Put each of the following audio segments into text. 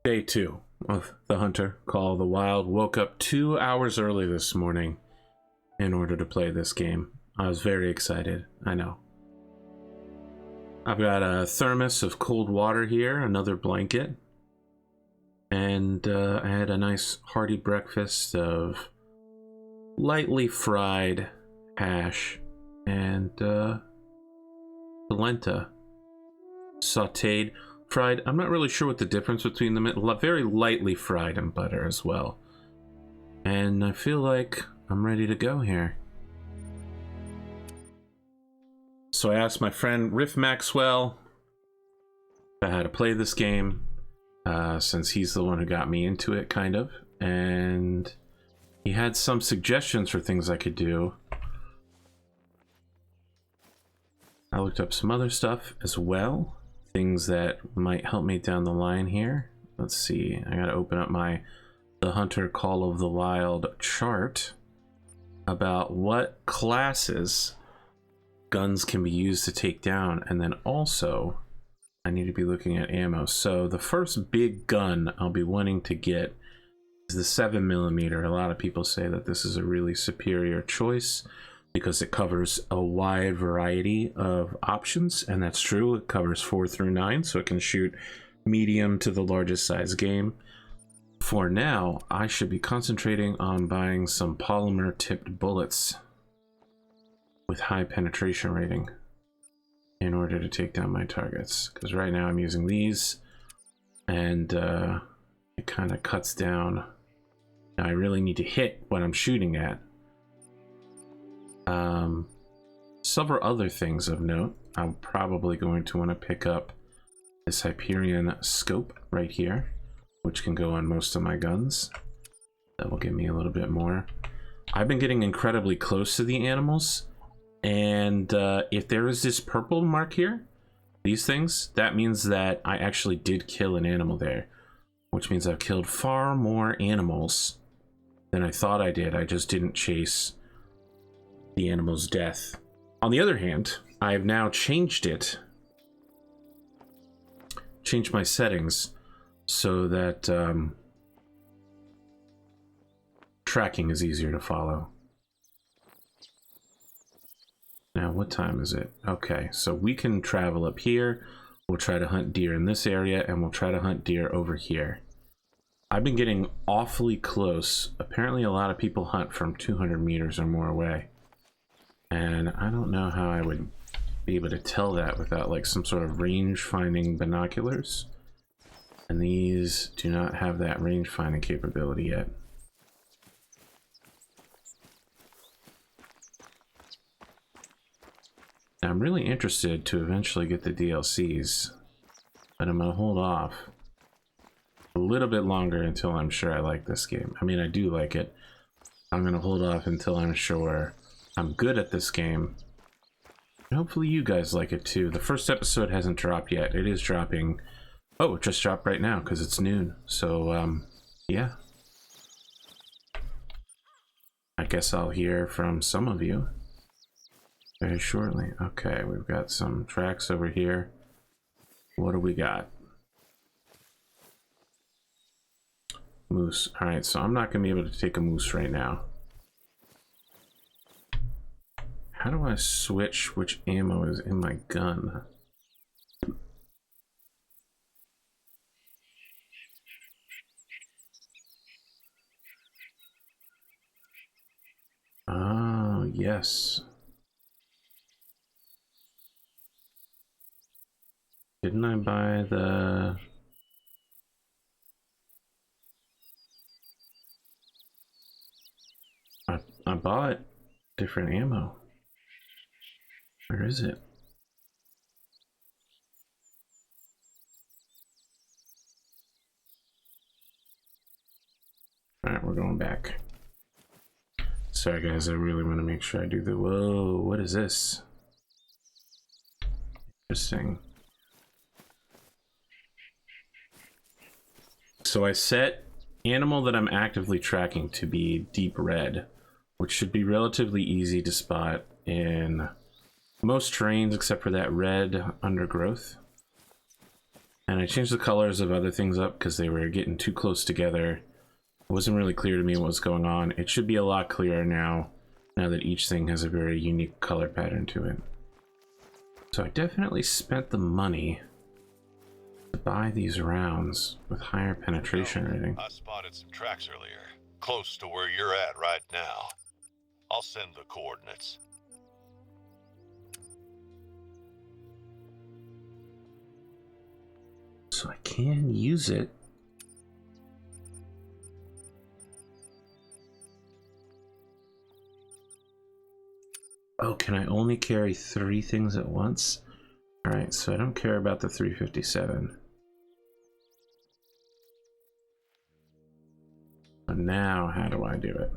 Day 2 of the Hunter Call of the Wild. Woke up 2 hours early this morning in order to play this game. I was very excited, I know. I've got a thermos of cold water here, another blanket, and I had a nice hearty breakfast of lightly fried hash and polenta, sauteed. Fried, I'm not really sure what the difference between them is. Very lightly fried in butter as well. And I feel like I'm ready to go here. So I asked my friend Riff Maxwell how to play this game, since he's the one who got me into it, kind of. And he had some suggestions for things I could do. I looked up some other stuff as well. Things that might help me down the line here. Let's see, I gotta open up my The Hunter Call of the Wild chart about what classes guns can be used to take down, and then also I need to be looking at ammo. So the first big gun I'll be wanting to get is the 7mm. A lot of people say that this is a really superior choice because it covers a wide variety of options, and that's true. It covers 4 through 9, so it can shoot medium to the largest size game. For now, I should be concentrating on buying some polymer tipped bullets with high penetration rating in order to take down my targets, because right now I'm using these, and it kind of cuts down. Now I really need to hit what I'm shooting at. Several other things of note. I'm probably going to want to pick up this Hyperion scope right here, which can go on most of my guns. That will give me a little bit more. I've been getting incredibly close to the animals, and if there is this purple mark here, these things, that means that I actually did kill an animal there, which means I've killed far more animals than I thought I did. I just didn't chase the animal's death. On the other hand, I've now changed my settings so that tracking is easier to follow. Now, what time is it? Okay, so we can travel up here. We'll try to hunt deer in this area, and we'll try to hunt deer over here. I've been getting awfully close. Apparently a lot of people hunt from 200 meters or more away. And I don't know how I would be able to tell that without like some sort of range finding binoculars. And these do not have that range finding capability yet. Now, I'm really interested to eventually get the DLCs, but I'm gonna hold off a little bit longer until I'm sure I like this game. I mean, I do like it. I'm gonna hold off until I'm sure I'm good at this game. And hopefully you guys like it too. The first episode hasn't dropped yet. It is dropping. Oh, it just dropped right now because it's noon. So, yeah. I guess I'll hear from some of you very shortly. Okay, we've got some tracks over here. What do we got? Moose. Alright, so I'm not going to be able to take a moose right now. How do I switch which ammo is in my gun? Oh, yes. Didn't I buy the... I bought different ammo. Where is it? Alright, we're going back. Sorry guys, I really want to make sure I do the... Whoa, what is this? Interesting. So I set animal that I'm actively tracking to be deep red, which should be relatively easy to spot in most terrains except for that red undergrowth. And I changed the colors of other things up because they were getting too close together. It wasn't really clear to me what was going on. It should be a lot clearer now that each thing has a very unique color pattern to it. So I definitely spent the money to buy these rounds with higher penetration rating. I spotted some tracks earlier, close to where you're at right now. I'll send the coordinates. So I can use it. Oh, can I only carry 3 things at once? All right, so I don't care about the 357. But now, how do I do it?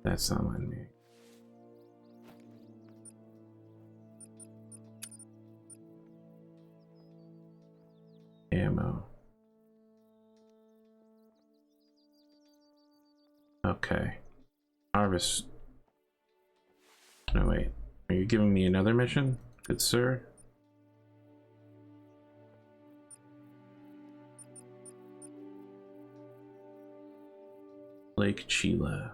That's not letting me. Ammo. Okay. Harvest. No, wait. Are you giving me another mission, good sir? Lake Chila.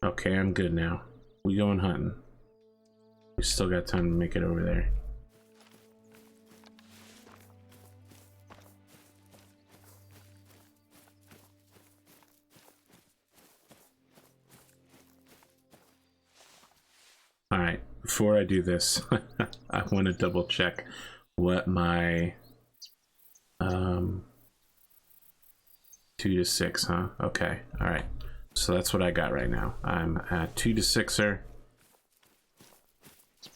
Okay, I'm good now. We going hunting. We still got time to make it over there. Alright, before I do this, I want to double check what my 2 to 6, huh? Okay, alright. So that's what I got right now. I'm at 2 to 6er.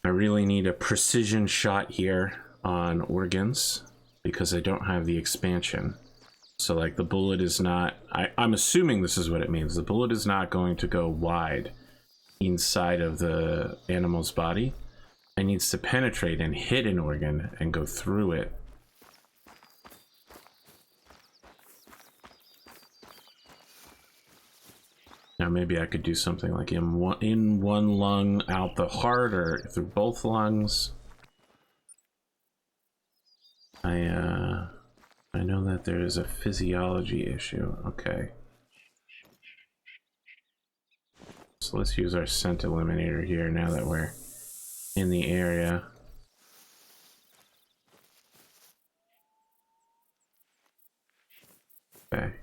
I really need a precision shot here on organs because I don't have the expansion. So like the bullet is not, I'm assuming this is what it means. The bullet is not going to go wide inside of the animal's body. It needs to penetrate and hit an organ and go through it. Now maybe I could do something like in one lung, out the heart, or through both lungs. I know that there is a physiology issue. Okay. So let's use our scent eliminator here now that we're in the area. Okay.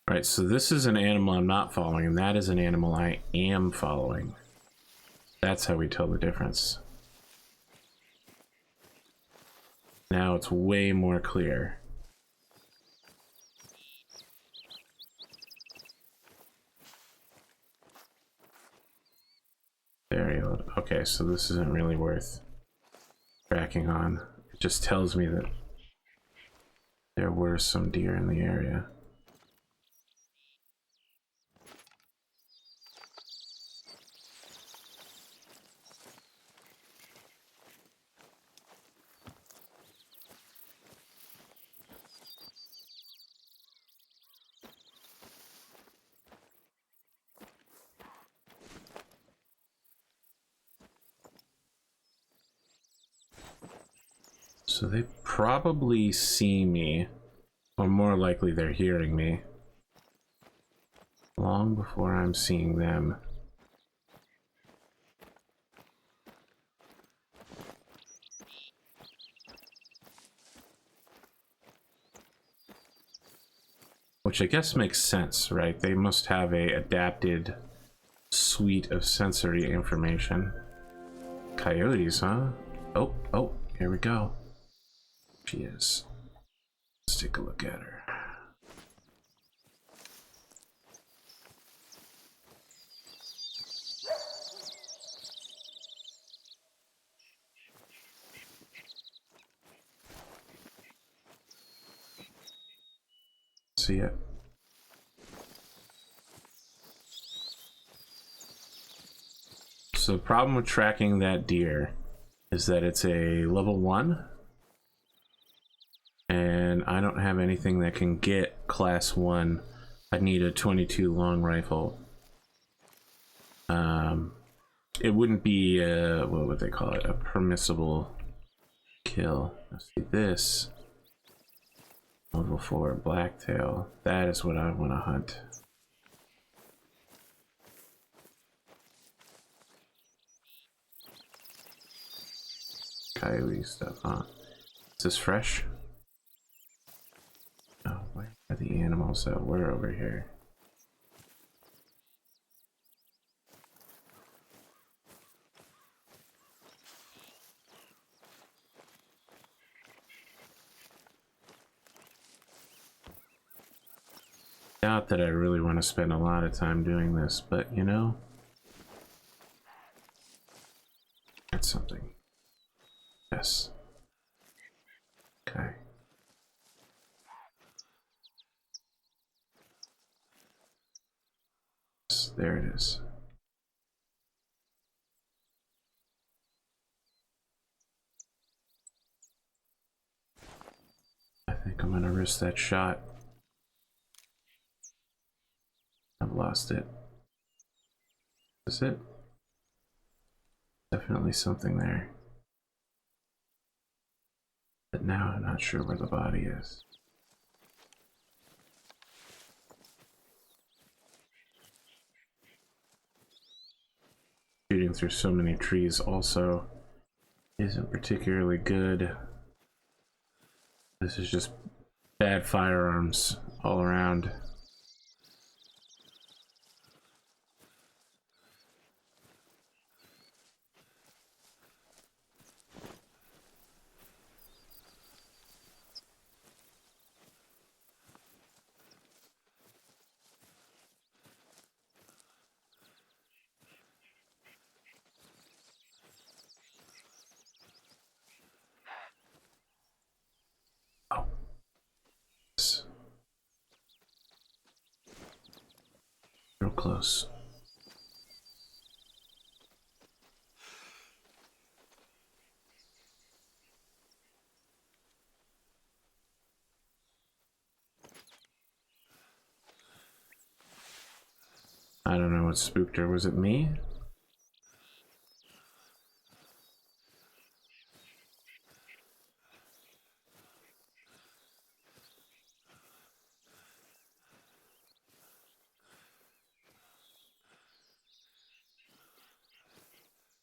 Alright, so this is an animal I'm not following, and that is an animal I am following. That's how we tell the difference. Now it's way more clear. There you go. Okay, so this isn't really worth tracking on. It just tells me that there were some deer in the area. So they probably see me, or more likely they're hearing me, long before I'm seeing them. Which I guess makes sense, right? They must have a adapted suite of sensory information. Coyotes, huh? Oh, here we go. She is. Let's take a look at her. See it. So the problem with tracking that deer is that it's a level 1. don't have anything that can get class 1. I need a 22 long rifle. It wouldn't be what would they call it? A permissible kill. Let's see this. Level 4 blacktail. That is what I want to hunt. Coyote stuff, huh? Is this fresh? Oh, where are the animals that were over here? Doubt that I really want to spend a lot of time doing this, but you know, that's something. Yes. Okay. Yes, there it is. I think I'm gonna risk that shot. I've lost it. Is it? Definitely something there. But now I'm not sure where the body is. Shooting through so many trees also isn't particularly good. This is just bad firearms all around. Oh. Real close. I don't know what spooked her. Was it me?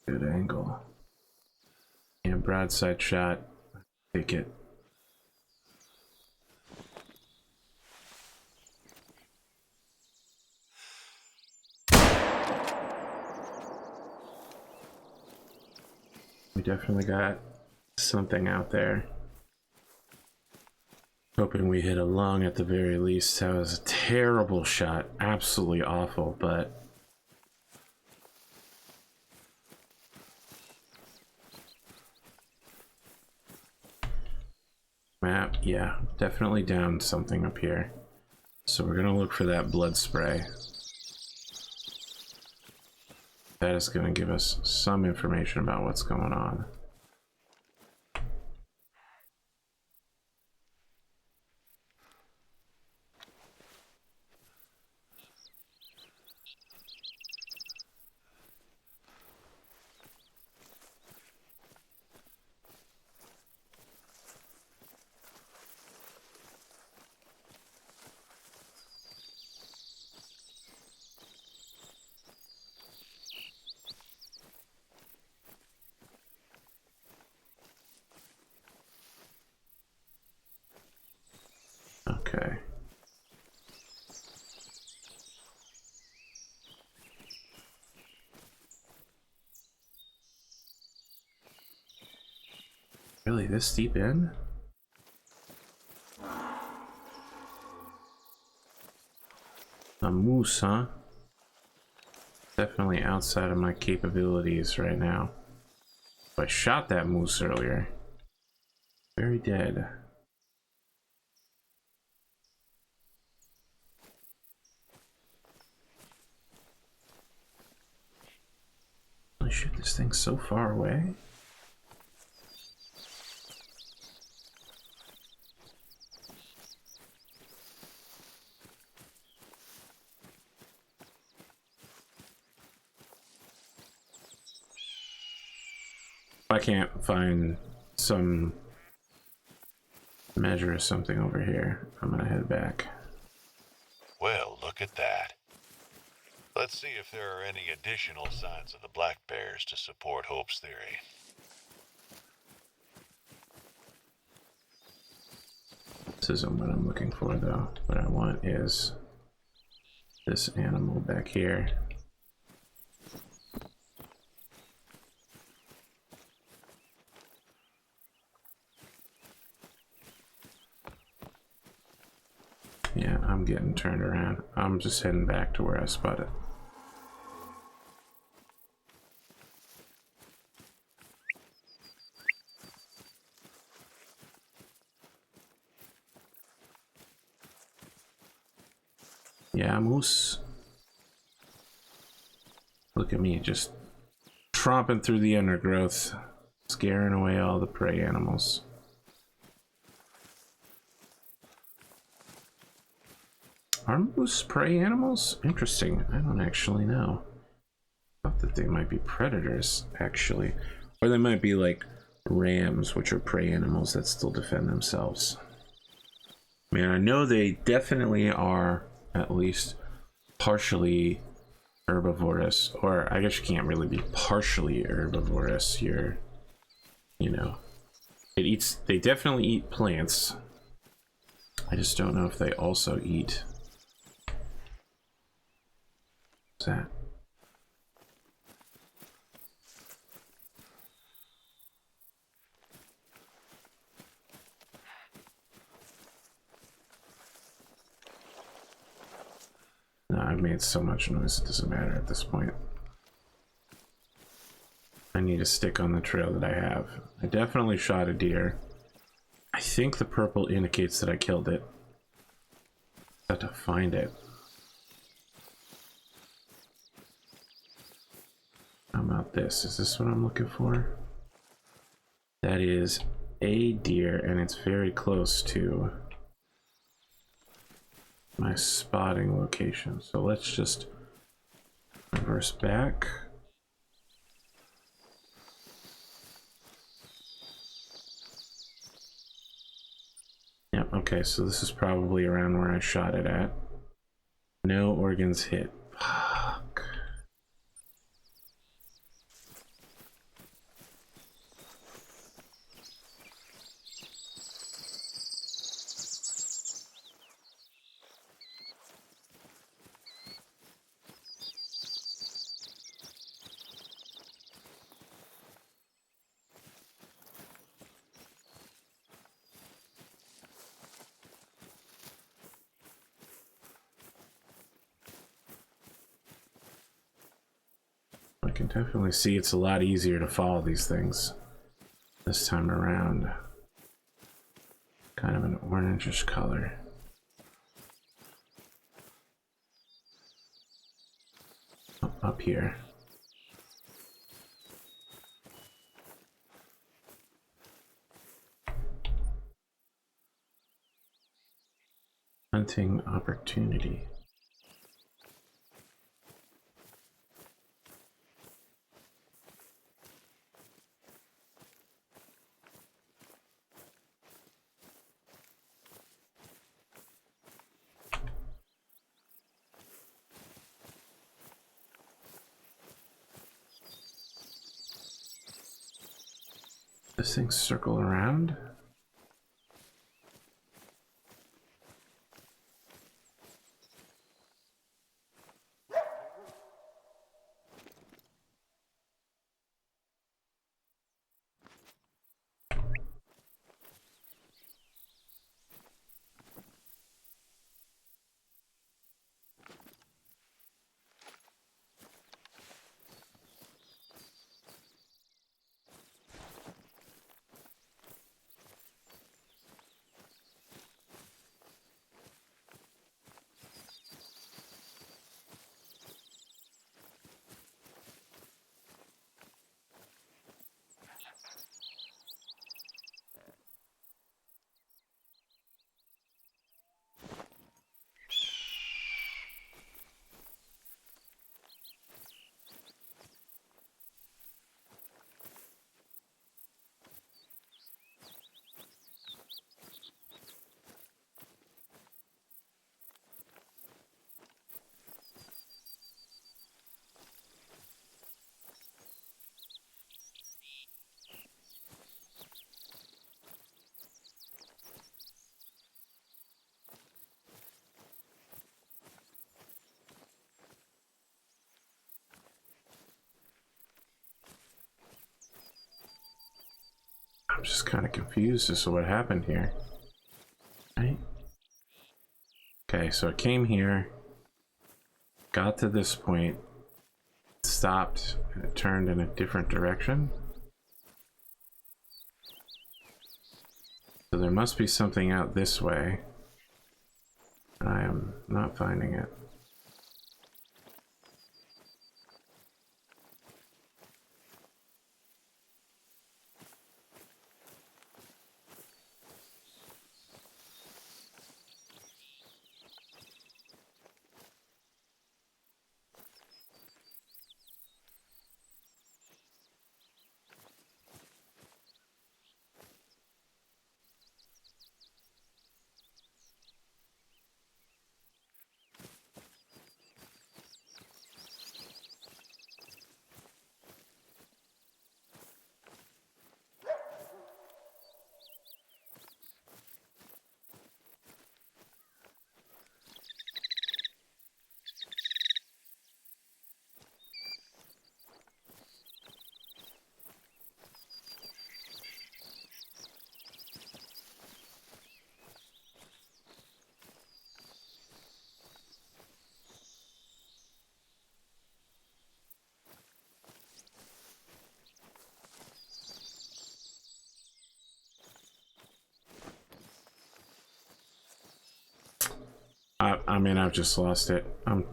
Good angle. And broadside shot. Take it. We definitely got something out there. Hoping we hit a lung at the very least. That was a terrible shot. Absolutely awful, but map, yeah, definitely downed something up here. So we're gonna look for that blood spray. That is gonna give us some information about what's going on. Okay. Really, this deep in? A moose, huh? Definitely outside of my capabilities right now. I shot that moose earlier. Very dead. Holy shit, this thing's so far away. I can't find some measure or something over here, I'm gonna head back. Well, look at that. Let's see if there are any additional signs of the black bears to support Hope's theory. This isn't what I'm looking for, though. What I want is this animal back here. Yeah, I'm getting turned around. I'm just heading back to where I spotted. Yeah, moose. Look at me, just tromping through the undergrowth, scaring away all the prey animals. Are moose prey animals? Interesting. I don't actually know. I thought that they might be predators, actually. Or they might be like rams, which are prey animals that still defend themselves. Man, I know they definitely are at least partially herbivorous. Or I guess you can't really be partially herbivorous. You're, you know, they definitely eat plants. I just don't know if they also eat. What's that? No, I've made so much noise, it doesn't matter at this point. I need to stick on the trail that I have. I definitely shot a deer. I think the purple indicates that I killed it. I have to find it. How about this? Is this what I'm looking for? That is a deer, and it's very close to my spotting location. So let's just reverse back. Yep, okay, so this is probably around where I shot it at. No organs hit. Fuck. I can definitely see it's a lot easier to follow these things this time around. Kind of an orangish color. Up here. Hunting opportunity. This thing circle around? just kind of confused as to what happened here. Right? Okay, so it came here, got to this point, stopped, and it turned in a different direction. So there must be something out this way. I am not finding it. I mean, I've just lost it. I'm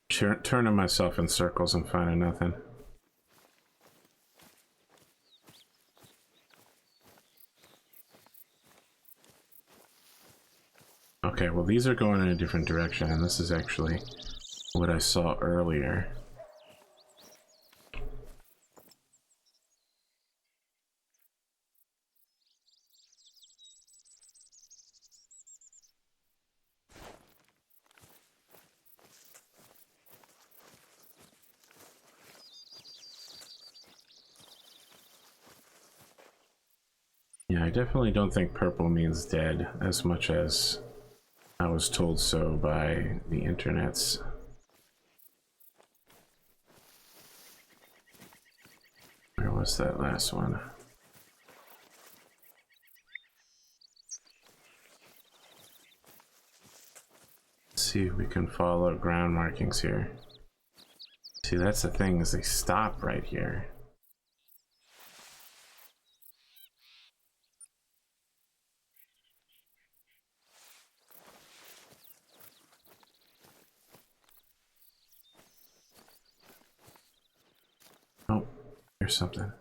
turning myself in circles and finding nothing. Okay, well these are going in a different direction, and this is actually what I saw earlier. Yeah, I definitely don't think purple means dead as much as I was told so by the internets. Where was that last one? Let's see if we can follow ground markings here. See, that's the thing, is they stop right here. Oh, here's something.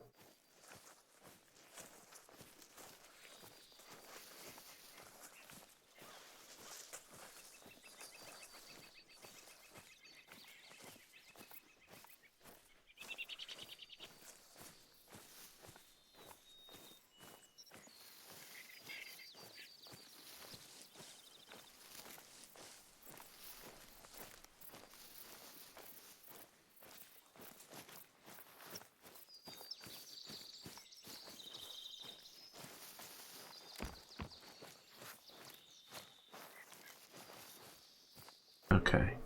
Okay.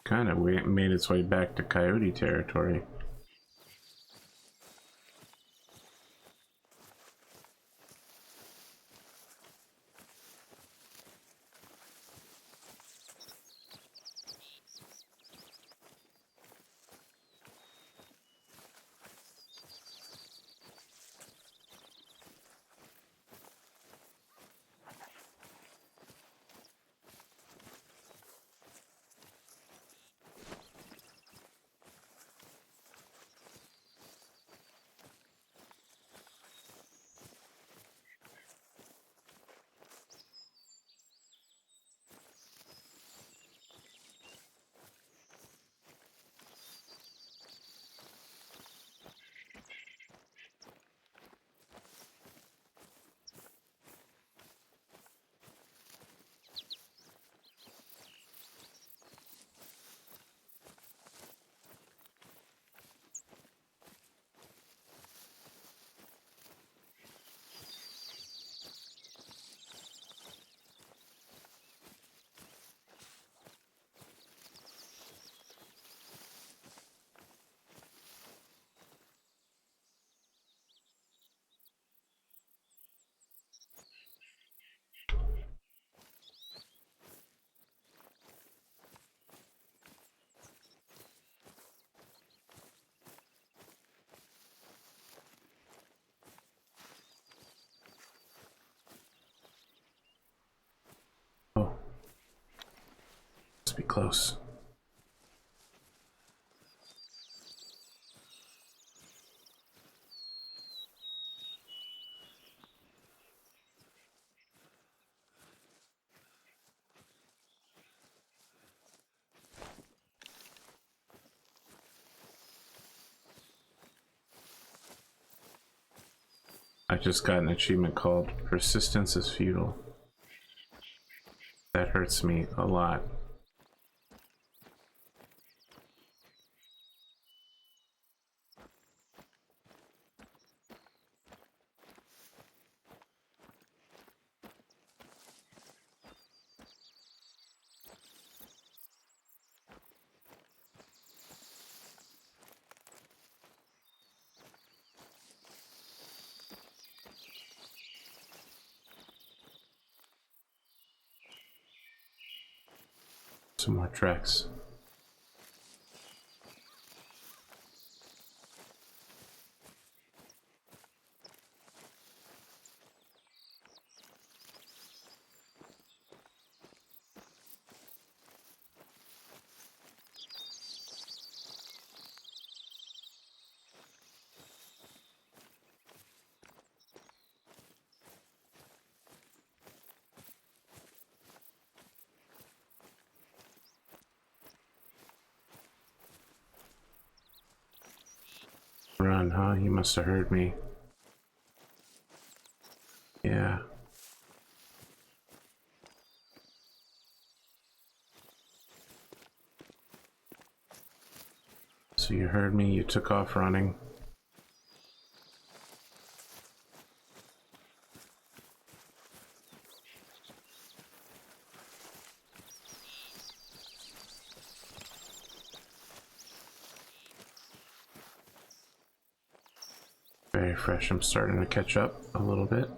Kind of made its way back to coyote territory. be close. I just got an achievement called Persistence is Futile. That hurts me a lot. Some more tracks. Run, huh? You must have heard me. Yeah. So you heard me, you took off running. Very fresh. I'm starting to catch up a little bit.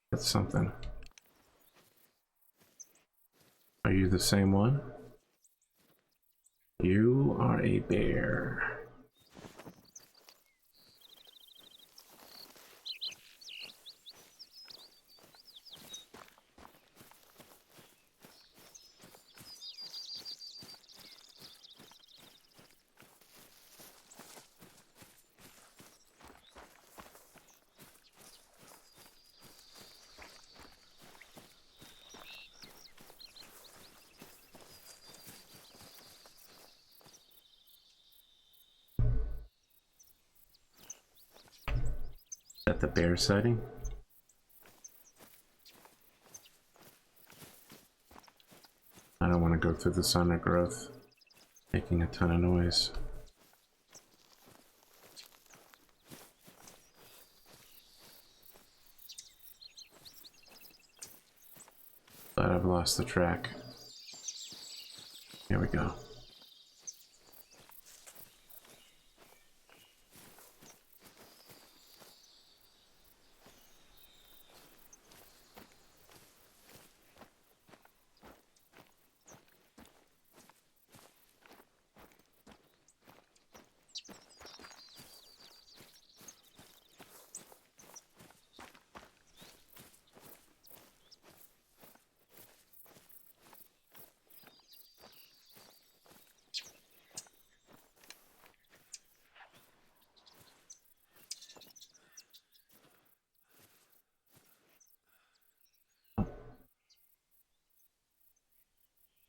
That's something. Are you the same one? You are a bear. Is that the bear sighting? I don't want to go through this undergrowth, making a ton of noise. But I've lost the track. Here we go.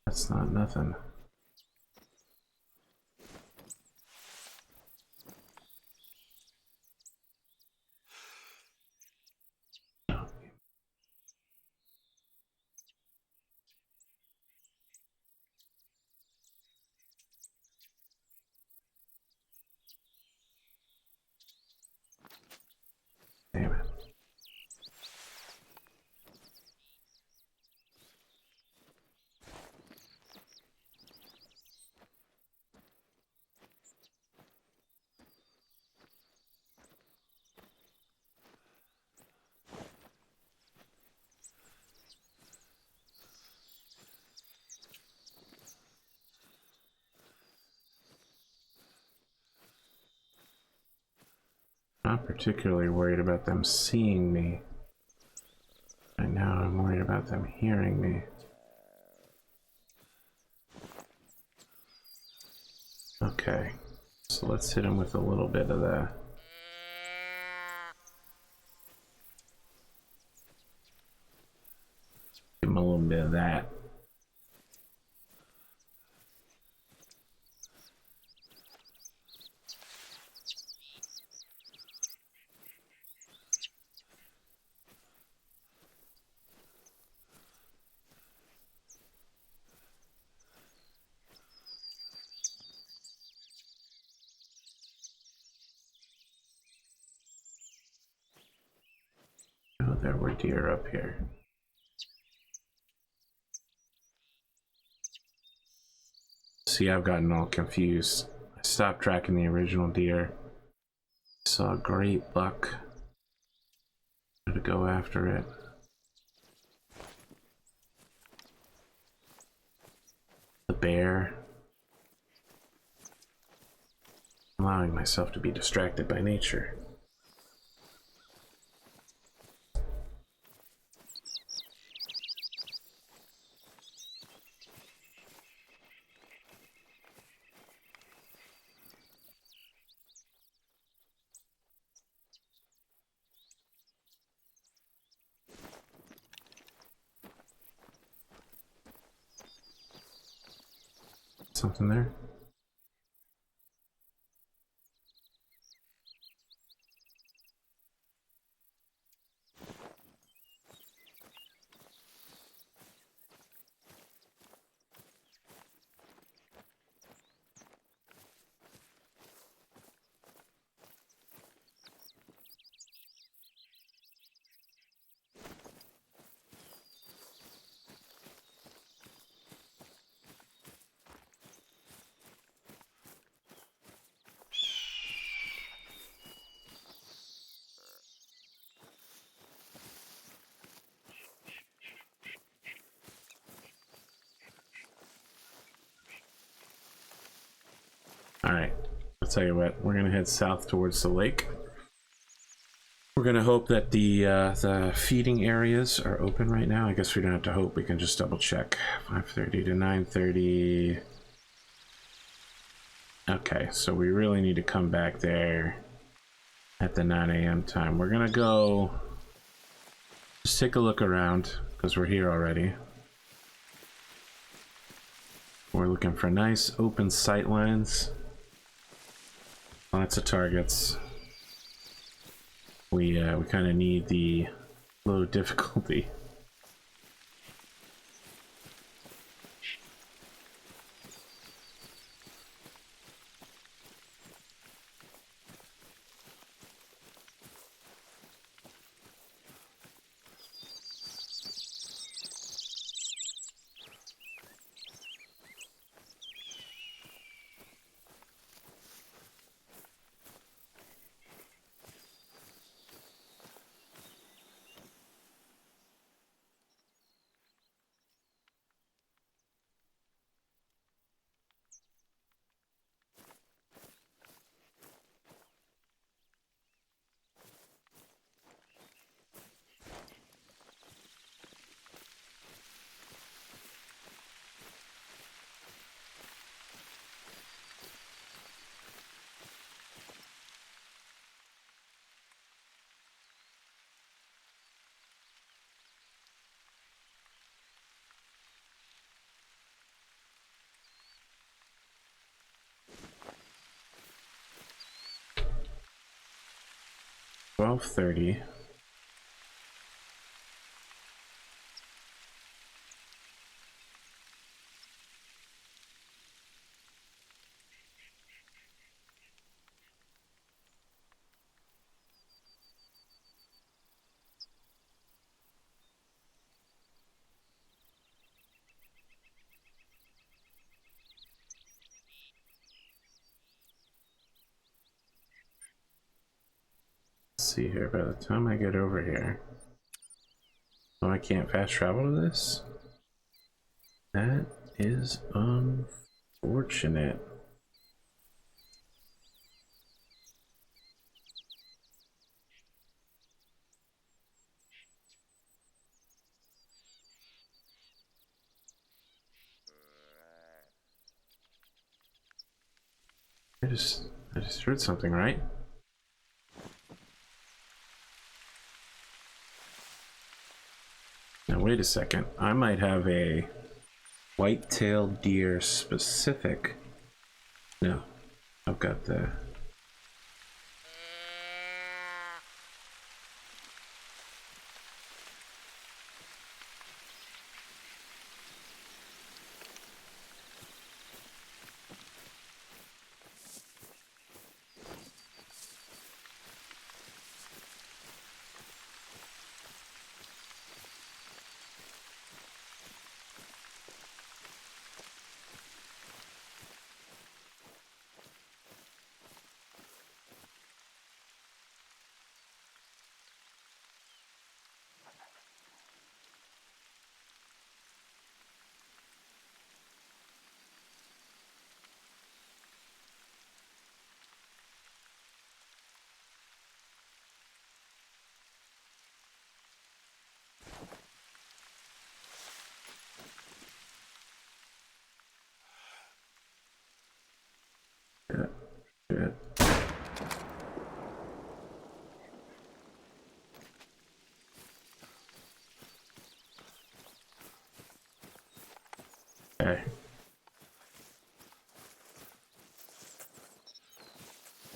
That's not nothing. Not particularly worried about them seeing me. Right now I'm worried about them hearing me. Okay, so let's hit him with a little bit of that. Give him a little bit of that. Oh, there were deer up here. See, I've gotten all confused. I stopped tracking the original deer. Saw a great buck. To go after it. The bear. Allowing myself to be distracted by nature. Something there? Alright, I'll tell you what, we're gonna head south towards the lake. We're gonna hope that the feeding areas are open right now. I guess we don't have to hope, we can just double check. 5:30 to 9:30. Okay, so we really need to come back there at the 9 a.m. time. We're gonna go just take a look around because we're here already. We're looking for nice open sight lines. Lots of targets. We kind of need the low difficulty. $12:30. Let's see here, by the time I get over here. Oh, I can't fast travel to this? That is unfortunate. I just heard something, right? Now wait a second. I might have a white-tailed deer specific. No, I've got the. Yeah. Okay.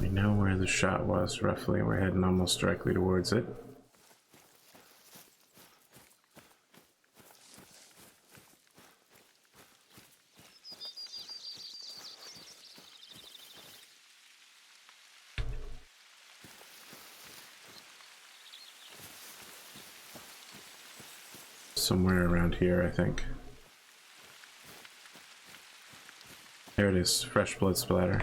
We know where the shot was roughly. We're heading almost directly towards it. Somewhere around here, I think. There it is. Fresh blood splatter.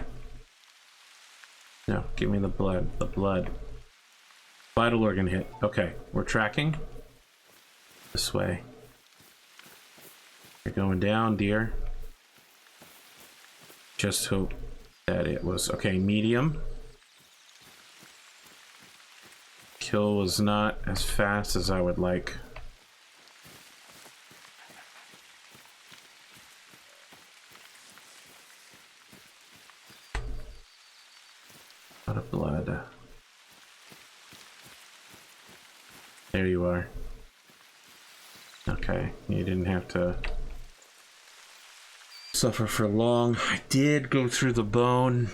No, give me the blood. The blood. Vital organ hit. Okay, we're tracking. This way. You're going down, dear. Just hope that it was... Okay, medium. Kill was not as fast as I would like. A lot of blood. There you are. Okay, you didn't have to suffer for long. I did go through the bone.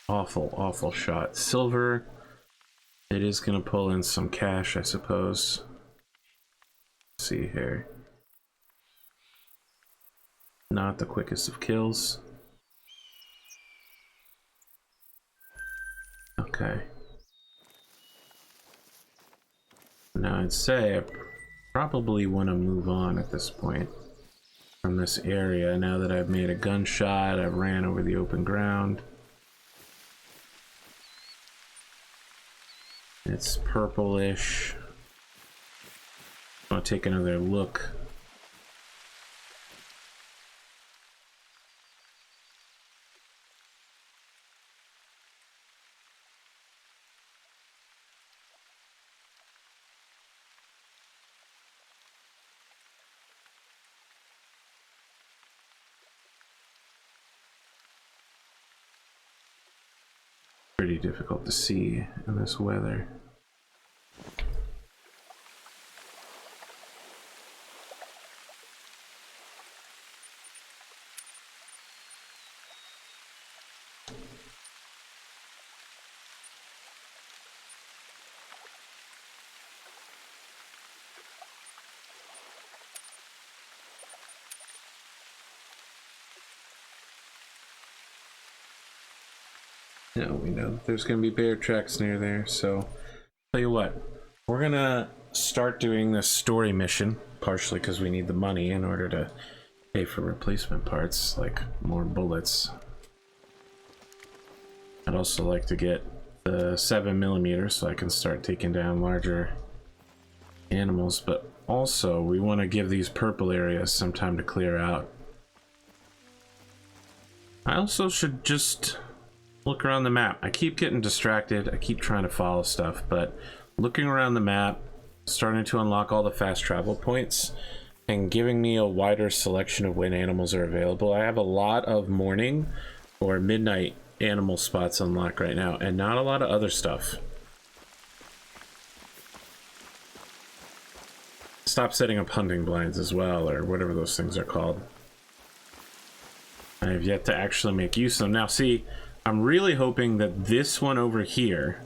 Awful, awful shot. Silver. It is gonna pull in some cash, I suppose. Let's see here. Not the quickest of kills. Okay. Now I'd say I probably want to move on at this point from this area. Now that I've made a gunshot, I've ran over the open ground. It's purplish. I'll take another look. Pretty difficult to see in this weather. No, we know there's gonna be bear tracks near there, so tell you what, we're gonna start doing this story mission, partially because we need the money in order to pay for replacement parts, like more bullets. I'd also like to get the 7mm so I can start taking down larger animals, but also we want to give these purple areas some time to clear out. I also should just look around the map. I keep getting distracted. I keep trying to follow stuff, but looking around the map, starting to unlock all the fast travel points, and giving me a wider selection of when animals are available. I have a lot of morning or midnight animal spots unlocked right now, and not a lot of other stuff. Stop setting up hunting blinds as well, or whatever those things are called. I have yet to actually make use of them. Now see, I'm really hoping that this one over here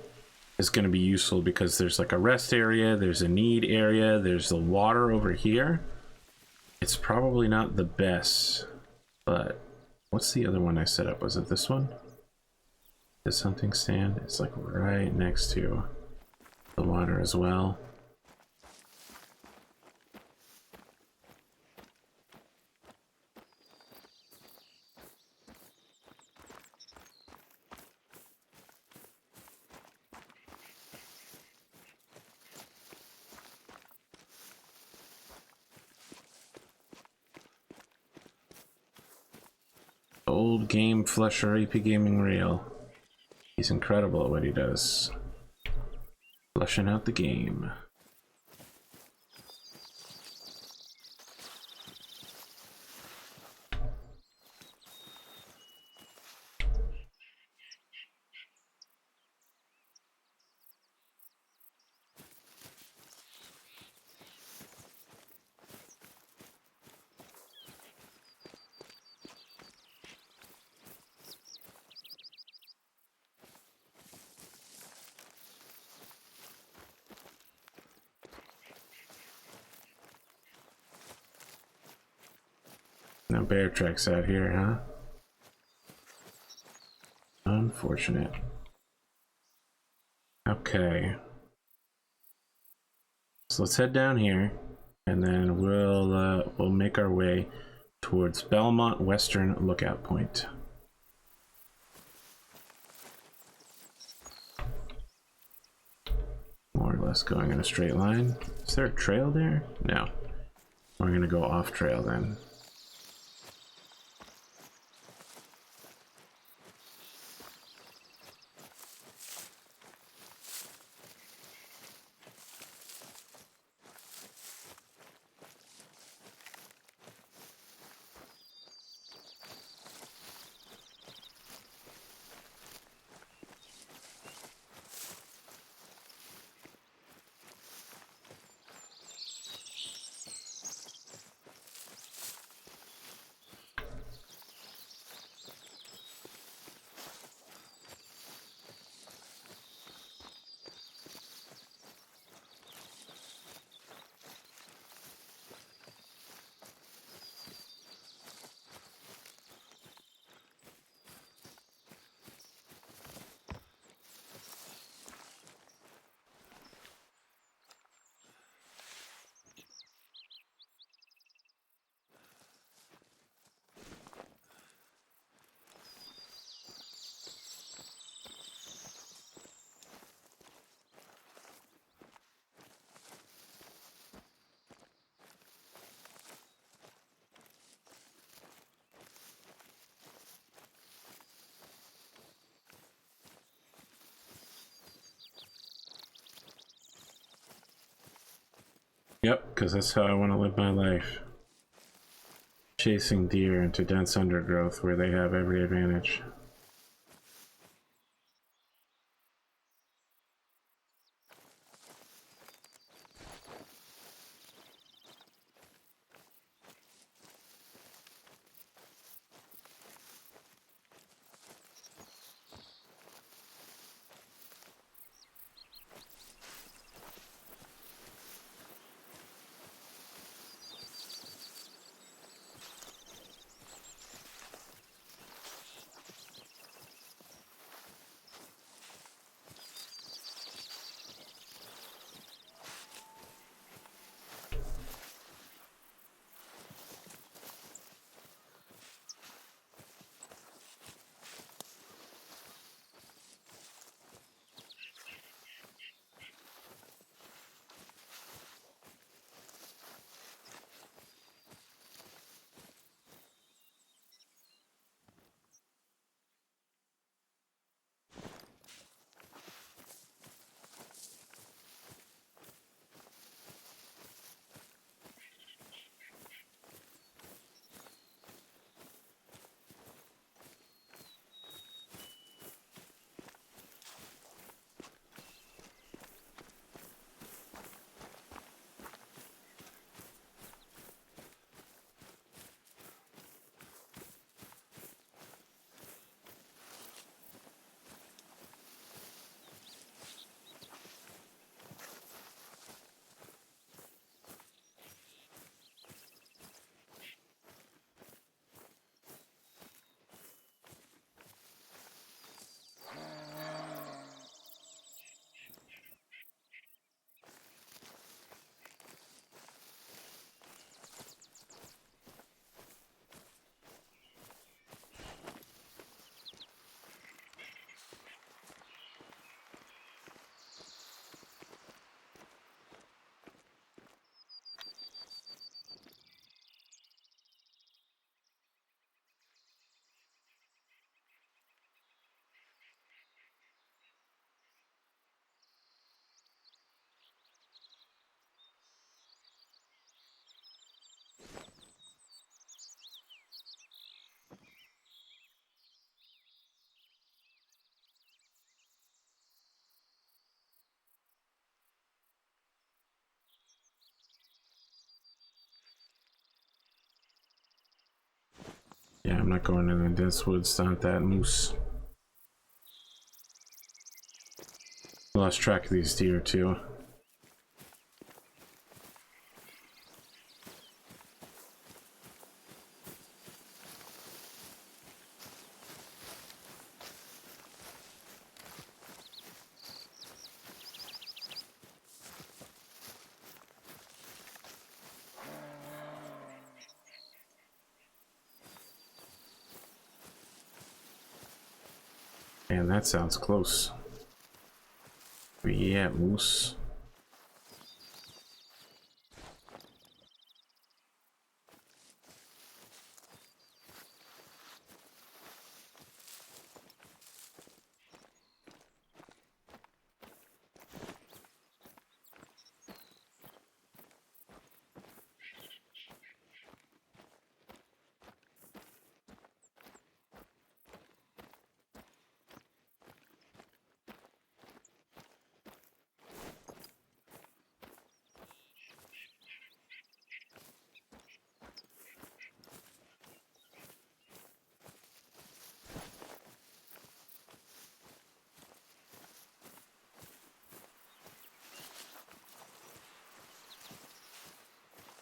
is going to be useful, because there's like a rest area, there's a need area, there's the water over here. It's probably not the best, but what's the other one I set up? Was it this one? This hunting stand? It's like right next to the water as well. Old game flesher APGamingREAL. He's incredible at what he does. Fleshing out the game. No bear tracks out here, huh? Unfortunate. Okay. So let's head down here, and then we'll make our way towards Belmont Western Lookout Point. More or less going in a straight line. Is there a trail there? No. We're gonna go off trail then. Yep, because that's how I want to live my life. Chasing deer into dense undergrowth where they have every advantage. Yeah, I'm not going in the dense woods to hunt that moose. Lost track of these deer too. Man, that sounds close. Yeah, moose.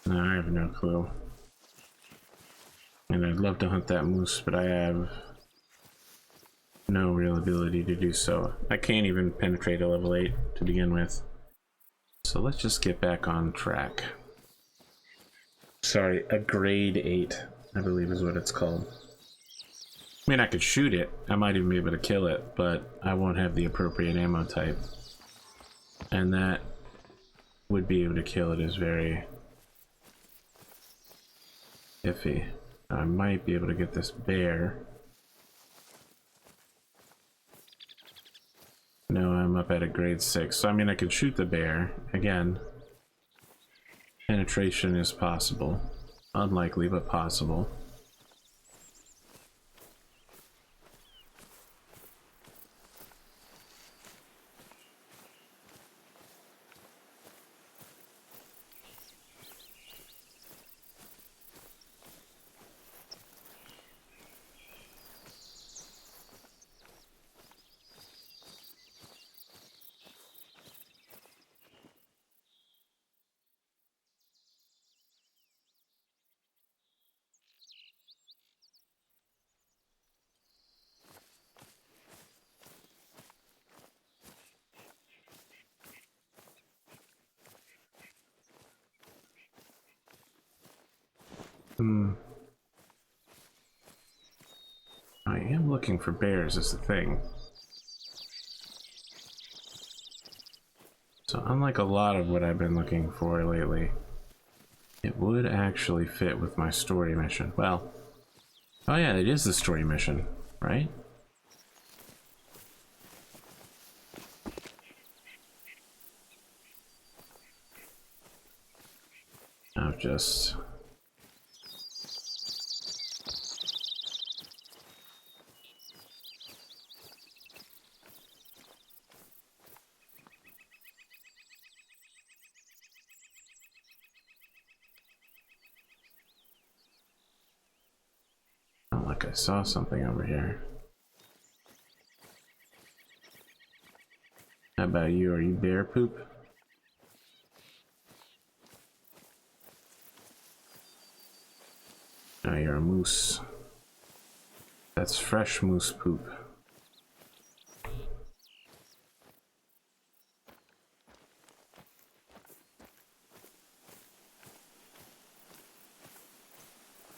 No, I have no clue. And I'd love to hunt that moose, but I have no real ability to do so. I can't even penetrate a level 8 to begin with. So let's just get back on track. Sorry, a grade 8, I believe is what it's called. I mean, I could shoot it. I might even be able to kill it, but I won't have the appropriate ammo type. And that would be able to kill it is very iffy. I might be able to get this bear. No, I'm up at a grade 6. So I mean, I could shoot the bear. Again, penetration is possible. Unlikely, but possible. I am looking for bears is the thing. So unlike a lot of what I've been looking for lately, it would actually fit with my story mission. Well, oh yeah, it is the story mission, right? I'll just... Oh, like I saw something over here. How about you? Are you bear poop? No, you're a moose. That's fresh moose poop.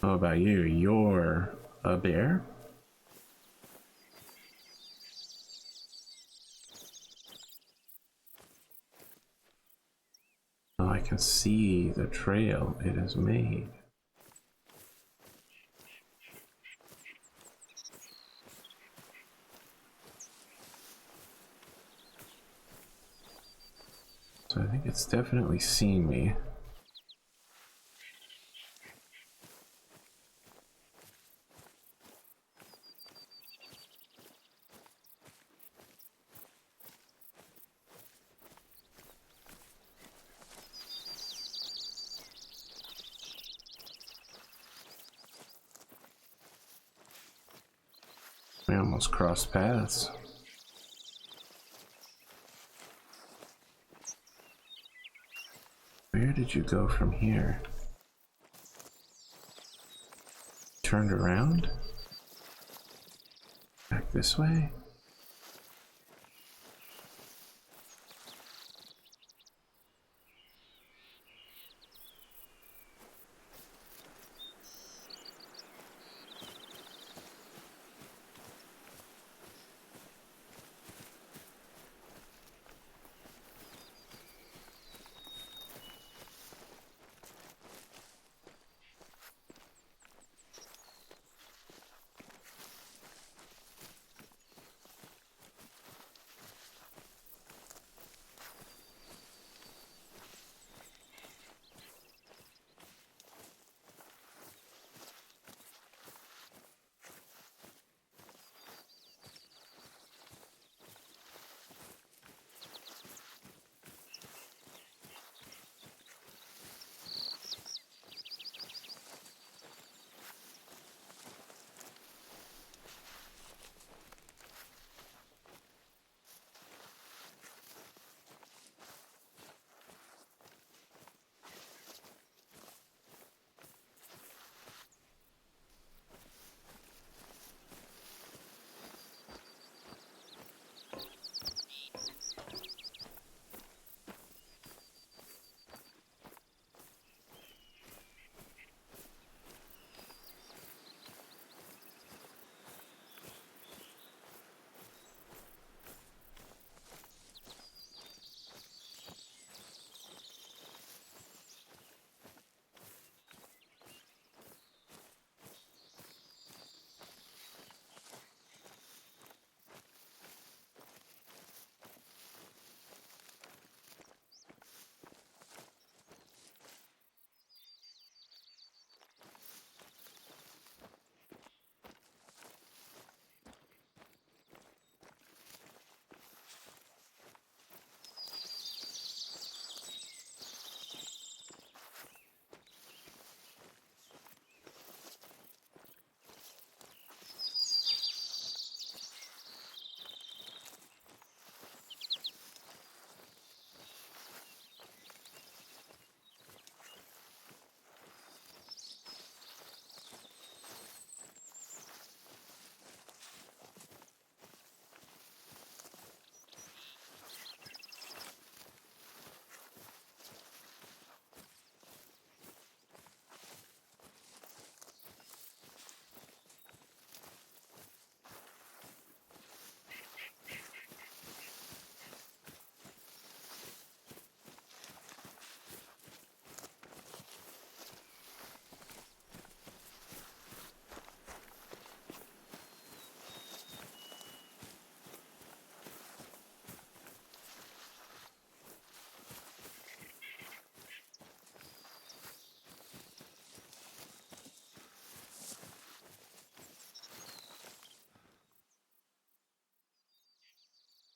How about you? You're a bear? Oh, I can see the trail it has made. So I think it's definitely seen me. We almost crossed paths. Where did you go from here? Turned around? Back this way?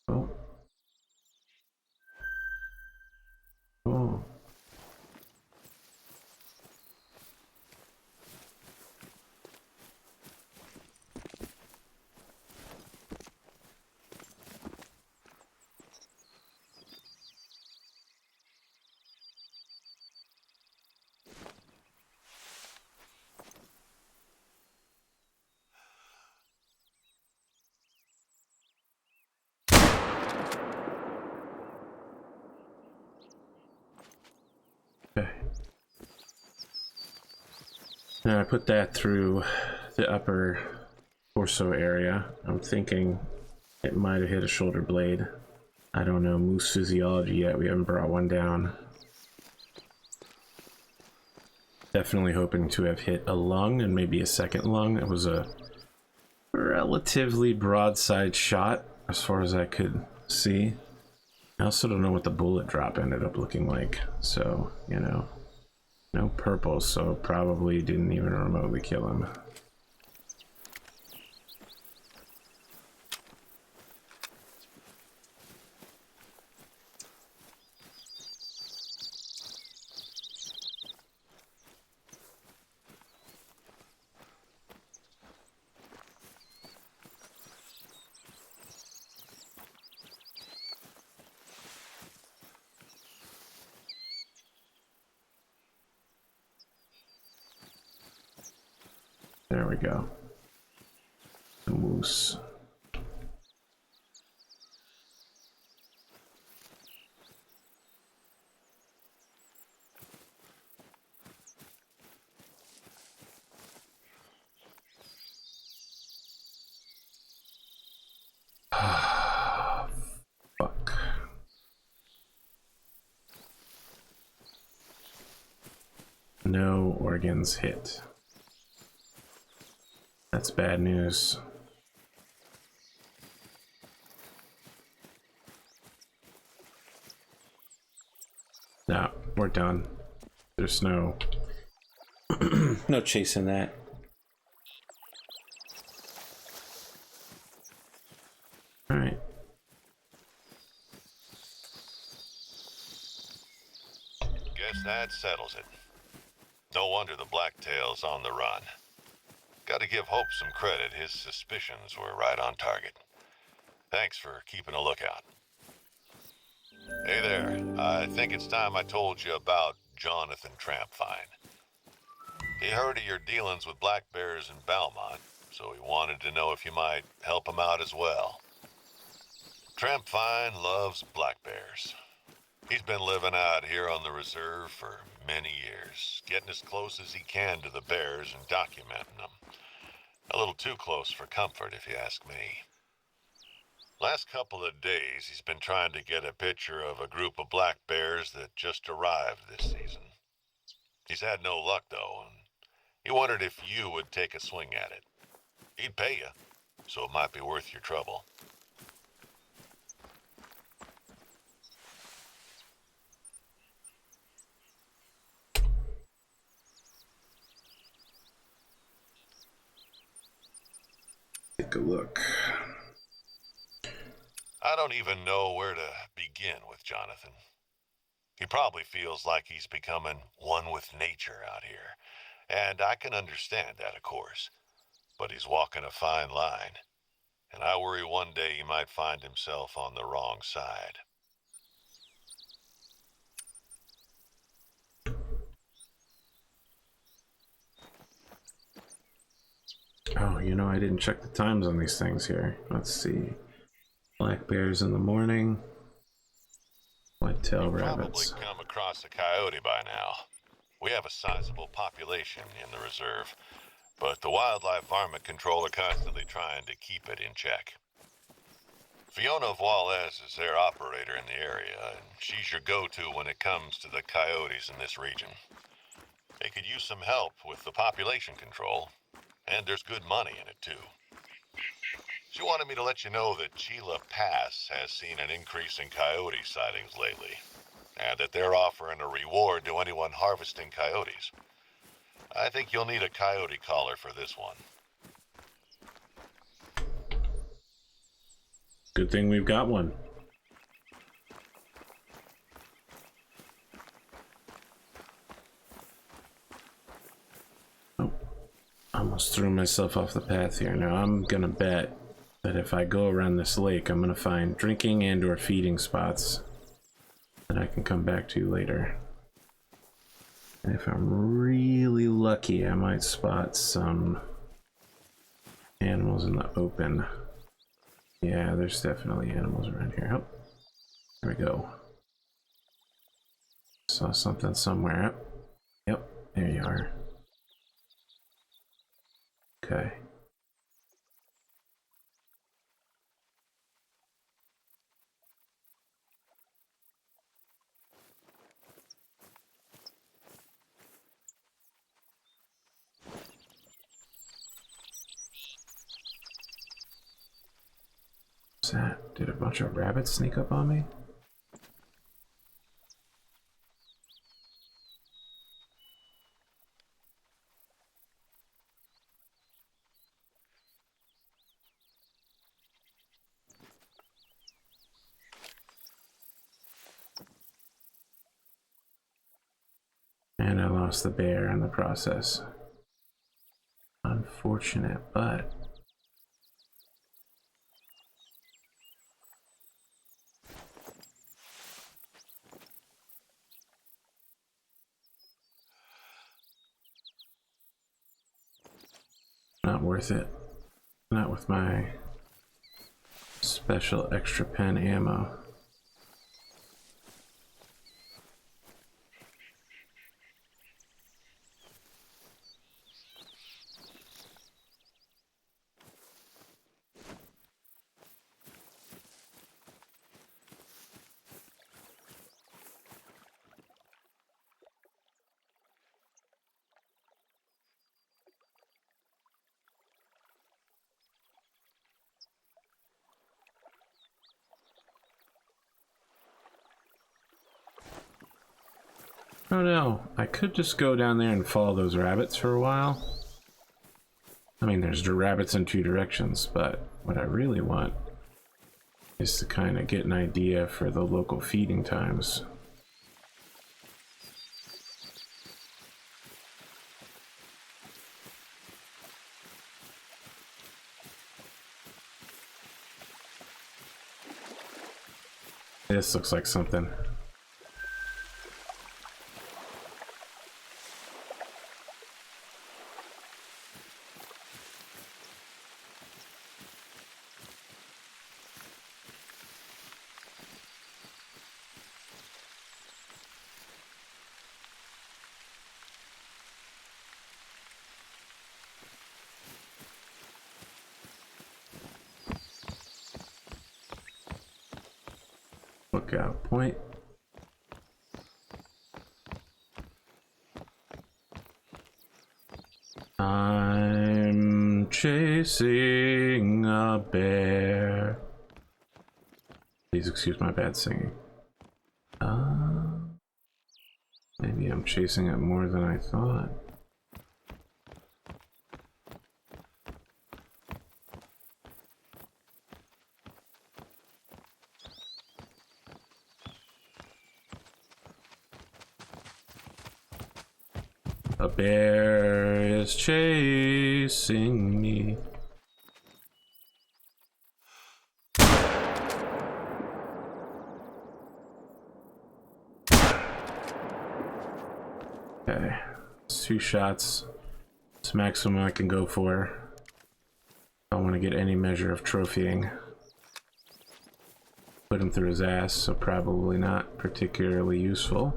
Oh. Oh. Okay. Now I put that through the upper torso area. I'm thinking it might have hit a shoulder blade. I don't know moose physiology yet. We haven't brought one down. Definitely hoping to have hit a lung and maybe a second lung. It was a relatively broadside shot as far as I could see. I also don't know what the bullet drop ended up looking like. So, you know, no purple, so probably didn't even remotely kill him. There we go. Moose. Fuck. No organs hit. That's bad news. No, we're done. There's no no chasing that. All right. Guess that settles it. No wonder the Blacktail's on the run. Gotta give Hope some credit. His suspicions were right on target. Thanks for keeping a lookout. Hey there. I think it's time I told you about Jonathan Trampfine. He heard of your dealings with black bears in Belmont, so he wanted to know if you might help him out as well. Trampfine loves black bears. He's been living out here on the reserve for many years, getting as close as he can to the bears and documenting them. A little too close for comfort, if you ask me. Last couple of days, he's been trying to get a picture of a group of black bears that just arrived this season. He's had no luck, though, and he wondered if you would take a swing at it. He'd pay you, so it might be worth your trouble. Take a look. I don't even know where to begin with Jonathan. He probably feels like he's becoming one with nature out here, and I can understand that, of course. But he's walking a fine line, and I worry one day he might find himself on the wrong side. Oh, you know, I didn't check the times on these things here. Let's see. Black bears in the morning. White-tailed rabbits. Probably come across a coyote by now. We have a sizable population in the reserve, but the Wildlife Varmint Control are constantly trying to keep it in check. Fiona Wallace is their operator in the area, and she's your go-to when it comes to the coyotes in this region. They could use some help with the population control, and there's good money in it too. She wanted me to let you know that Chila Pass has seen an increase in coyote sightings lately, and that they're offering a reward to anyone harvesting coyotes. I think you'll need a coyote collar for this one. Good thing we've got one. Oh, almost threw myself off the path here. Now I'm gonna bet that if I go around this lake, I'm gonna find drinking and or feeding spots that I can come back to later. And if I'm really lucky, I might spot some animals in the open. Yeah, there's definitely animals around here. Oh, there we go. Saw something somewhere. Yep, there you are. Okay. What's that? Did a bunch of rabbits sneak up on me? And I lost the bear in the process. Unfortunate, but not worth it. Not with my special extra pen ammo. Oh no, I could just go down there and follow those rabbits for a while. I mean, there's rabbits in two directions, but what I really want is to kind of get an idea for the local feeding times. This looks like something. Lookout point. I'm chasing a bear. Please excuse my bad singing. Maybe I'm chasing it more than I thought. A bear is chasing me. Okay, it's 2 shots. It's maximum I can go for. I want to get any measure of trophying. Put him through his ass, so probably not particularly useful.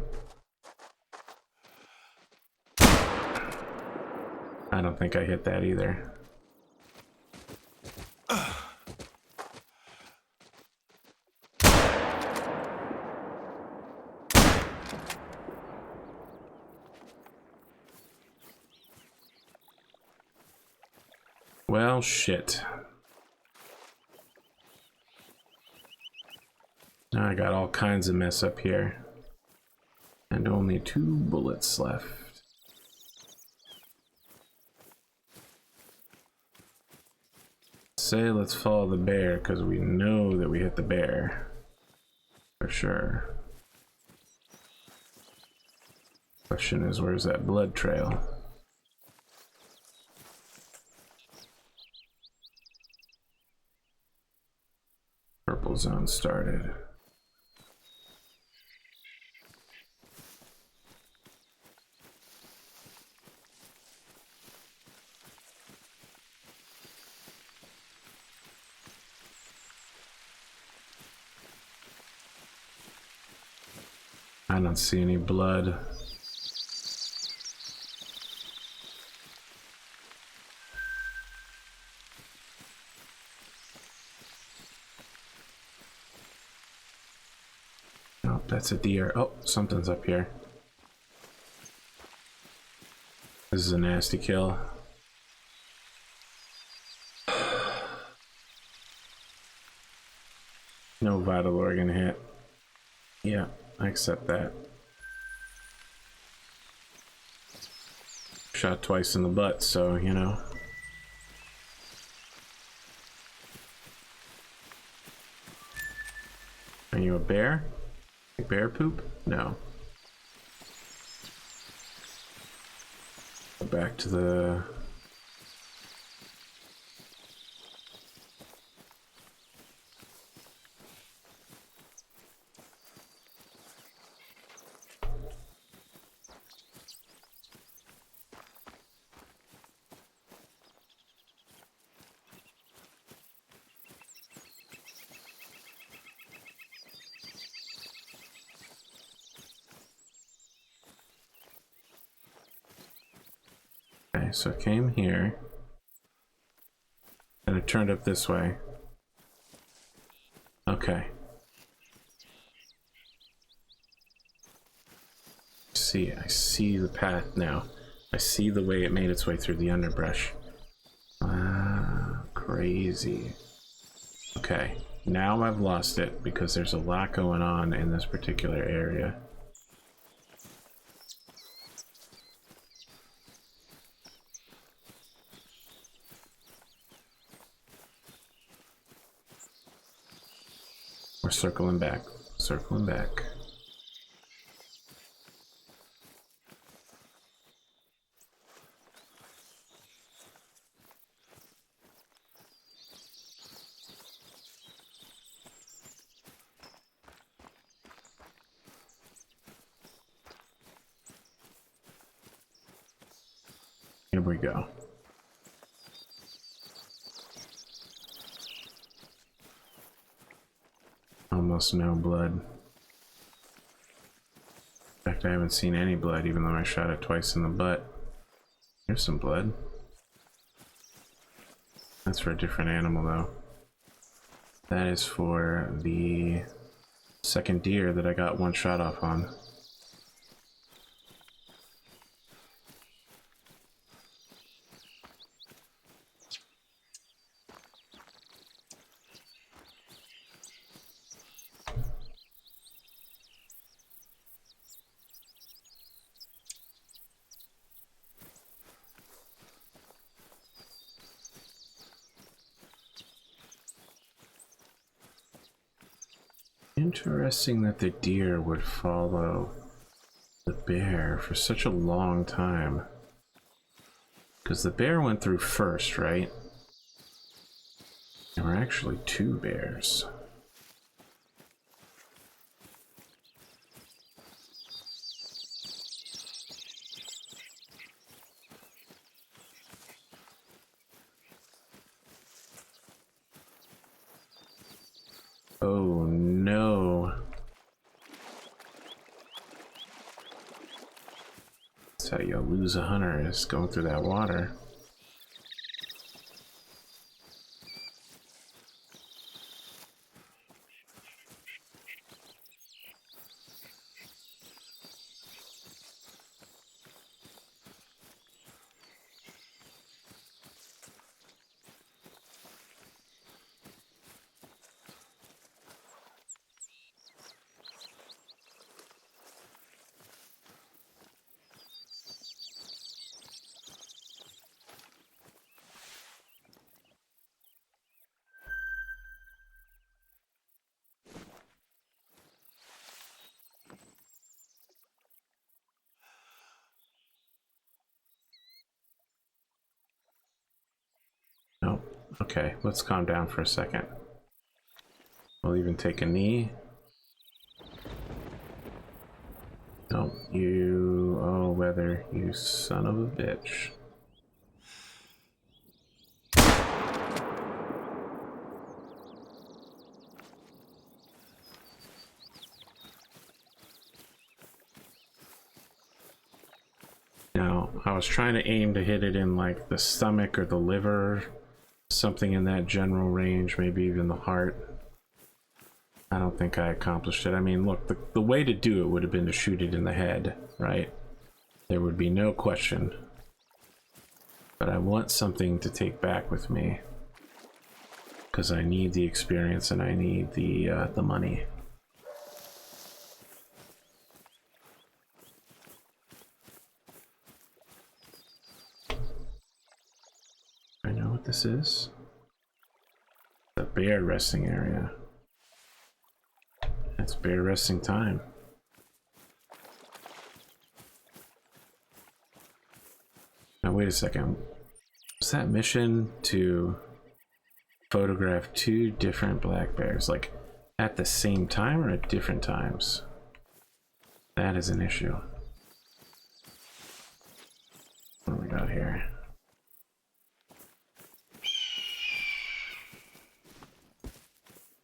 I don't think I hit that either. Well, shit. Now I got all kinds of mess up here. And only 2 bullets left. Say let's follow the bear, because we know that we hit the bear. For sure. Question is, where's that blood trail? Purple zone started. I don't see any blood. Oh, that's a deer. Oh, something's up here. This is a nasty kill. No vital organ hit. Yeah, I accept that. Shot twice in the butt, so, you know. Are you a bear? Bear poop? No. Go back to the... Okay, so it came here. And it turned up this way. Okay. I see the path now. I see the way it made its way through the underbrush. Ah, crazy. Okay, now I've lost it because there's a lot going on in this particular area. We're circling back, circling back. Here we go. Almost no blood. In fact, I haven't seen any blood, even though I shot it twice in the butt. There's some blood. That's for a different animal, though. That is for the second deer that I got one shot off on. Interesting that the deer would follow the bear for such a long time. Because the bear went through first, right? There were actually two bears. Oh no. That's how you lose a hunter, is going through that water. Oh, okay, let's calm down for a second. We'll even take a knee. No, you... oh, weather, you son of a bitch. Now, I was trying to aim to hit it in like the stomach or the liver, something in that general range, maybe even the heart. I don't think I accomplished it. I mean, look, the way to do it would have been to shoot it in the head, right? There would be no question. But I want something to take back with me, because I need the experience and I need the money. I know what this is. The bear resting area. It's bear resting time. Now wait a second. Was that mission to photograph two different black bears, like at the same time or at different times? That is an issue. What do we got here?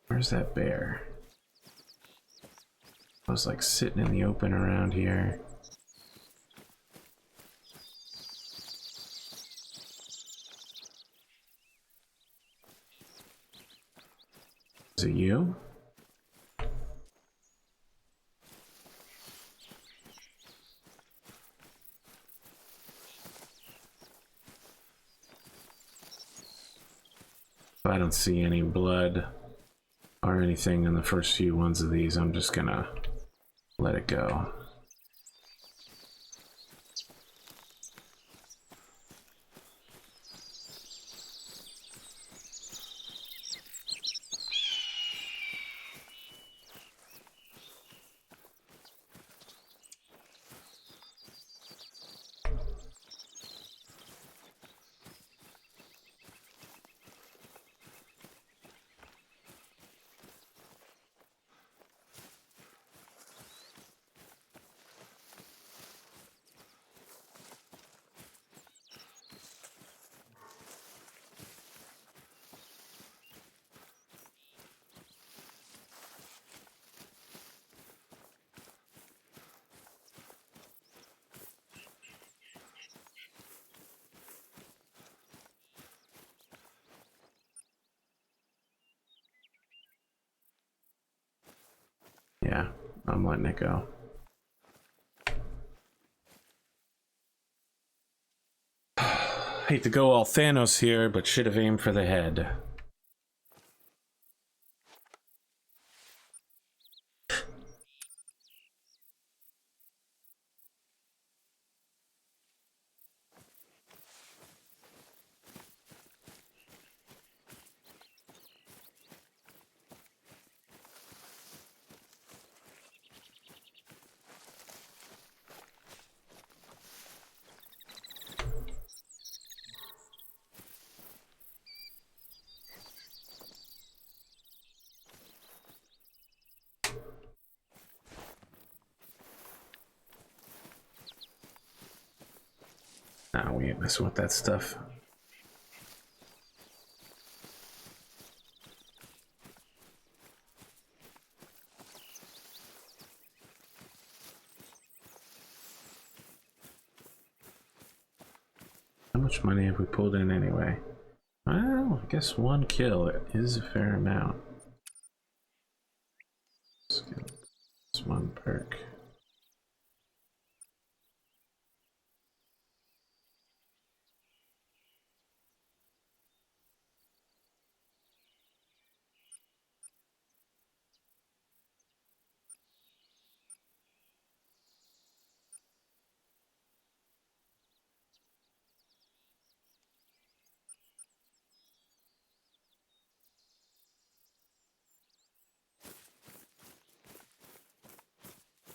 Where's that bear? I was like sitting in the open around here. Is it you? I don't see any blood or anything in the first few ones of these. I'm just gonna let it go. Yeah, I'm letting it go. Hate to go all Thanos here, but should have aimed for the head. Nah, we ain't messing with that stuff. How much money have we pulled in anyway? Well, I guess one kill is a fair amount. Let's get this one perk.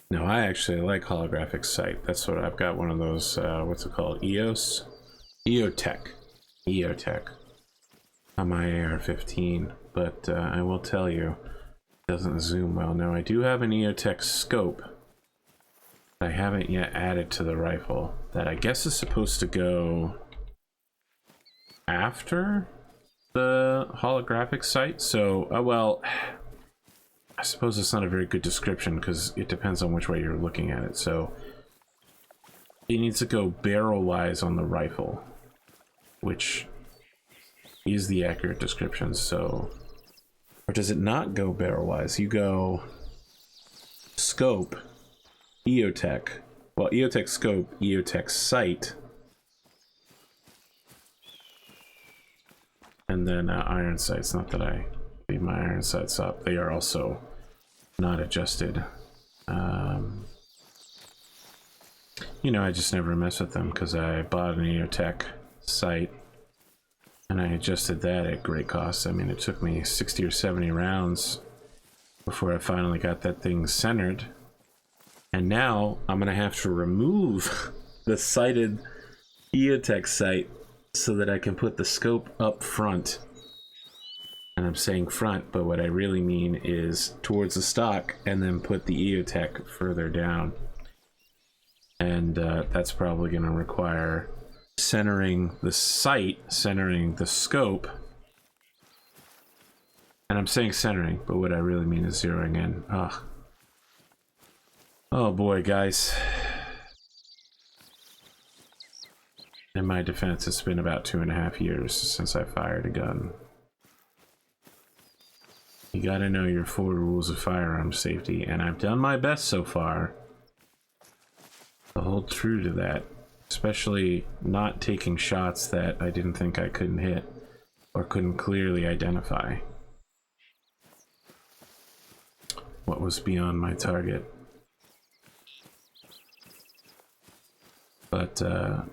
No, I actually like holographic sight. That's what I've got, one of those, what's it called? EOS? EOTech. EOTech. On my AR-15. But I will tell you, it doesn't zoom well. Now, I do have an EOTech scope I haven't yet added to the rifle that I guess is supposed to go after the holographic sight. So, well, I suppose it's not a very good description because it depends on which way you're looking at it. So it needs to go barrel-wise on the rifle, which is the accurate description. So, or does it not go barrel-wise? You go scope, EOTech, well, EOTech scope, EOTech sight, and then iron sights. Not that I leave my iron sights up. They are also not adjusted. You know, I just never mess with them because I bought an EOTech sight and I adjusted that at great cost. I mean, it took me 60 or 70 rounds before I finally got that thing centered. And now I'm gonna have to remove the sighted EOTech sight so that I can put the scope up front. And I'm saying front, but what I really mean is towards the stock and then put the EOTech further down. And that's probably going to require centering the sight, centering the scope. And I'm saying centering, but what I really mean is zeroing in. Ugh. Oh boy, guys. In my defense, it's been about 2.5 years since I fired a gun. You gotta know your 4 rules of firearm safety, and I've done my best so far to hold true to that, especially not taking shots that I didn't think I couldn't hit or couldn't clearly identify what was beyond my target. But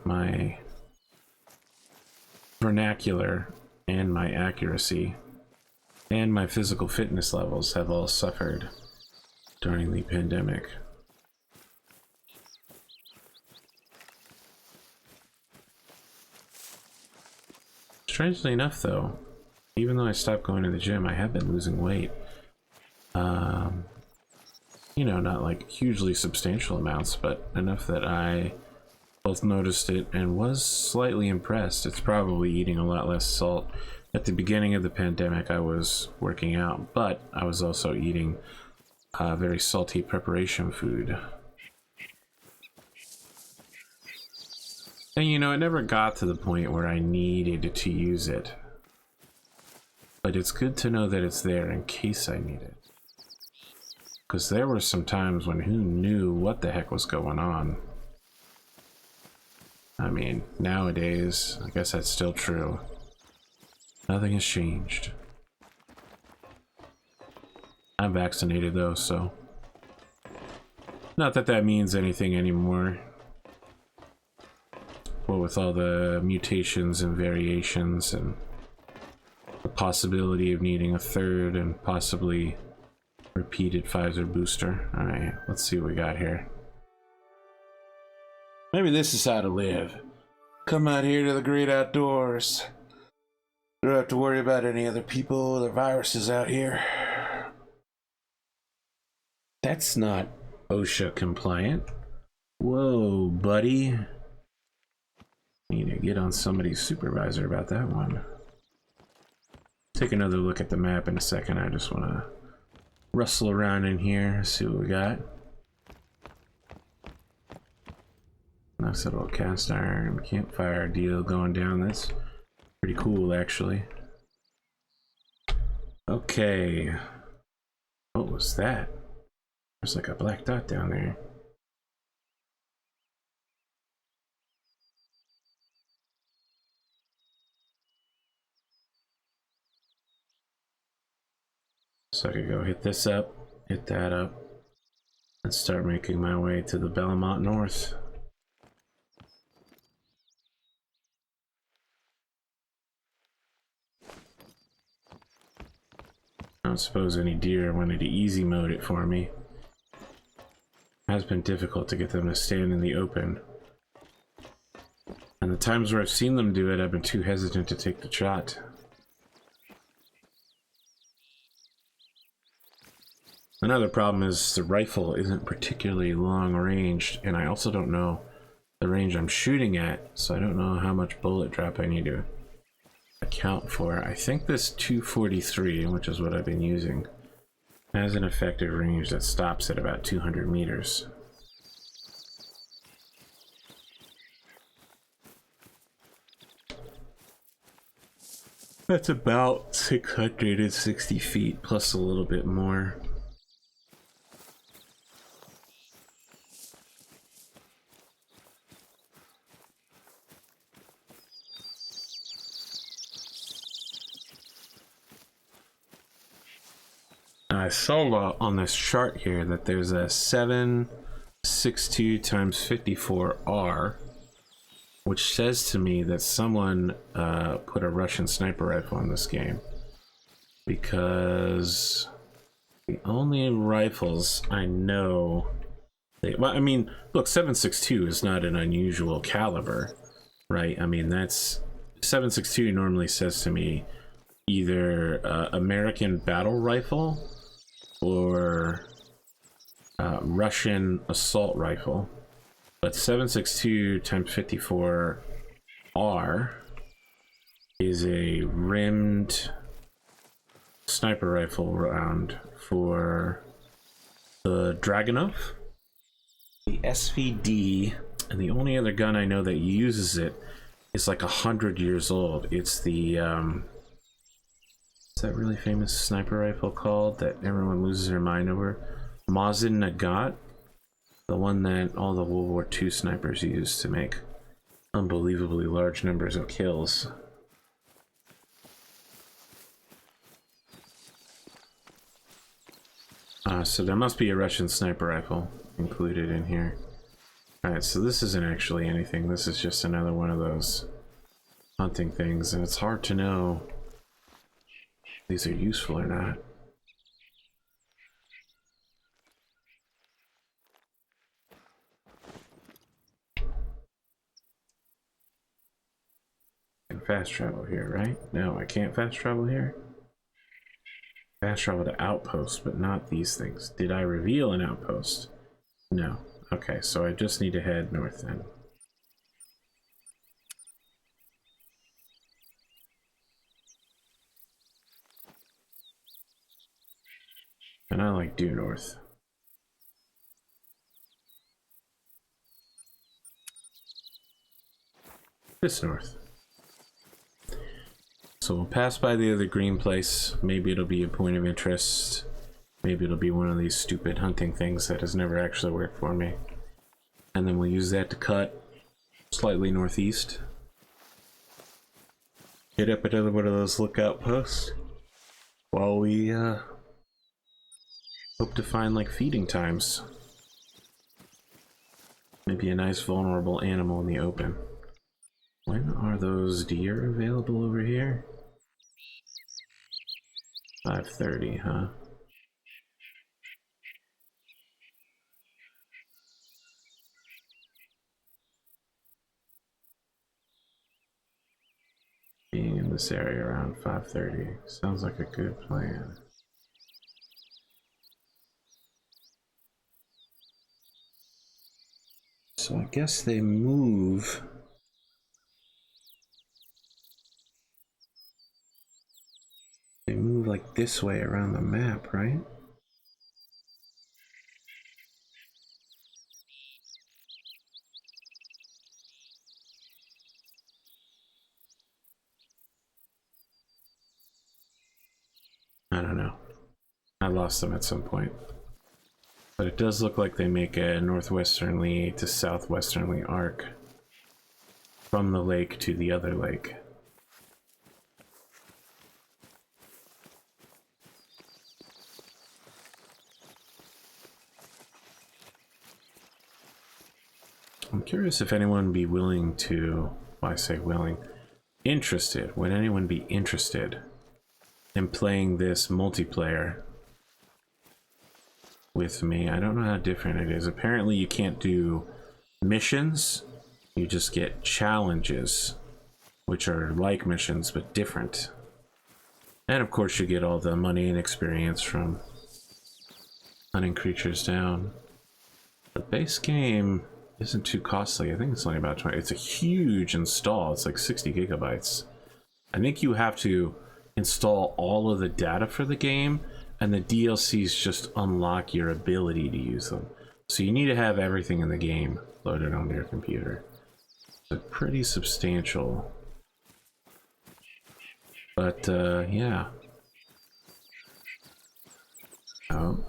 my vernacular and my accuracy and my physical fitness levels have all suffered during the pandemic. Strangely enough, though, even though I stopped going to the gym, I have been losing weight. You know, not like hugely substantial amounts, but enough that I both noticed it and was slightly impressed. It's probably eating a lot less salt. At the beginning of the pandemic, I was working out, but I was also eating very salty preparation food. And you know, it never got to the point where I needed to use it. But it's good to know that it's there in case I need it. Because there were some times when who knew what the heck was going on. I mean, nowadays, I guess that's still true. Nothing has changed. I'm vaccinated though, so... Not that that means anything anymore. Well, with all the mutations and variations and the possibility of needing a third and possibly repeated Pfizer booster. Alright, let's see what we got here. Maybe this is how to live. Come out here to the great outdoors. Don't have to worry about any other people or viruses out here. That's not OSHA compliant. Whoa, buddy. Need to get on somebody's supervisor about that one. Take another look at the map in a second. I just want to rustle around in here, see what we got. Nice little cast iron campfire deal going down. That's pretty cool, actually. Okay. What was that? There's like a black dot down there. So I could go hit this up, hit that up, and start making my way to the Belmont North. I don't suppose any deer wanted to easy mode it for me. It has been difficult to get them to stand in the open. And the times where I've seen them do it, I've been too hesitant to take the shot. Another problem is the rifle isn't particularly long ranged, and I also don't know the range I'm shooting at, so I don't know how much bullet drop I need to account for. I think this 243, which is what I've been using, has an effective range that stops at about 200 meters. That's about 660 feet plus a little bit more. I saw on this chart here that there's a 7.62 times 54R, which says to me that someone put a Russian sniper rifle in this game, because the only rifles I know, well, I mean, look, 7.62 is not an unusual caliber, right? I mean, that's 7.62 normally says to me either American battle rifle or Russian assault rifle, but 7.62 times 54R is a rimmed sniper rifle round for the Dragunov, the SVD, and the only other gun I know that uses it is like 100 years old. It's the that really famous sniper rifle called that everyone loses their mind over? Mazin Nagat? The one that all the World War II snipers used to make unbelievably large numbers of kills. So there must be a Russian sniper rifle included in here. Alright, so this isn't actually anything. This is just another one of those hunting things, and it's hard to know if these are useful or not. I can fast travel here, right? No, I can't fast travel here. Fast travel to outposts, but not these things. Did I reveal an outpost? No. Okay, so I just need to head north then. And I like due north. This north. So we'll pass by the other green place. Maybe it'll be a point of interest. Maybe it'll be one of these stupid hunting things that has never actually worked for me. And then we'll use that to cut slightly northeast. Hit up another one of those lookout posts while we hope to find like feeding times. Maybe a nice vulnerable animal in the open. When are those deer available over here? 5:30, huh? Being in this area around 5:30 sounds like a good plan. So I guess they move. They move like this way around the map, right? I don't know. I lost them at some point. But it does look like they make a northwesternly to southwesternly arc from the lake to the other lake. I'm curious if anyone would be willing to, well, I say willing, interested, would anyone be interested in playing this multiplayer with me? I don't know how different it is. Apparently you can't do missions, you just get challenges, which are like missions but different. And of course you get all the money and experience from hunting creatures down. The base game isn't too costly. I think it's only about 20. It's a huge install. It's like 60 gigabytes. I think you have to install all of the data for the game, and the DLCs just unlock your ability to use them. So you need to have everything in the game loaded onto your computer. It's pretty substantial. But yeah. Oh,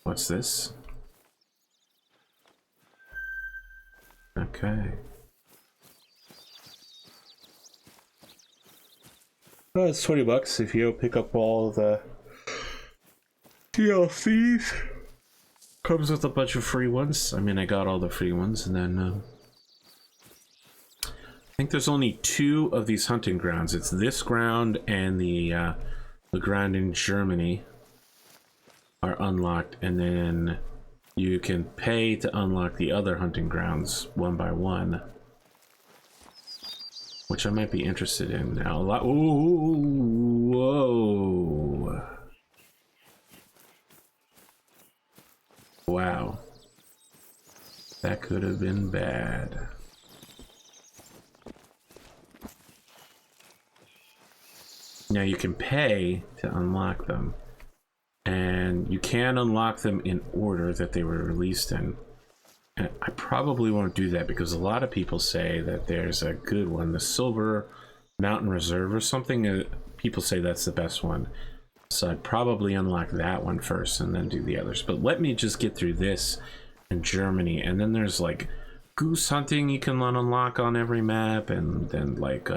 what's this? Okay. Oh, it's $20 if you pick up all the DLCs. Comes with a bunch of free ones. I mean, I got all the free ones, and then I think there's only 2 of these hunting grounds. It's this ground and the ground in Germany are unlocked, and then you can pay to unlock the other hunting grounds one by one, which I might be interested in now. A lot. Ooh, whoa! Wow, that could have been bad. Now you can pay to unlock them, and you can unlock them in order that they were released in. And I probably won't do that because a lot of people say that there's a good one, the Silver Mountain Reserve or something. people say that's the best one. So I'd probably unlock that one first and then do the others. But let me just get through this in Germany. And then there's like goose hunting you can unlock on every map. And then like,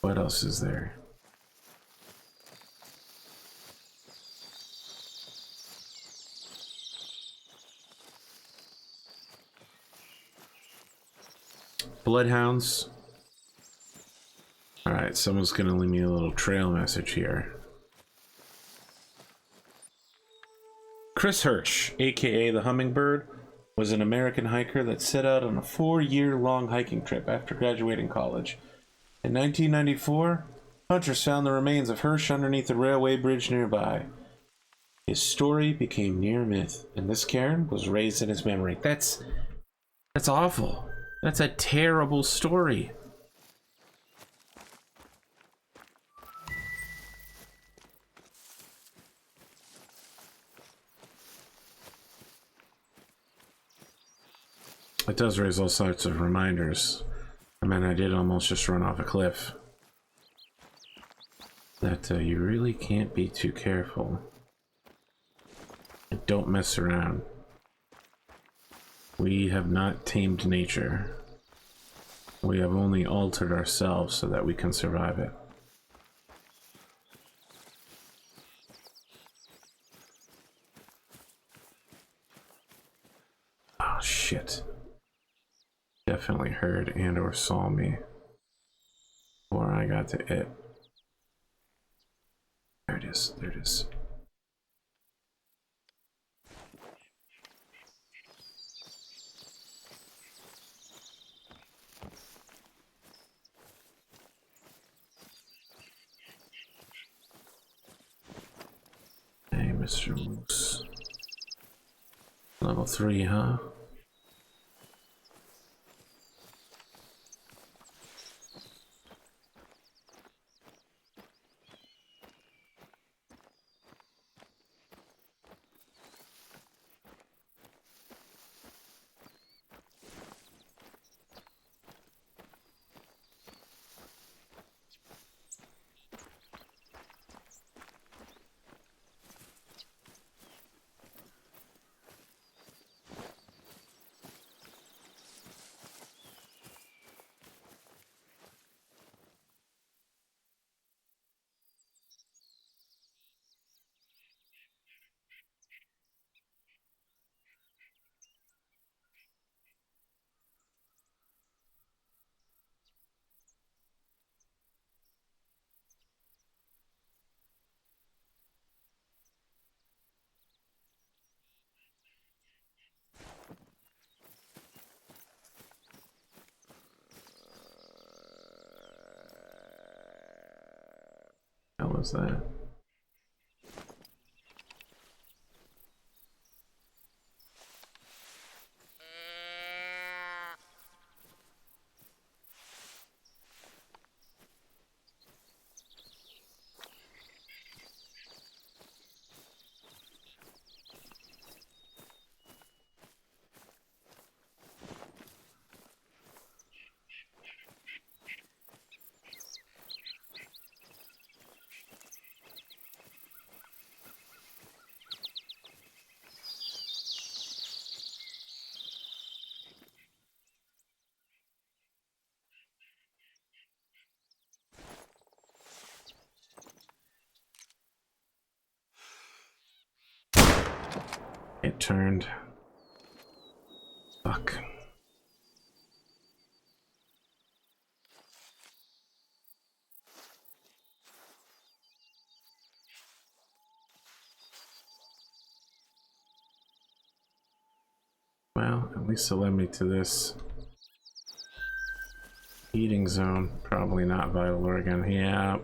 what else is there? Bloodhounds. Alright, someone's gonna leave me a little trail message here. Chris Hirsch, aka the Hummingbird, was an American hiker that set out on a 4-year-long hiking trip after graduating college. In 1994, hunters found the remains of Hirsch underneath a railway bridge nearby. His story became near myth, and this cairn was raised in his memory. That's awful. That's a terrible story. It does raise all sorts of reminders. I mean, I did almost just run off a cliff. That you really can't be too careful. And don't mess around. We have not tamed nature. We have only altered ourselves so that we can survive it. Oh, shit. Definitely heard and or saw me before I got to it. There it is. There it is. Hey, Mr. Moose. Level 3, huh? How was that? It turned. Fuck. Well, at least it led me to this eating zone. Probably not vital organ. Yeah.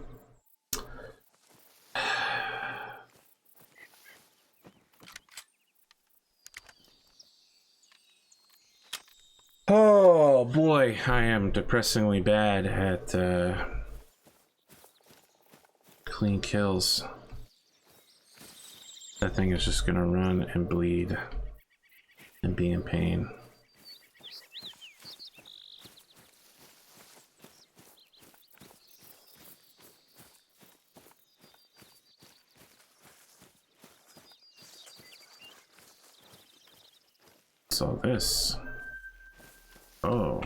Oh boy, I am depressingly bad at clean kills. That thing is just gonna run and bleed and be in pain. What's all this? Oh.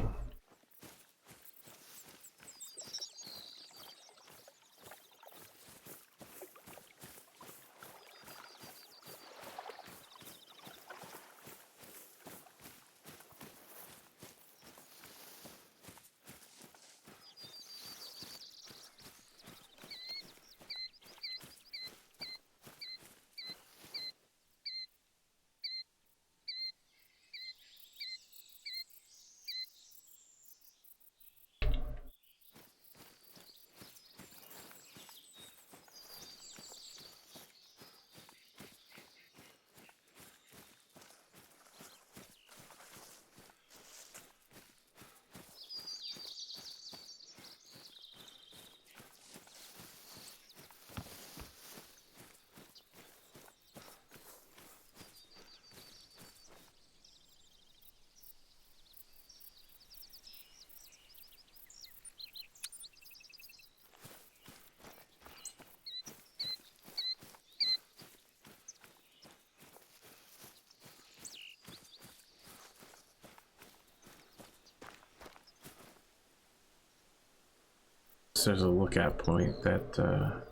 So there's a lookout point that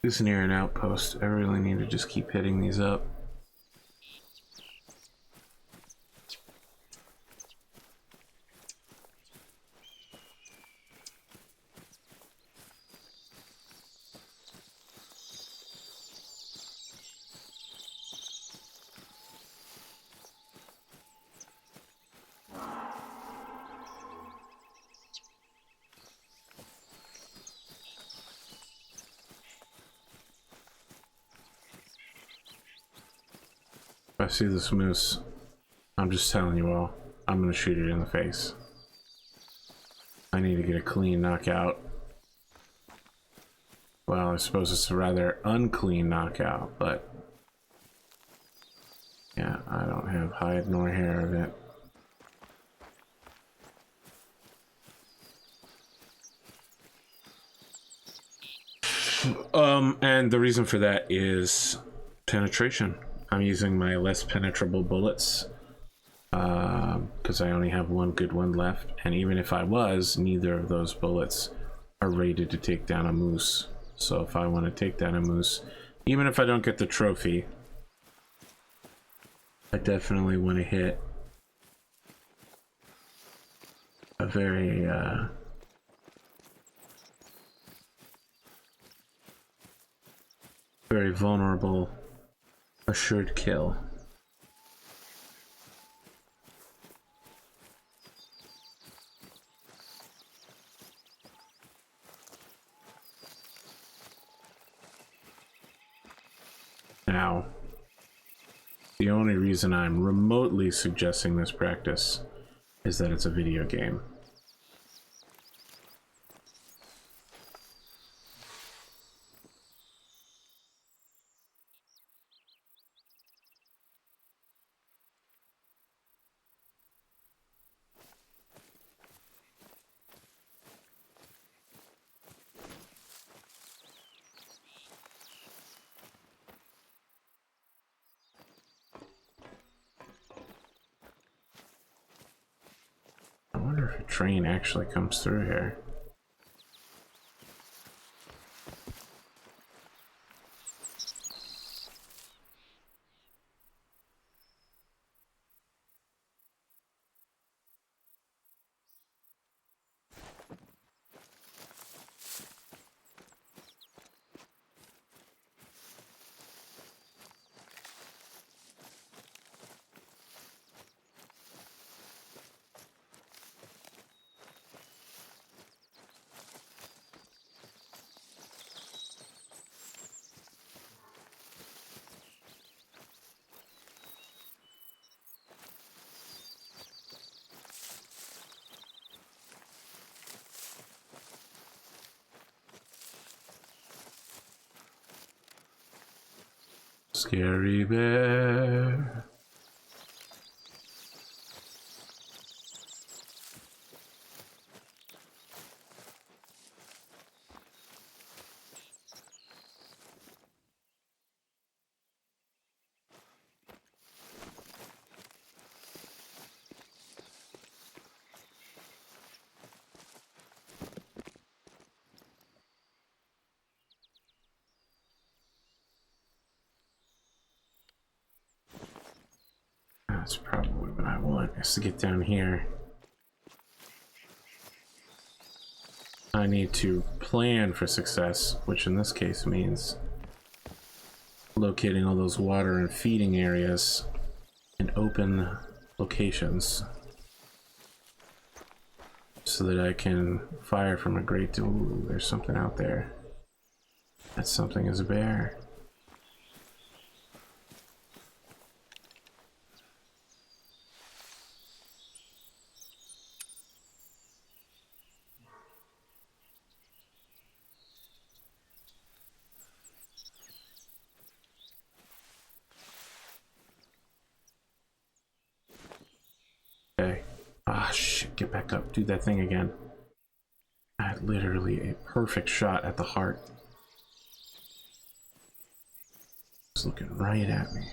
is near an outpost. I really need to just keep hitting these up. If I see this moose, I'm just telling you all, I'm gonna shoot it in the face. I need to get a clean knockout. Well, I suppose it's a rather unclean knockout, but yeah, I don't have hide nor hair of it. And the reason for that is penetration. I'm using my less penetrable bullets because I only have one good one left, and even if I was, neither of those bullets are rated to take down a moose. So if I want to take down a moose, even if I don't get the trophy, I definitely want to hit a very very vulnerable assured kill. Now, the only reason I'm remotely suggesting this practice is that it's a video game. I wonder if a train actually comes through here. Scary bear. That's probably what I want, is to get down here. I need to plan for success, which in this case means locating all those water and feeding areas in open locations so that I can fire from a great... Ooh, there's something out there. That something is a bear. Okay. Ah, shit, get back up. Do that thing again. I had literally a perfect shot at the heart. It's looking right at me.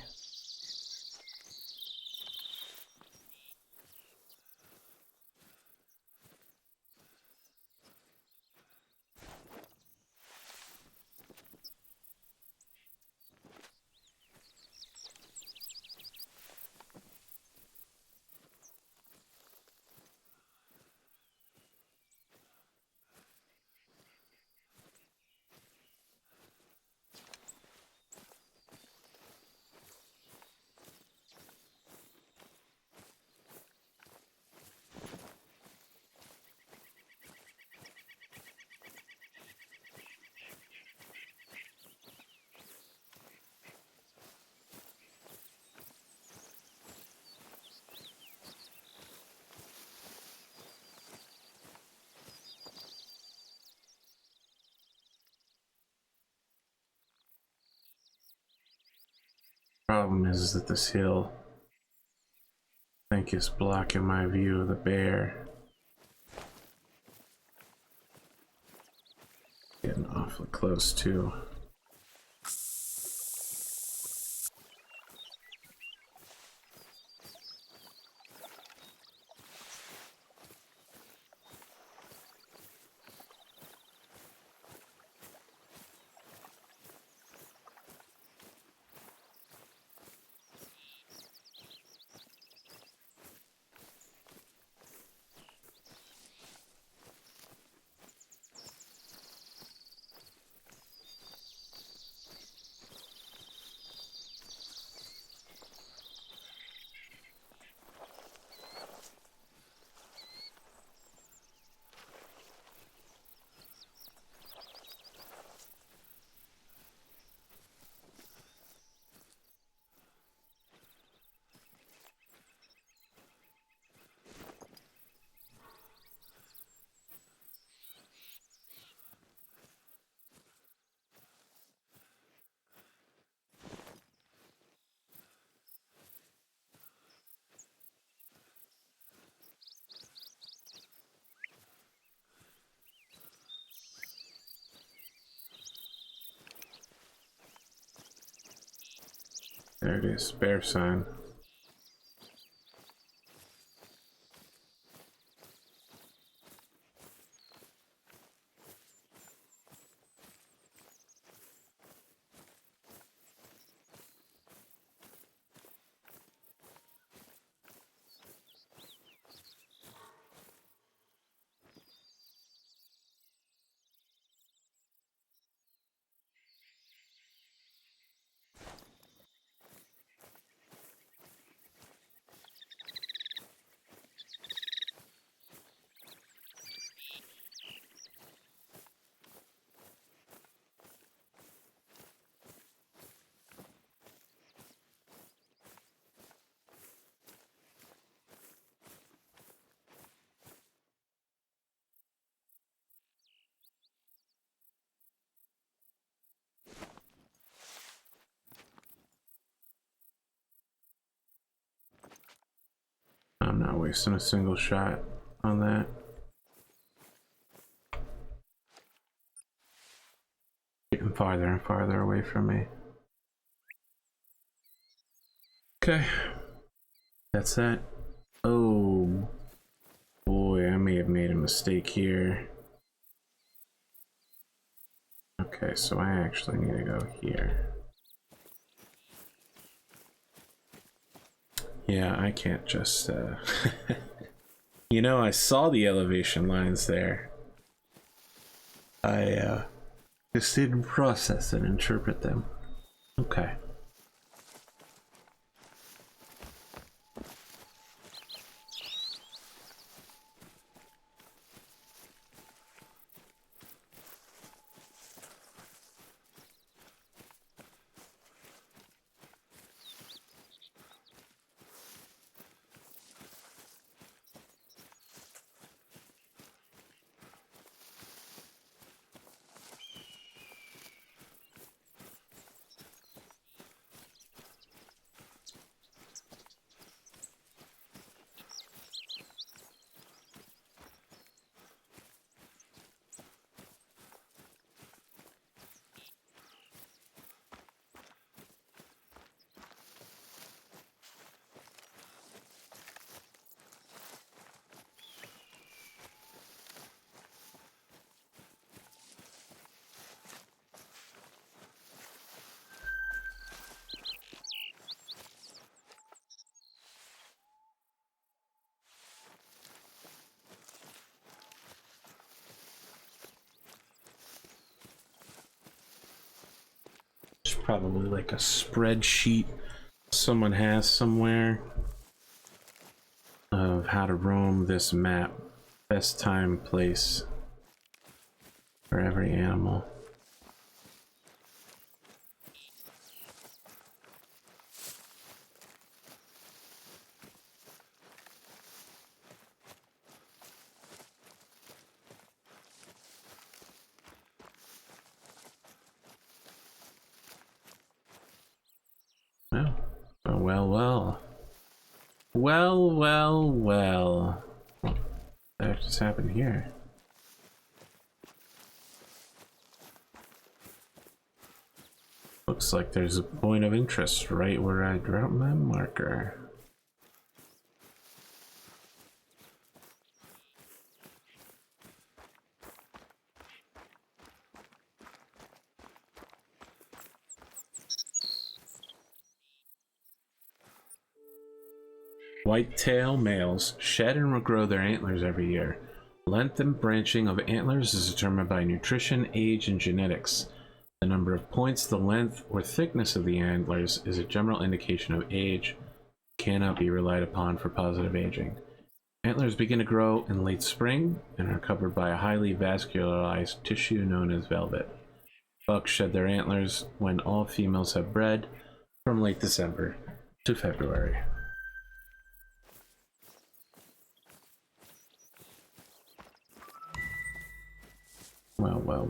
Problem is that this hill, I think, is blocking my view of the bear. Getting awfully close too. There it is, bear sign. I'm not wasting a single shot on that. Getting farther and farther away from me. Okay, that's that. Oh boy, I may have made a mistake here. Okay, so I actually need to go here. Yeah, I can't just, You know, I saw the elevation lines there. I, just didn't process and interpret them. Okay. There's probably like a spreadsheet someone has somewhere of how to roam this map. Best time, place for every animal. Well. Well. What just happened here? Looks like there's a point of interest right where I dropped my marker. Whitetail males shed and regrow their antlers every year. Length and branching of antlers is determined by nutrition, age, and genetics. The number of points, the length or thickness of the antlers is a general indication of age, cannot be relied upon for positive aging. Antlers begin to grow in late spring and are covered by a highly vascularized tissue known as velvet. Bucks shed their antlers when all females have bred from late December to February.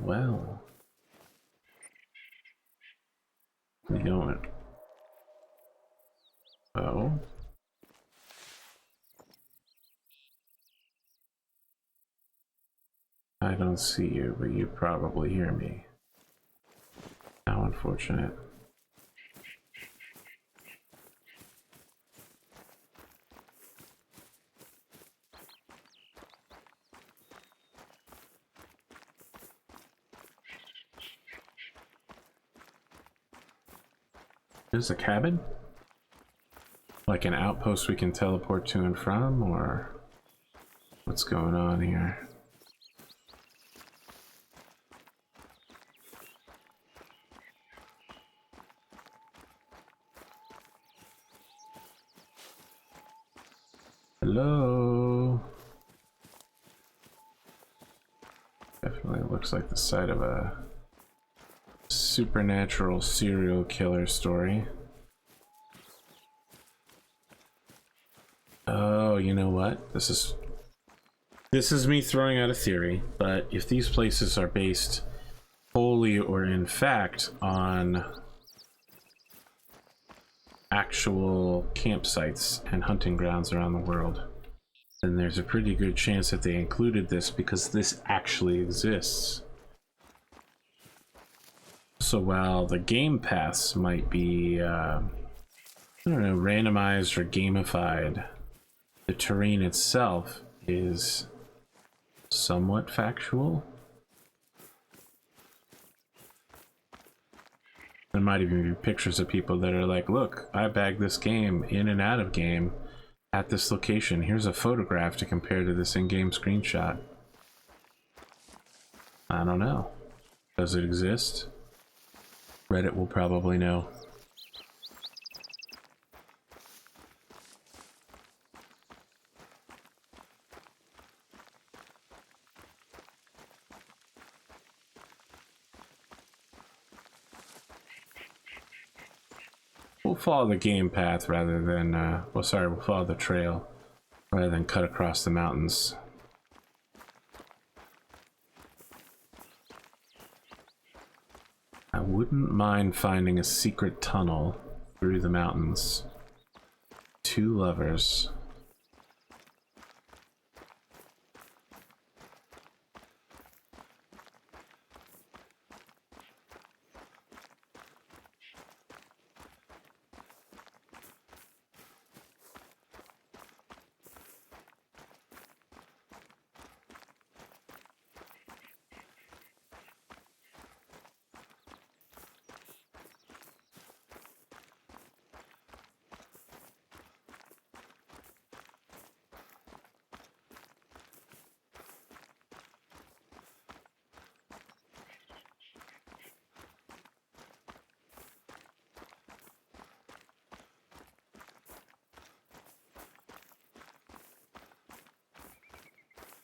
Well. We going? Oh. I don't see you, but you probably hear me. How unfortunate. There's a cabin? Like an outpost we can teleport to and from, or what's going on here? Hello? Definitely looks like the site of a supernatural serial killer story. Oh, you know what? This is me throwing out a theory, but if these places are based wholly or in fact on actual campsites and hunting grounds around the world, then there's a pretty good chance that they included this because this actually exists. So while the game paths might be, I don't know, randomized or gamified, the terrain itself is somewhat factual. There might even be pictures of people that are like, look, I bagged this game in and out of game at this location. Here's a photograph to compare to this in-game screenshot. I don't know. Does it exist? Reddit will probably know. We'll follow the game path rather than, we'll follow the trail rather than cut across the mountains. I wouldn't mind finding a secret tunnel through the mountains. Two lovers.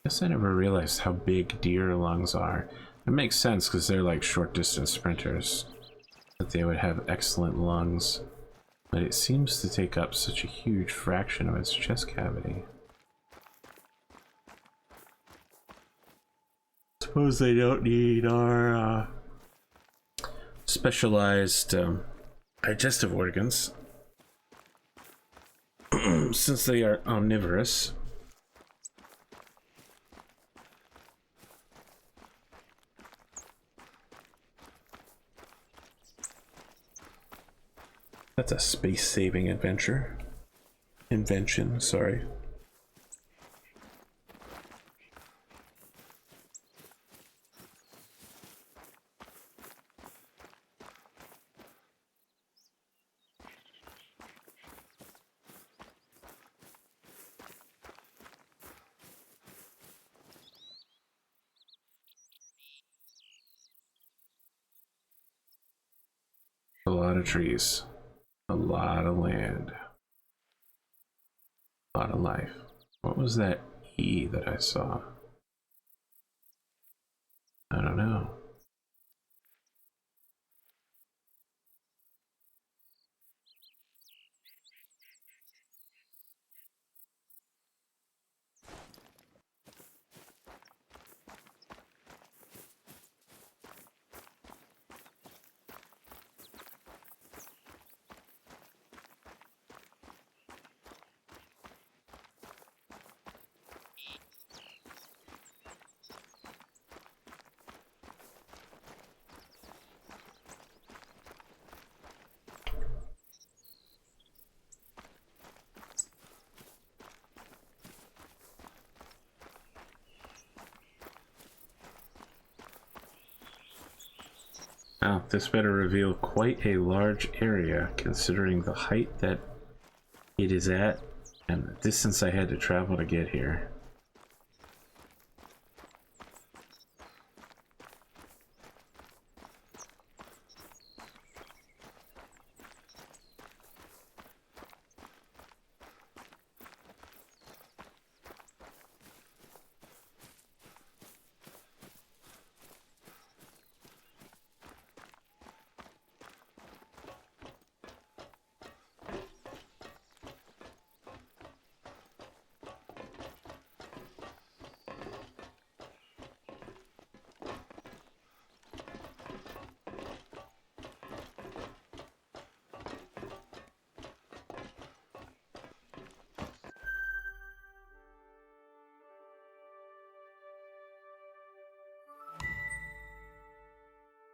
Guess I never realized how big deer lungs are. It makes sense because they're like short distance sprinters, that they would have excellent lungs, but it seems to take up such a huge fraction of its chest cavity. Suppose they don't need our specialized digestive organs since they are omnivorous. That's a space-saving adventure. Invention, sorry. A lot of trees. A lot of land. A lot of life. What was that E that I saw? I don't know. Now, this better reveal quite a large area considering the height that it is at and the distance I had to travel to get here.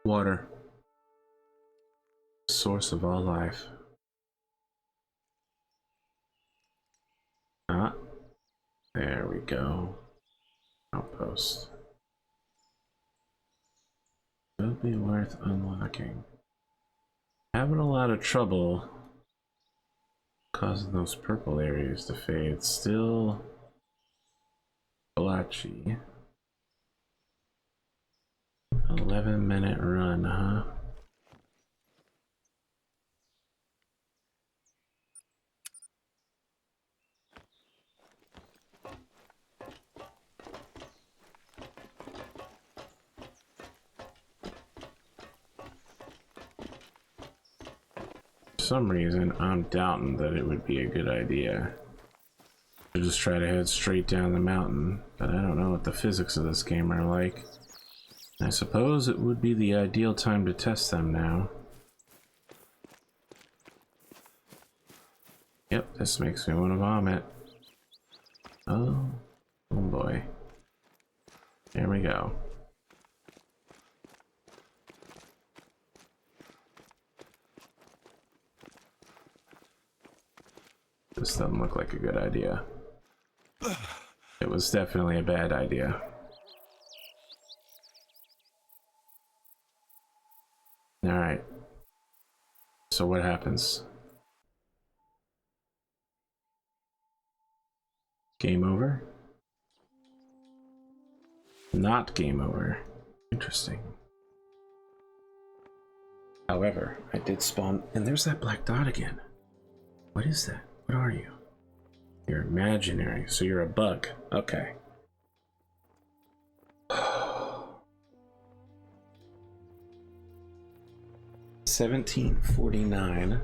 Water. Source of all life. Ah, there we go. Outpost. Will be worth unlocking. Having a lot of trouble causing those purple areas to fade. Still blotchy. 11-minute run, huh? For some reason, I'm doubting that it would be a good idea to just try to head straight down the mountain, but I don't know what the physics of this game are like. I suppose it would be the ideal time to test them now. Yep, this makes me want to vomit. Oh boy. There we go. This doesn't look like a good idea. It was definitely a bad idea. Alright. So what happens? Game over? Not game over. Interesting. However, I did spawn, and there's that black dot again. What is that? What are you? You're imaginary, so you're a bug. Okay. 1749.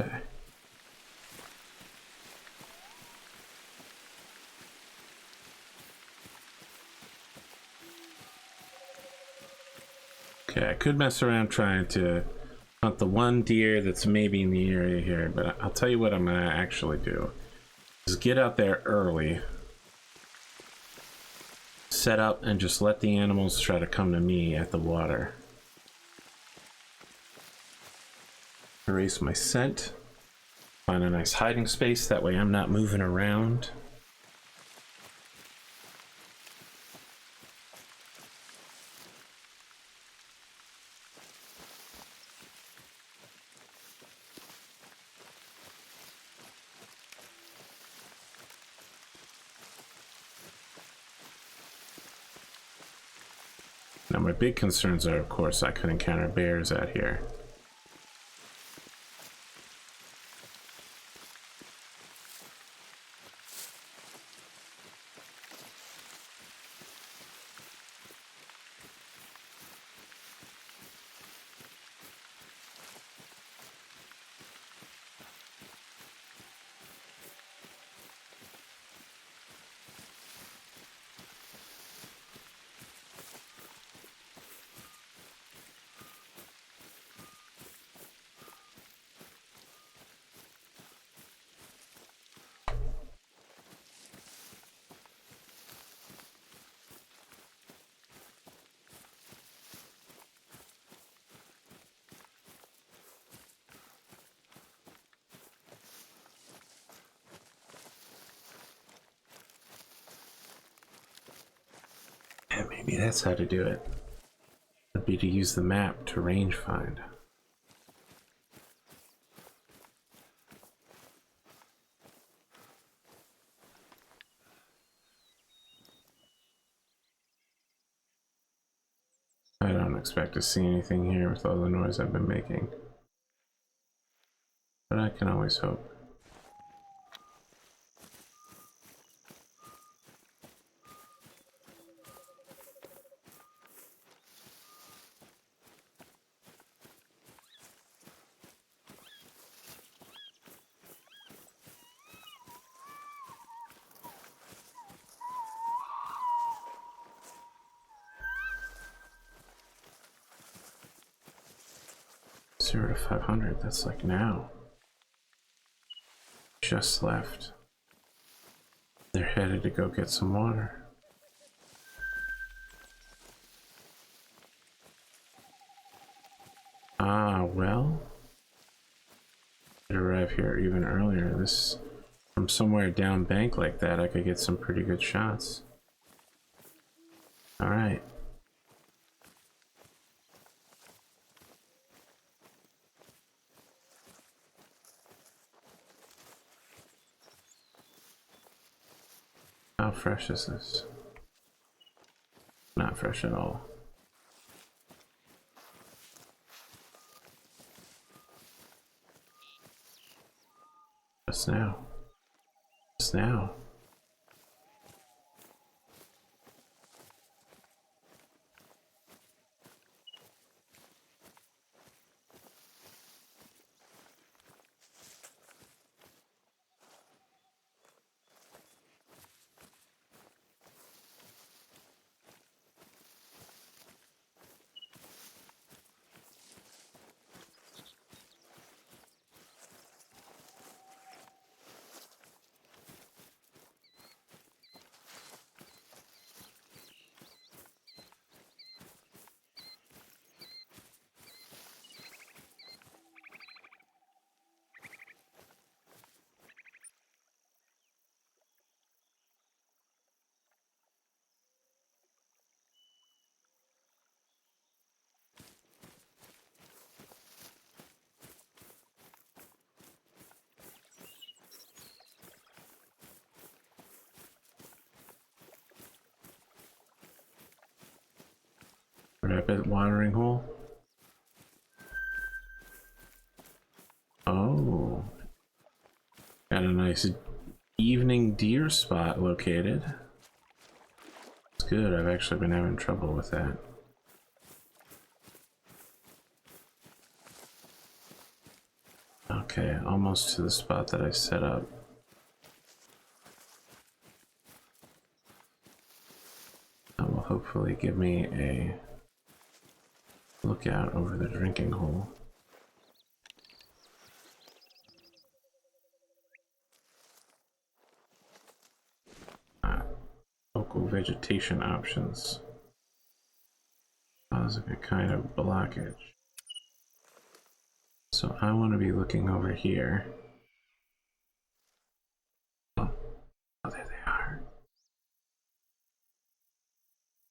Okay. Okay, I could mess around trying to hunt the one deer that's maybe in the area here, but I'll tell you what I'm gonna actually do. Is get out there early, set up, and just let the animals try to come to me at the water. Erase my scent. Find a nice hiding space, that way I'm not moving around. Now my big concerns are, of course, I could encounter bears out here. Yeah, maybe that's how to do it. Would be to use the map to range find. I don't expect to see anything here with all the noise I've been making, but I can always hope. Zero to 500, that's like now. Just left. They're headed to go get some water. Ah, well. I'd arrive here even earlier. This, from somewhere down bank like that, I could get some pretty good shots. Alright. How fresh is this? Not fresh at all. Just now. Just now. Rapid watering hole. Oh. Got a nice evening deer spot located. It's good. I've actually been having trouble with that. Okay, almost to the spot that I set up. That will hopefully give me a lookout over the drinking hole. Local vegetation options. Causing a kind of blockage. So I want to be looking over here. Oh, oh there they are.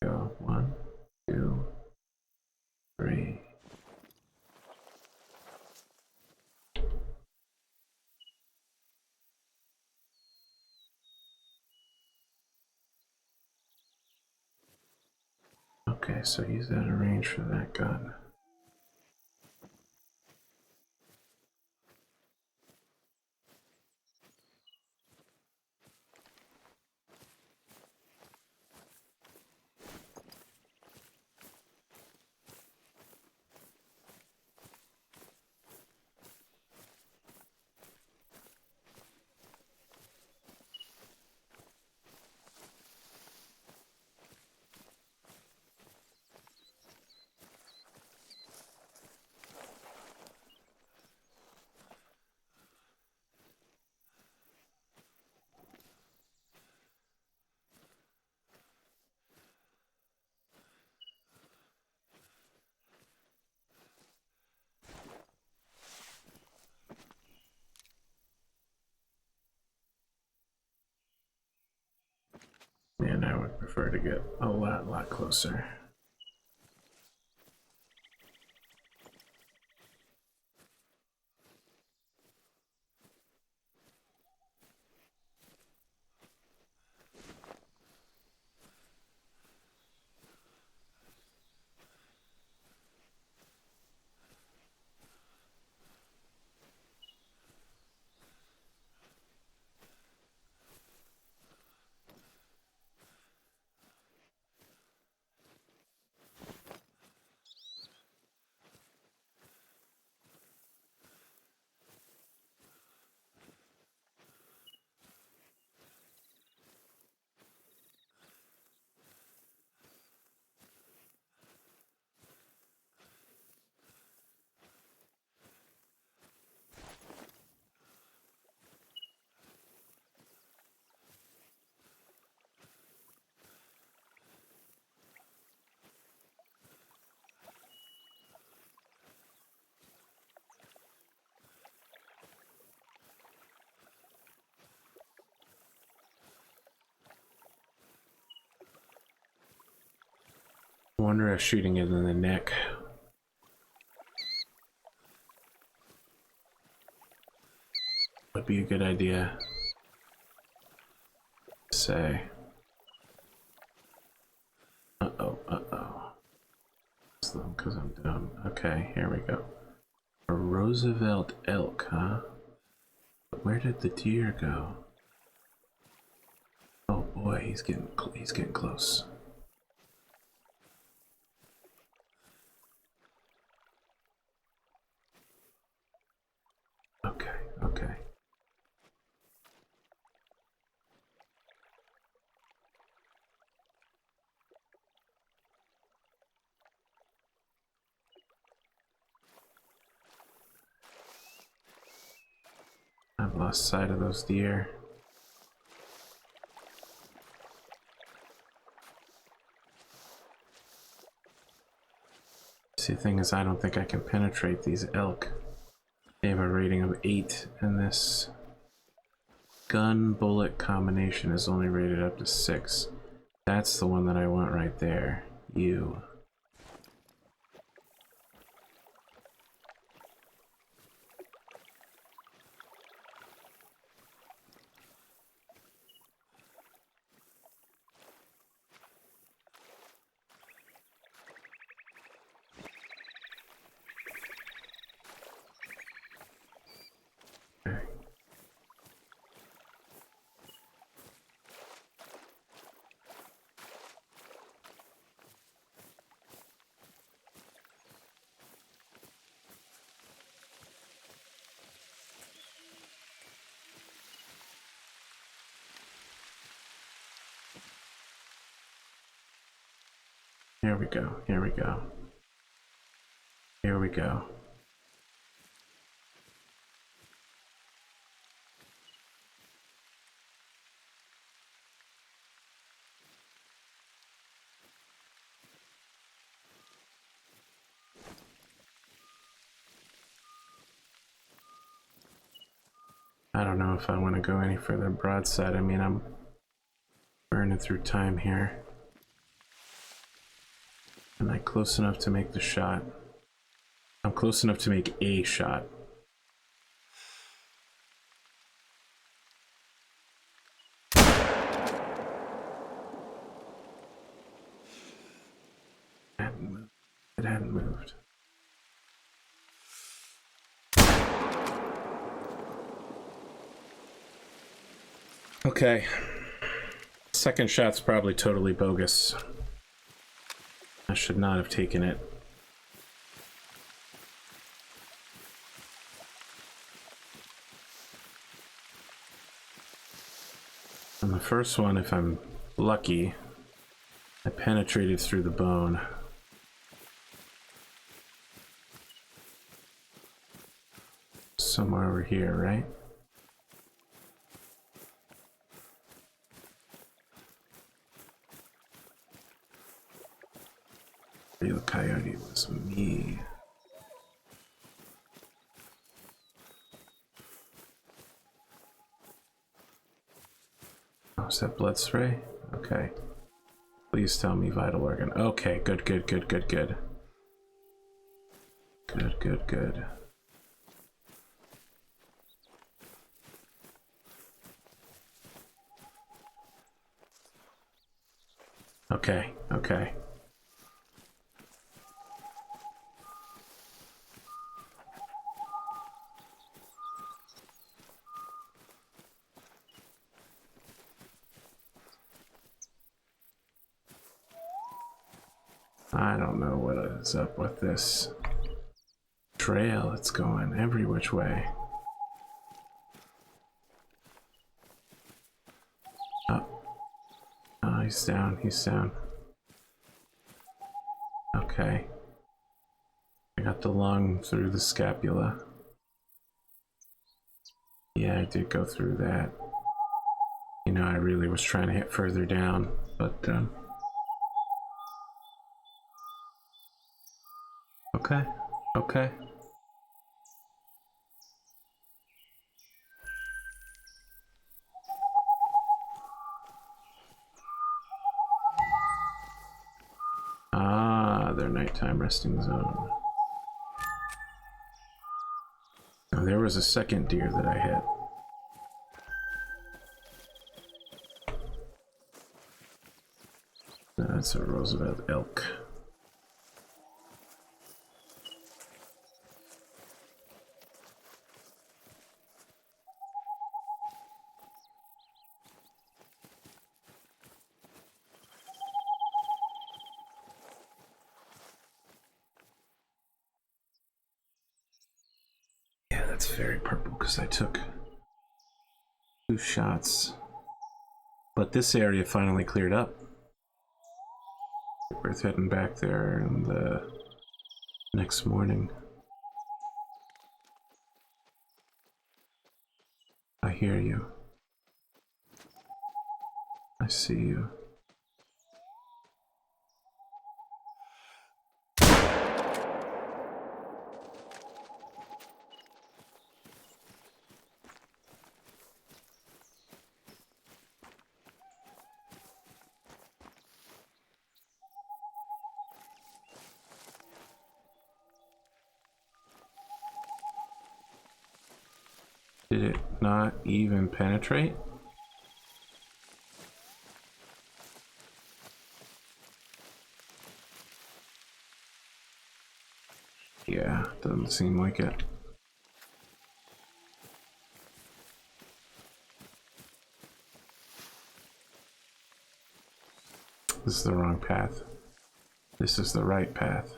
Go 1, 2, 3. Okay, so he's out of range for that gun. Man, I would prefer to get a lot closer. I wonder if shooting it in the neck would be a good idea. Say. Uh-oh. Because I'm dumb. Okay, here we go. A Roosevelt elk, huh? But where did the deer go? Oh boy, he's getting close. Okay. I've lost sight of those deer. See, the thing is, I don't think I can penetrate these elk. They have a rating of 8, and this gun bullet combination is only rated up to 6. That's the one that I want right there. You. Okay. Here we go. I don't know if I want to go any further broadside. I mean, I'm burning through time here. Am I close enough to make the shot? I'm close enough to make a shot. Okay. Second shot's probably totally bogus. I should not have taken it. On the first one, if I'm lucky, I penetrated through the bone. Somewhere over here, right? The coyote was me. Oh, is that blood spray? Okay. Please tell me vital organ. Okay, good, good, good, good, good. Good, good, good. Okay, okay. I don't know what is up with this trail. It's going every which way. Oh, oh, he's down, he's down. Okay. I got the lung through the scapula. Yeah, I did go through that. You know, I really was trying to hit further down, but okay, okay. Ah, their nighttime resting zone. Oh, there was a second deer that I hit. That's a Roosevelt elk. Yeah, that's very purple because I took 2 shots. But this area finally cleared up. Worth heading back there in the next morning. I hear you. I see you. Did it not even penetrate? Yeah, doesn't seem like it. This is the wrong path. This is the right path.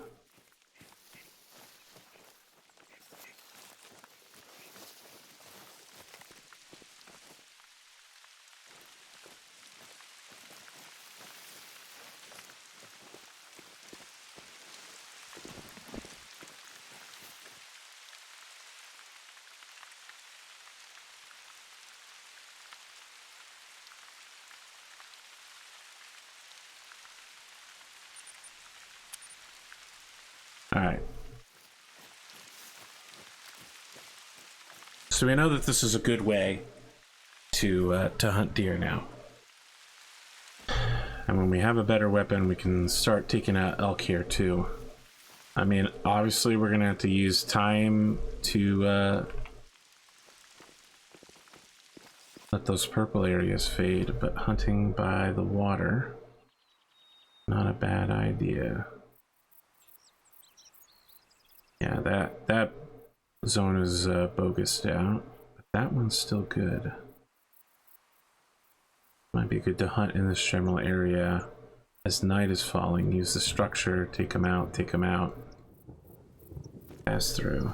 All right. So we know that this is a good way to hunt deer now. And when we have a better weapon, we can start taking out elk here too. I mean, obviously we're gonna have to use time to let those purple areas fade, but hunting by the water, not a bad idea. Yeah, that zone is bogused out, but that one's still good. Might be good to hunt in this general area as night is falling. Use the structure, take them out, pass through.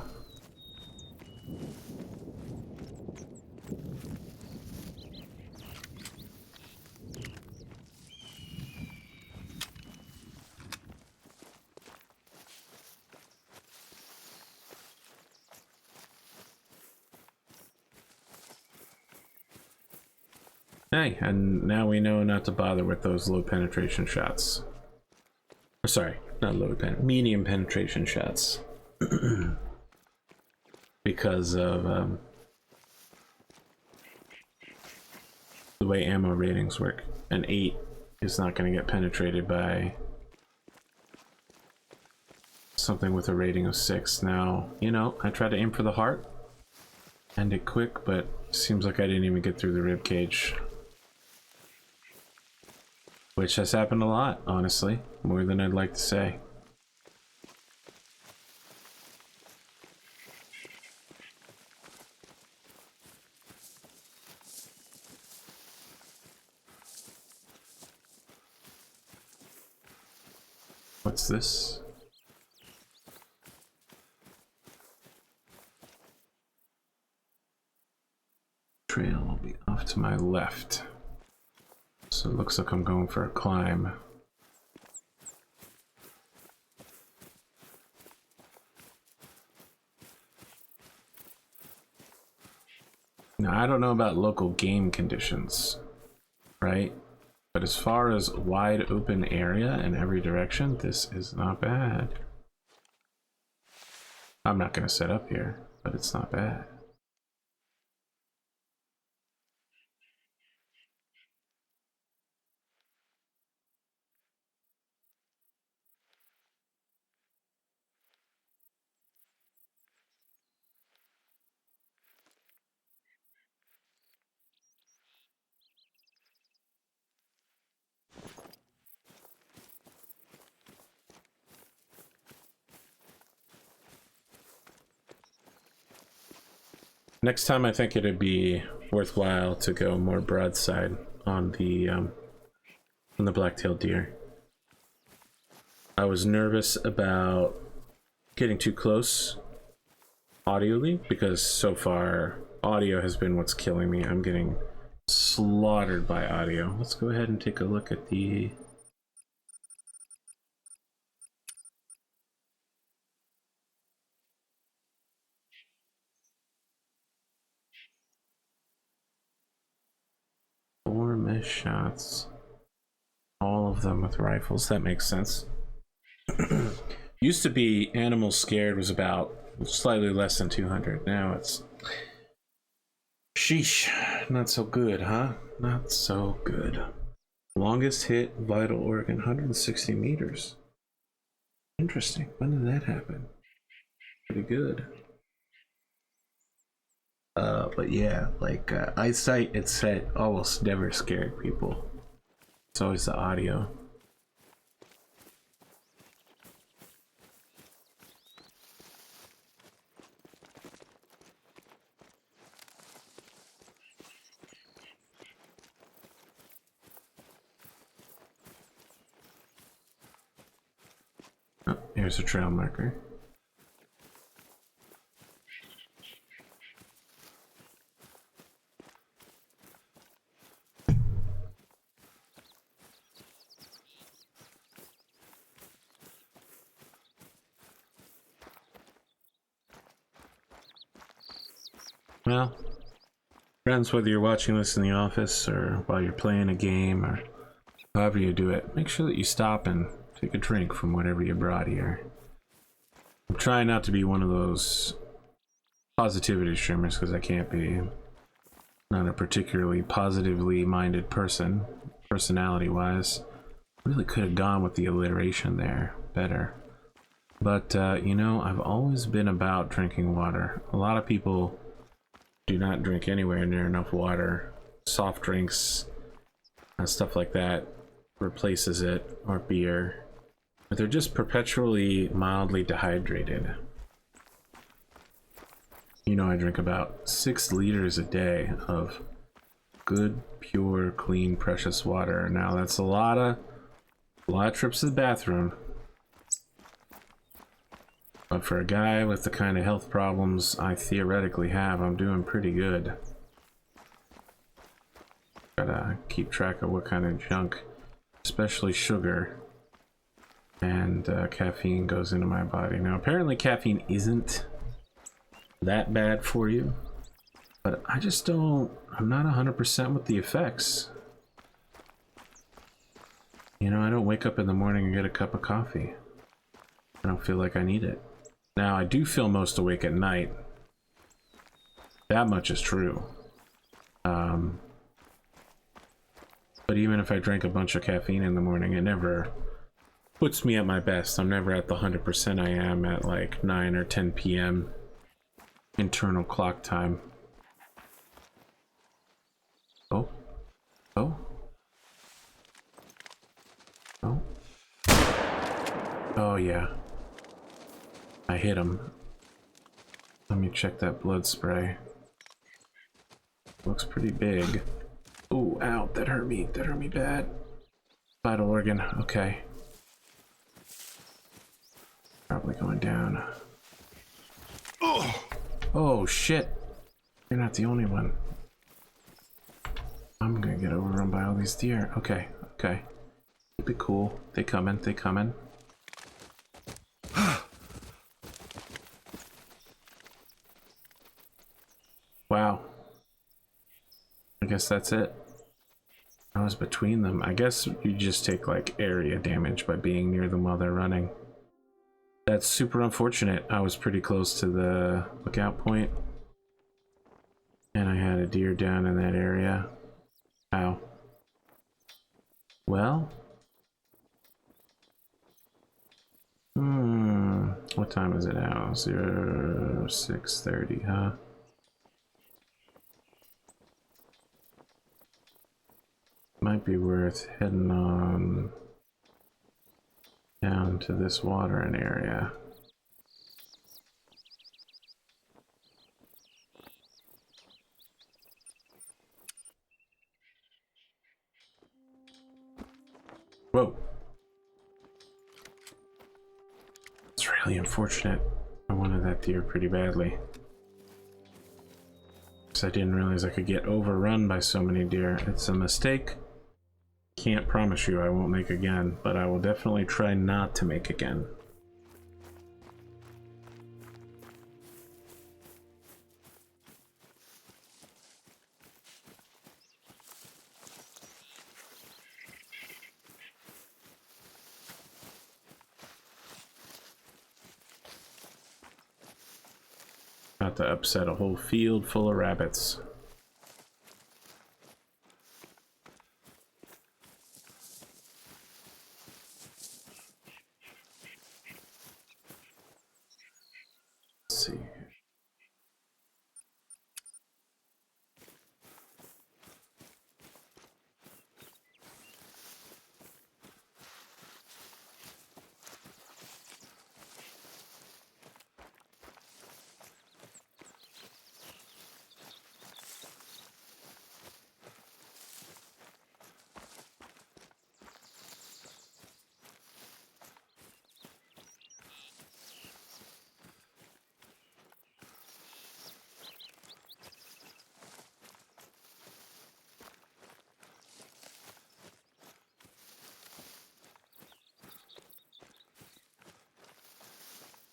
Hey, and now we know not to bother with those low penetration shots. Or sorry, not medium penetration shots. Because of the way ammo ratings work. An 8 is not going to get penetrated by something with a rating of 6. Now, you know, I try to aim for the heart, end it quick, but seems like I didn't even get through the rib cage. Which has happened a lot, honestly. More than I'd like to say. What's this? Trail will be off to my left. So it looks like I'm going for a climb. Now, I don't know about local game conditions, right? But as far as wide open area in every direction, this is not bad. I'm not going to set up here, but it's not bad. Next time I think it'd be worthwhile to go more broadside on the black-tailed deer. I was nervous about getting too close audioly because so far audio has been what's killing me. I'm getting slaughtered by audio. Let's go ahead and take a look at the four missed shots. All of them with rifles. That makes sense. Used to be animal scared was about slightly less than 200. Now it's sheesh, not so good, huh? Not so good. Longest hit, vital organ, 160 meters. Interesting. When did that happen? Pretty good. But yeah, like eyesight, it's said almost never scared people. It's always the audio. Oh, here's a trail marker. Well, friends, whether you're watching this in the office or while you're playing a game or however you do it, make sure that you stop and take a drink from whatever you brought here. I'm trying not to be one of those positivity streamers because I can't be. I'm not a particularly positively minded person, personality-wise. Really could have gone with the alliteration there better. But, you know, I've always been about drinking water. A lot of people do not drink anywhere near enough water. Soft drinks and stuff like that replaces it, or beer. But they're just perpetually mildly dehydrated. You know, I drink about 6 liters a day of Good, pure, clean, precious water. Now that's a lot of trips to the bathroom. But for a guy with the kind of health problems I theoretically have, I'm doing pretty good. Gotta keep track of what kind of junk, especially sugar and caffeine, goes into my body. Now apparently caffeine isn't that bad for you, but I just don't, I'm not 100% with the effects. You know, I don't wake up in the morning and get a cup of coffee. I don't feel like I need it. Now I do feel most awake at night. That much is true. But even if I drink a bunch of caffeine in the morning, it never puts me at my best. I'm never at the 100% I am at like 9 or 10 p.m. internal clock time. Oh. Oh. Oh. Oh, yeah. I hit him. Let me check that blood spray. Looks pretty big. Oh, ow, that hurt me. That hurt me bad. Vital organ. Okay. Probably going down. Oh, shit. You're not the only one. I'm gonna get overrun by all these deer. Okay, okay. Keep it cool. They coming, they coming. Wow. I guess that's it. I was between them. I guess you just take like area damage by being near them while they're running. That's super unfortunate. I was pretty close to the lookout point, and I had a deer down in that area. Ow. Well. What time is it now? 06:30, huh? Might be worth heading on down to this watering area. Whoa. It's really unfortunate. I wanted that deer pretty badly. Because I didn't realize I could get overrun by so many deer. It's a mistake. Can't promise you I won't make again, but I will definitely try not to make again. Not to upset a whole field full of rabbits. Let's see.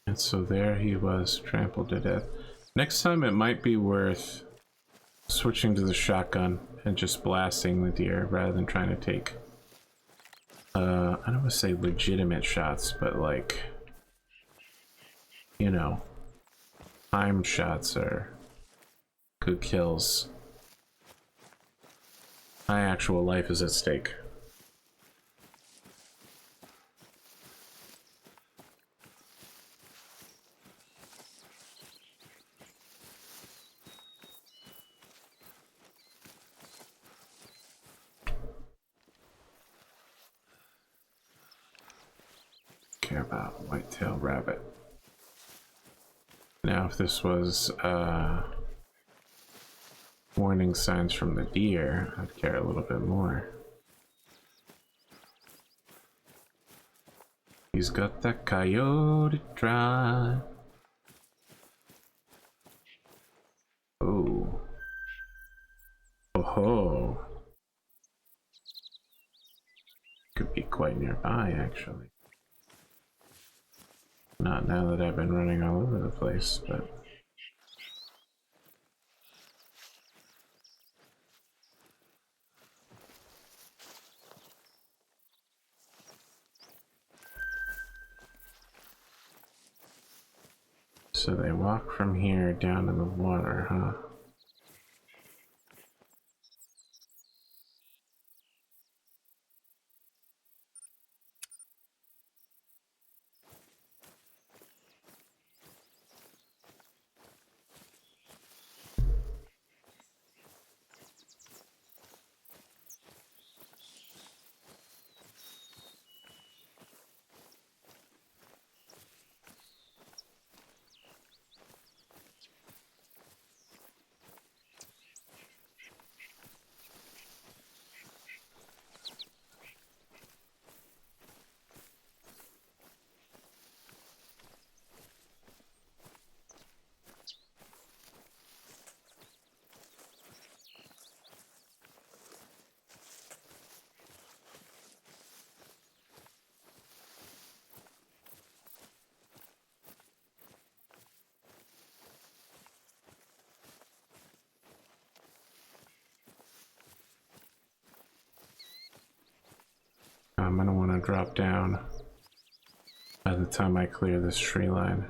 And so there he was, trampled to death. Next time it might be worth switching to the shotgun and just blasting the deer rather than trying to take, I don't want to say legitimate shots, but like, you know, timed shots are good kills. My actual life is at stake. Care about white-tailed rabbit. Now if this was warning signs from the deer, I'd care a little bit more. He's got that coyote drive. Oh. Oh. Could be quite nearby, actually. Not now that I've been running all over the place, but... So they walk from here down in the water, huh? I'm gonna want to drop down by the time I clear this tree line.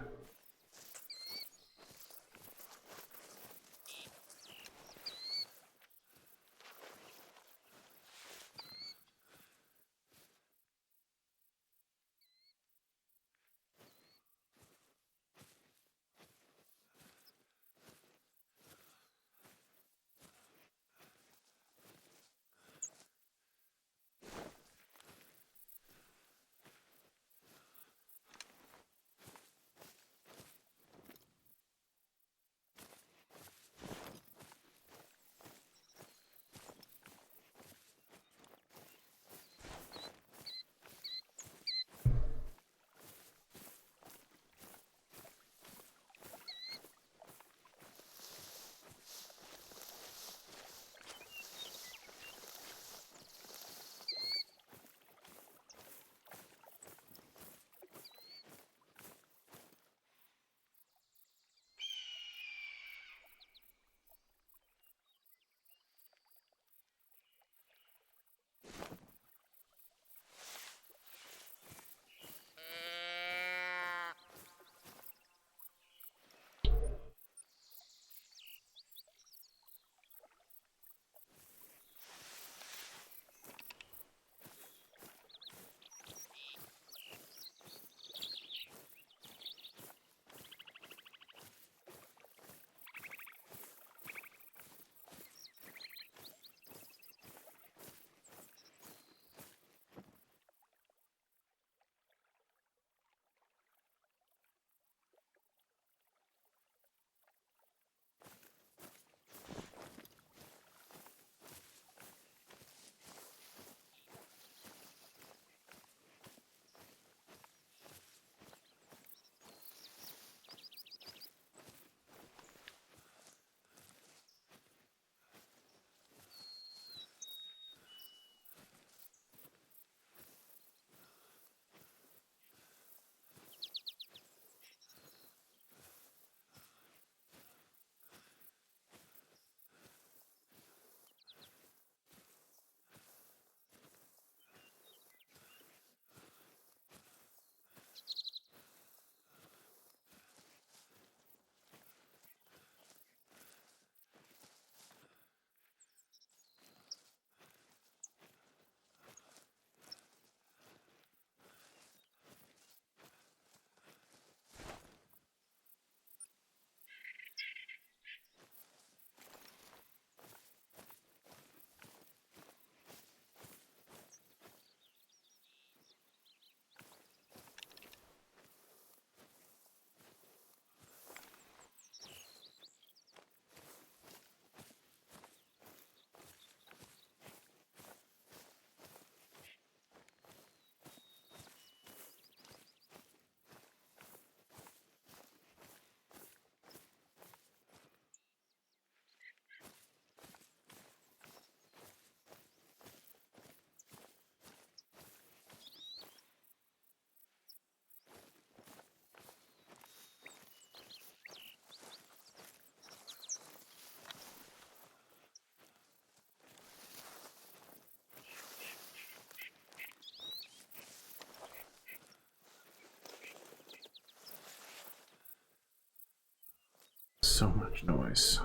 so much noise.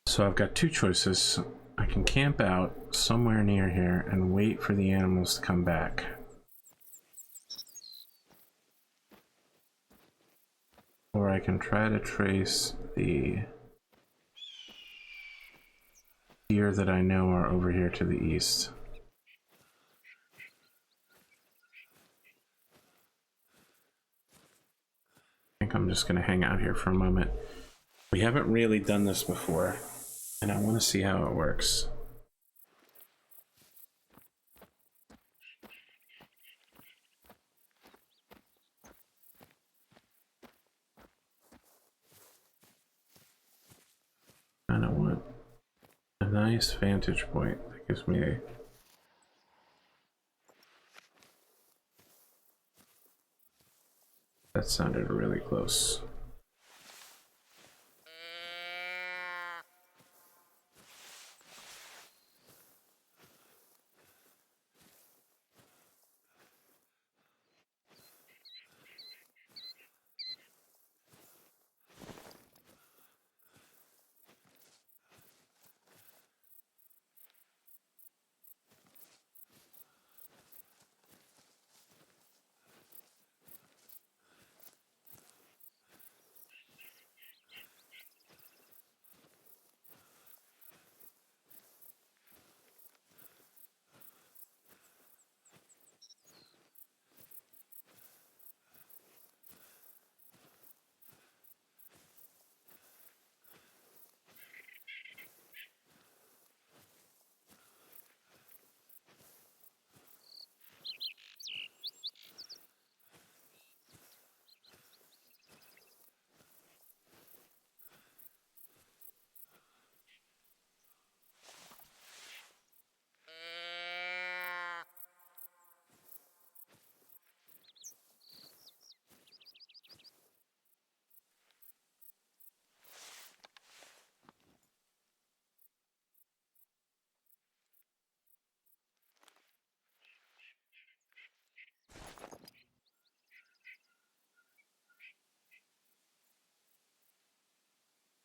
So I've got two choices. I can camp out somewhere near here and wait for the animals to come back. Or I can try to trace the deer that I know are over here to the east. I think I'm just going to hang out here for a moment. We haven't really done this before, and I want to see how it works. Kind of want a nice vantage point that gives me a... That sounded really close.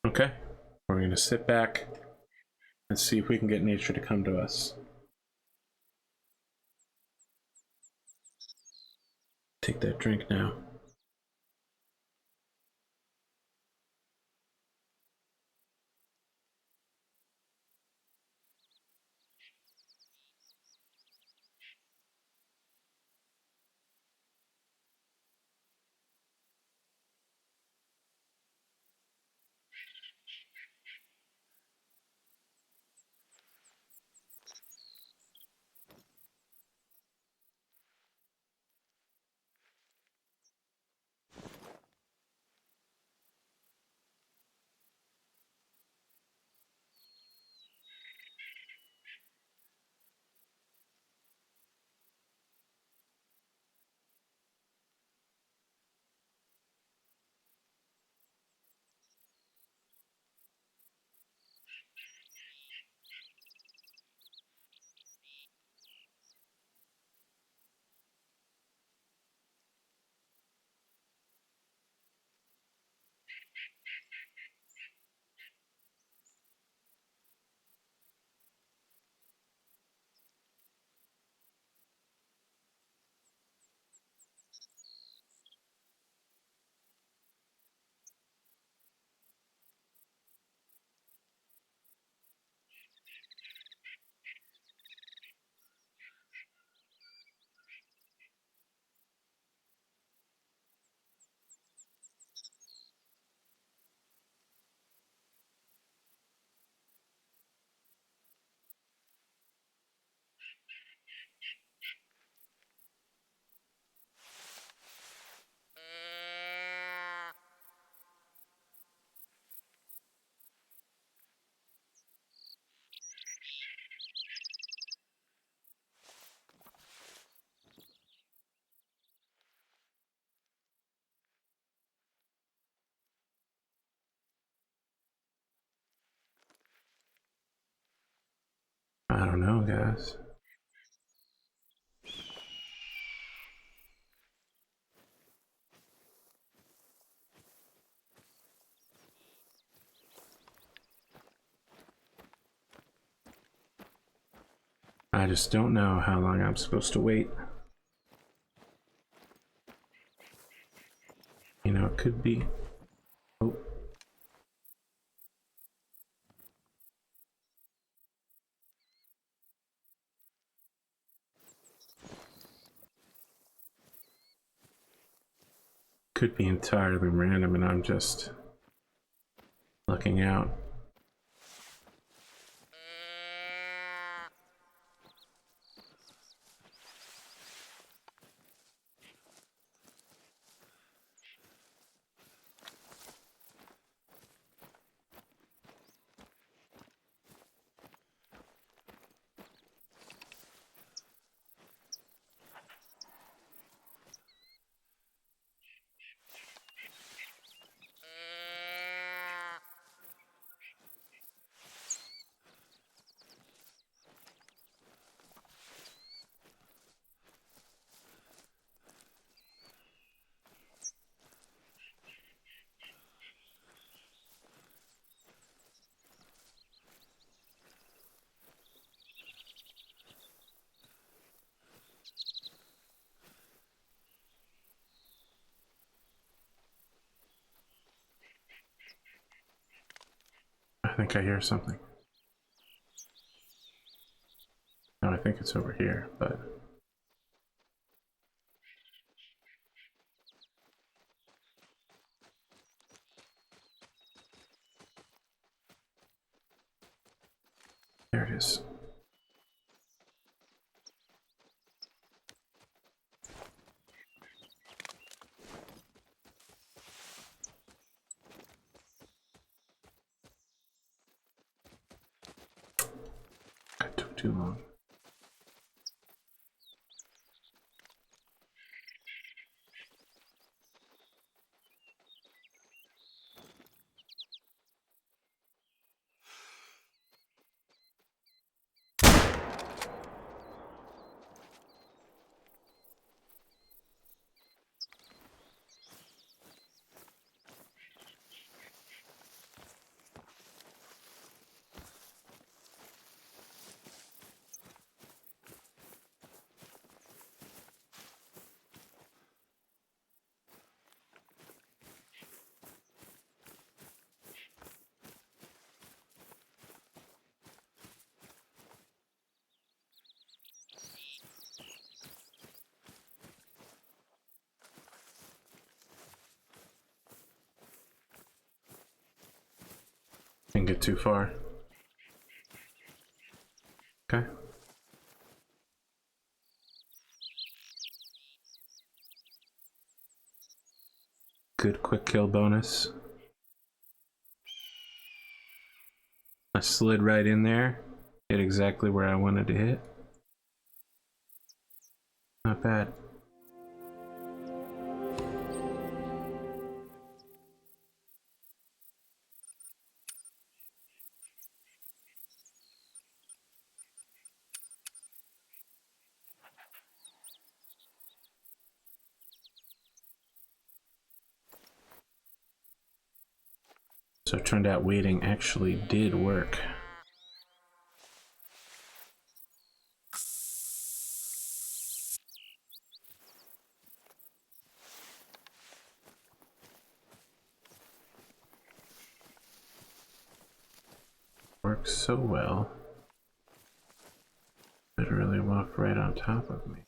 Okay, we're going to sit back and see if we can get nature to come to us. Take that drink now. don't know, guys. I just don't know how long I'm supposed to wait. You know, it could be. Oh. Could be entirely random and I'm just looking out. I think I hear something. No, I think it's over here, but there it is. That took too long. Didn't get too far. Okay. Good quick kill bonus. I slid right in there, hit exactly where I wanted to hit. Not bad. So it turned out waiting actually did work. Works so well. Literally walked right on top of me.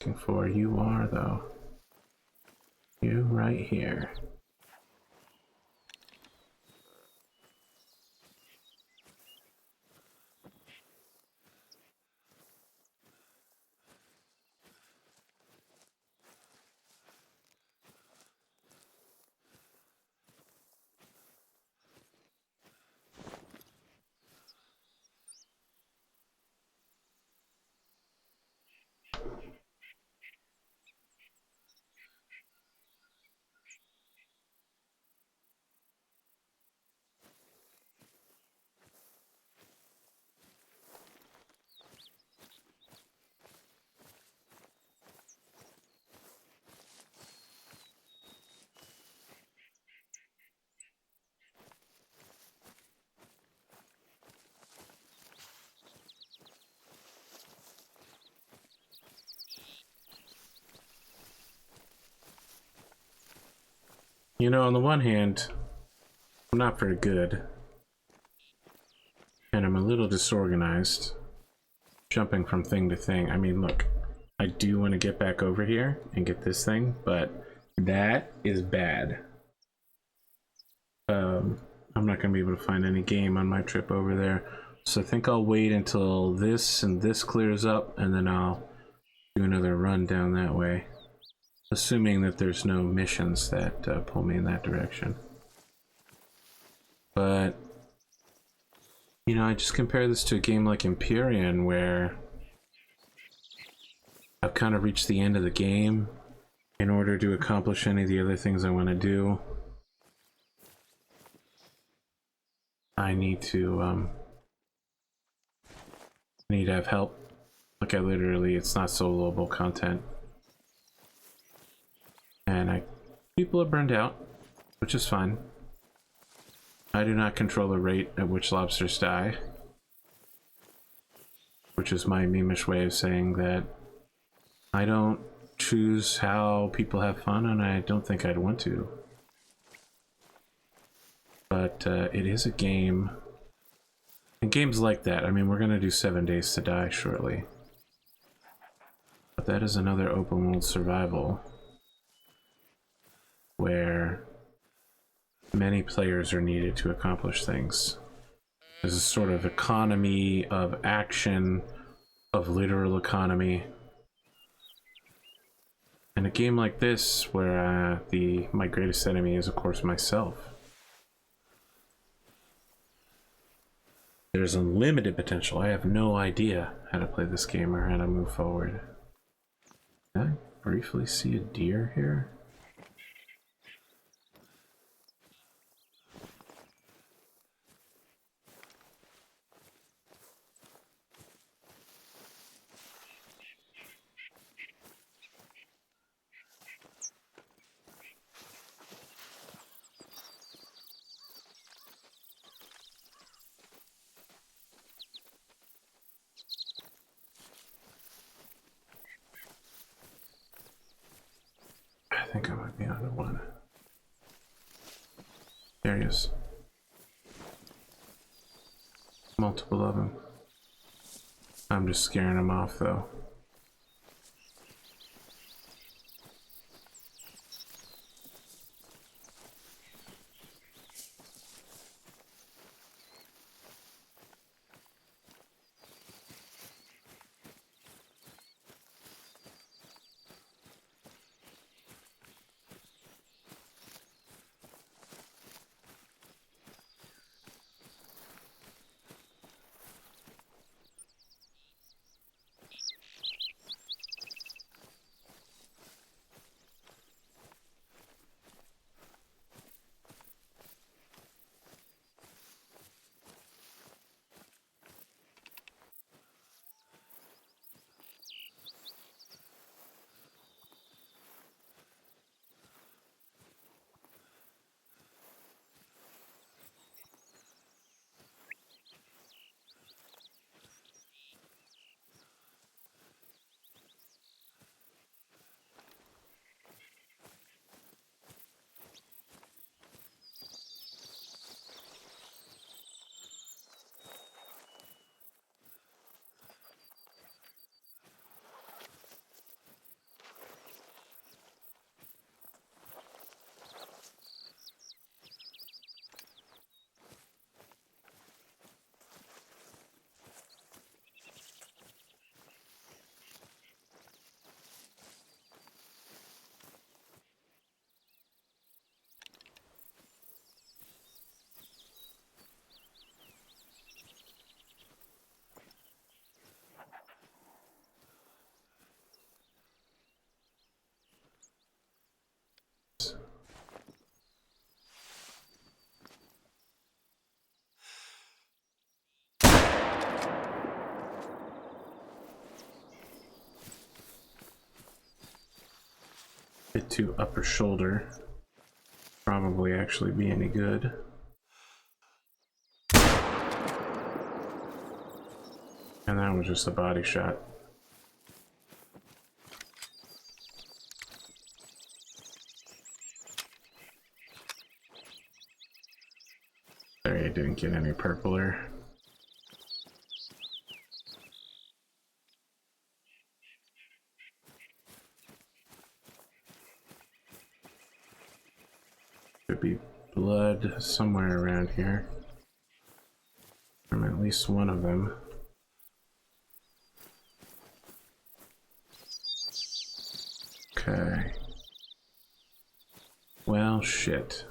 Looking for you are though. You right here. You know, on the one hand, I'm not very good. And I'm a little disorganized. Jumping from thing to thing. I mean, look, I do want to get back over here and get this thing, but that is bad. I'm not going to be able to find any game on my trip over there. So I think I'll wait until this and this clears up, and then I'll do another run down that way. Assuming that there's no missions that pull me in that direction. But, you know, I just compare this to a game like Empyrean, where I've kind of reached the end of the game. In order to accomplish any of the other things I want to do, I need to have help. Like, I literally, it's not soloable content. And people are burned out, which is fine. I do not control the rate at which lobsters die. Which is my memeish way of saying that I don't choose how people have fun, and I don't think I'd want to. But it is a game. And games like that, I mean, we're gonna do 7 Days to Die shortly. But that is another open world survival where many players are needed to accomplish things. There's a sort of economy of action, of literal economy. In a game like this, where my greatest enemy is, of course, myself, there's unlimited potential. I have no idea how to play this game or how to move forward. Did I briefly see a deer here? I think I might be onto one. There he is. Multiple of them. I'm just scaring them off, though. Hit to upper shoulder. Probably actually be any good. And that was just a body shot. Sorry, I didn't get any purpler. Could be blood somewhere around here. From at least one of them. Okay. Well, shit.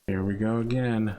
Here we go again.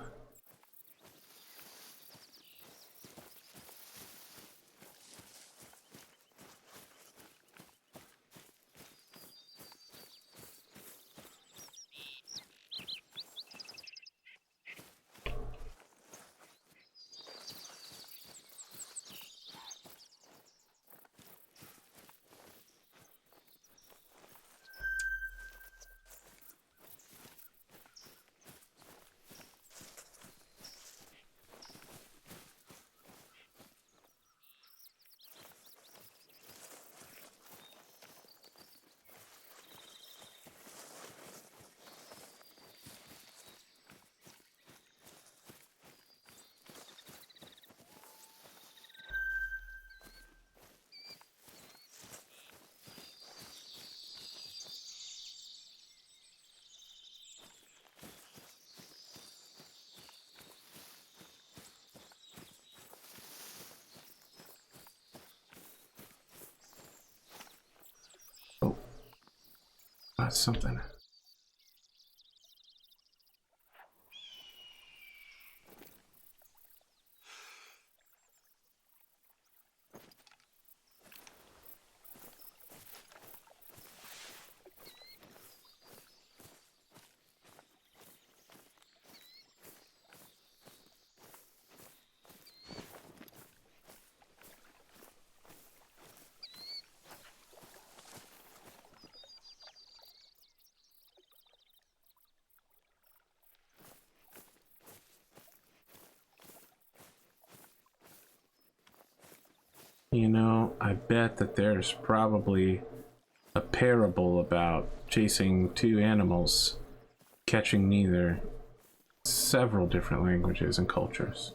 Oh, that's something. You know, I bet that there's probably a parable about chasing two animals, catching neither, several different languages and cultures.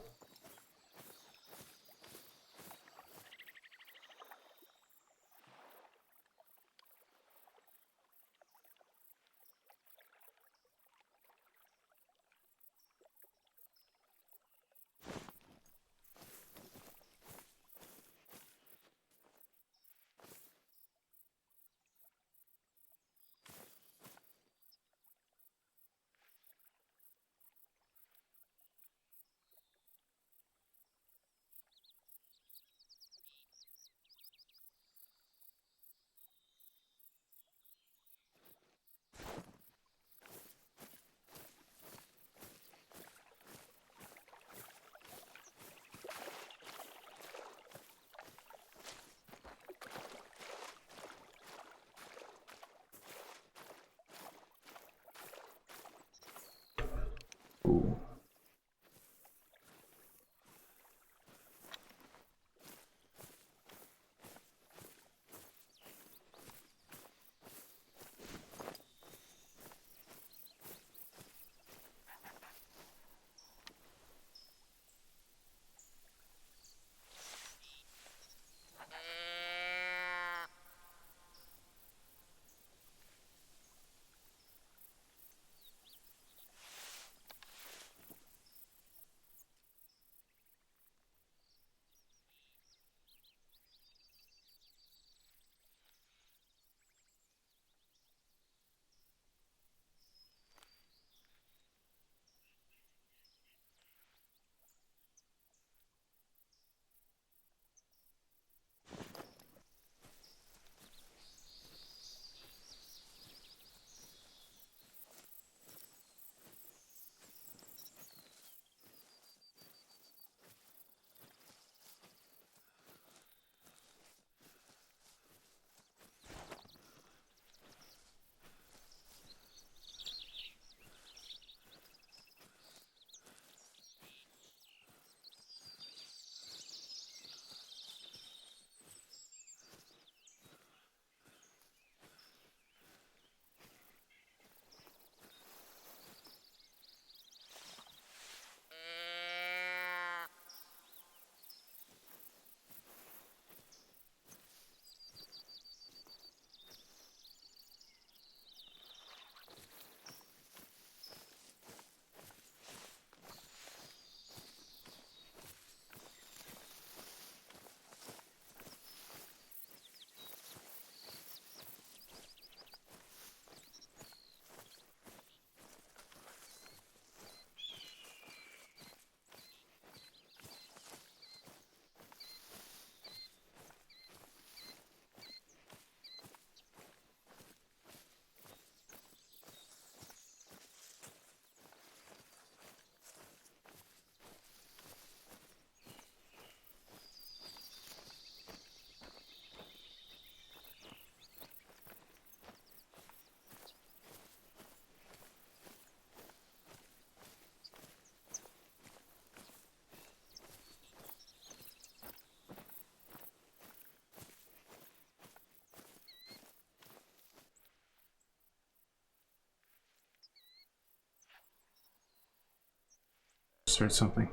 Just heard something.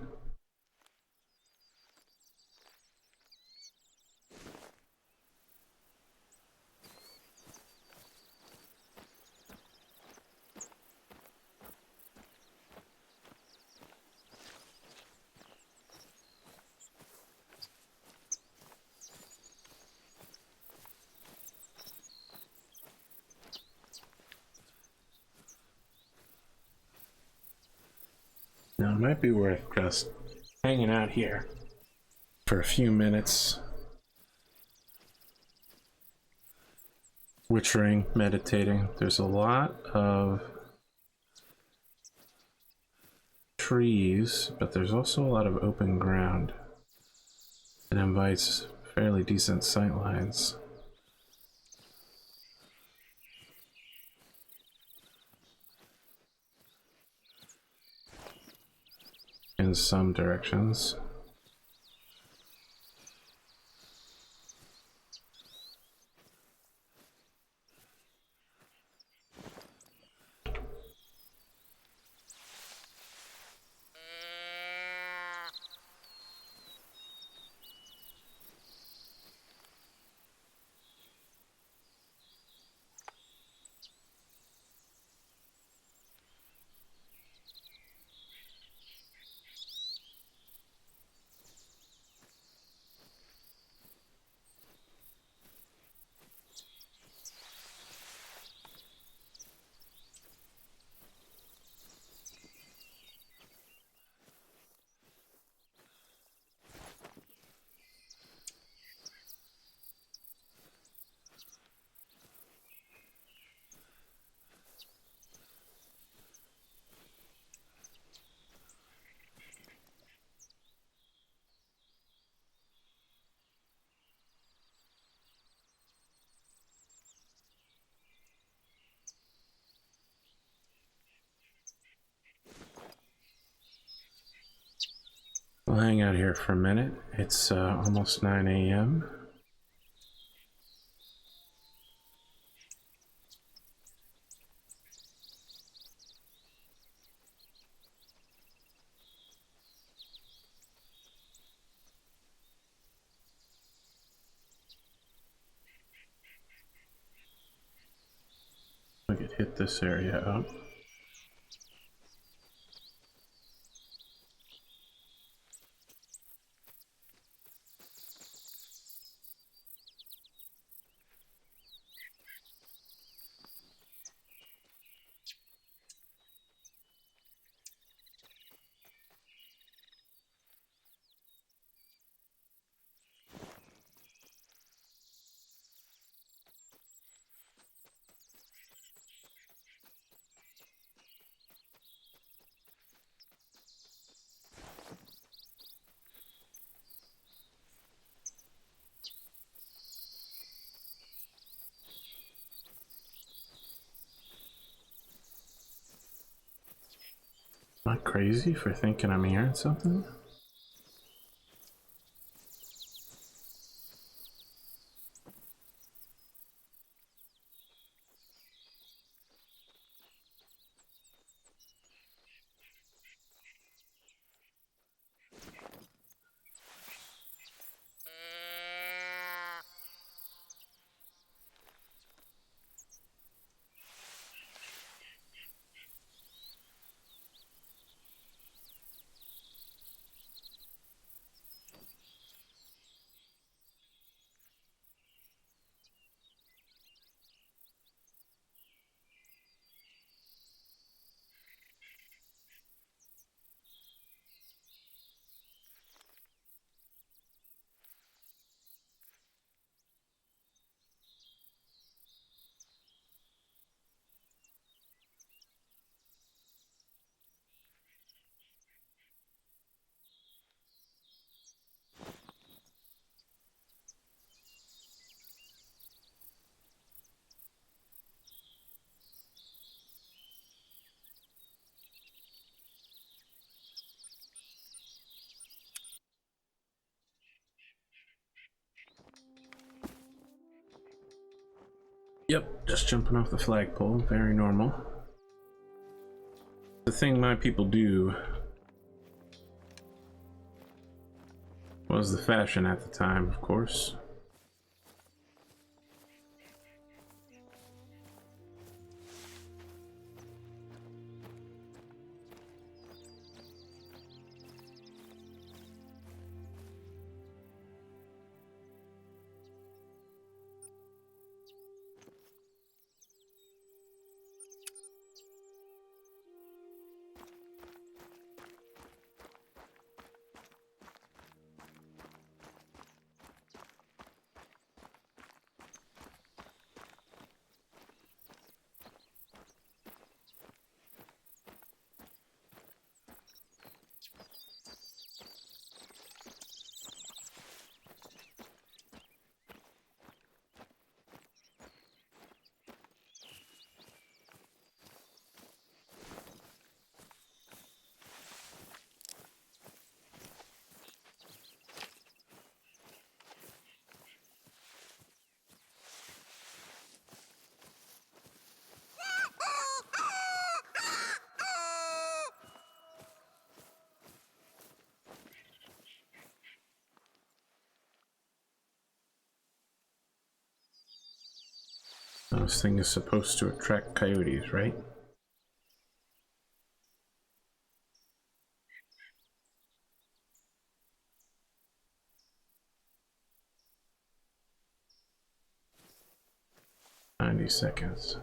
Now, it might be worth just hanging out here for a few minutes, witchering, meditating. There's a lot of trees, but there's also a lot of open ground. It invites fairly decent sight lines in some directions. We'll hang out here for a minute. It's almost 9 a.m. We could hit this area up. Am I crazy for thinking I'm hearing something? Yep, just jumping off the flagpole, very normal. The thing my people do Was the fashion at the time, of course. This thing is supposed to attract coyotes, right? $90.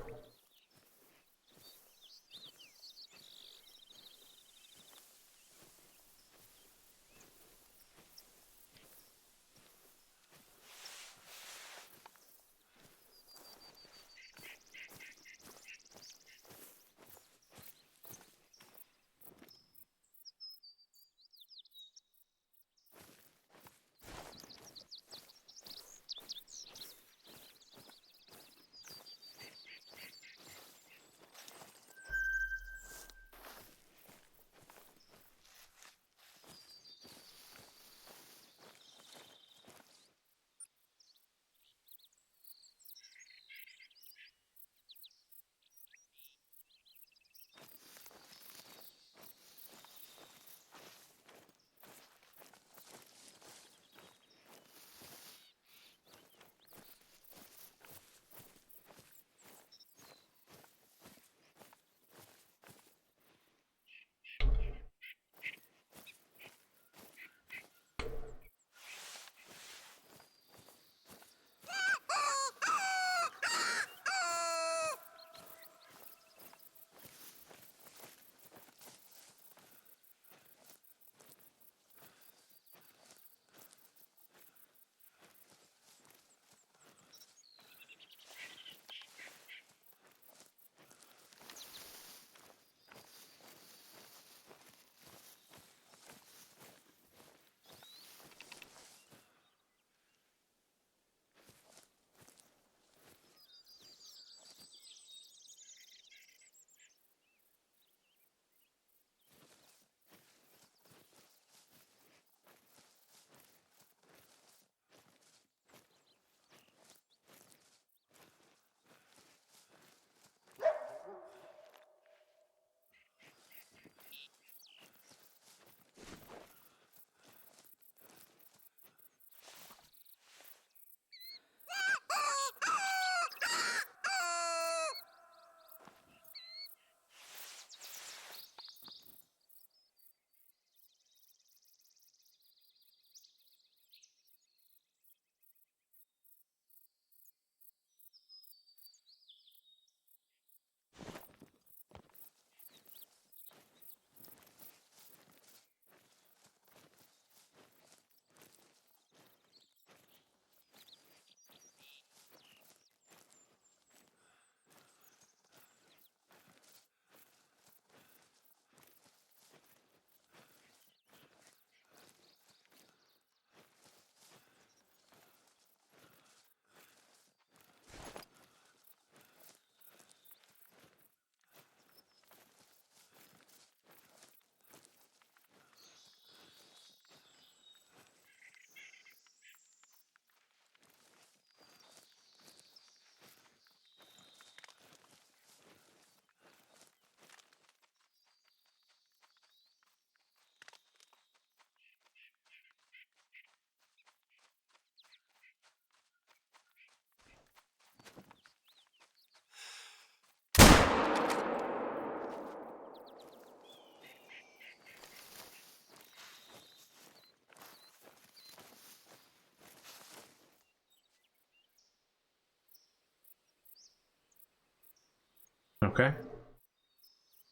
Okay.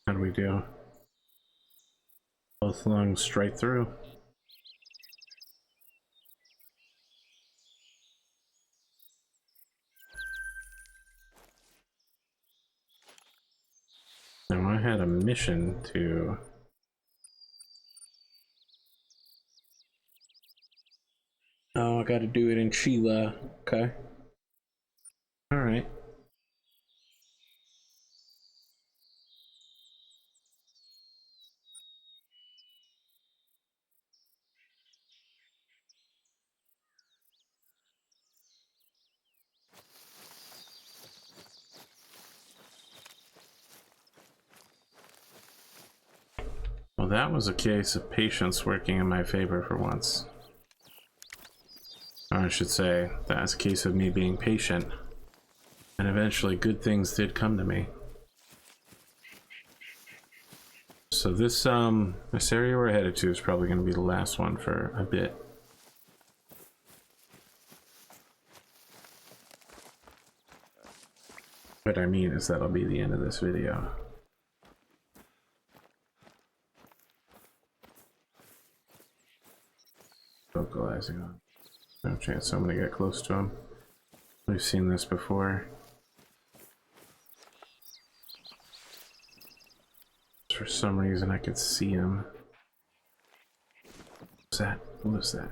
How do we do? Both lungs straight through. Now I had a mission to... Oh, I gotta do it in Sheila. Okay. Alright. Well, that was a case of patience working in my favor for once. Or I should say, that's a case of me being patient. And eventually good things did come to me. So this area we're headed to is probably going to be the last one for a bit. What I mean is that'll be the end of this video. Vocalizing on. No chance I'm gonna get close to him. We've seen this before. For some reason I could see him. What's that? What is that?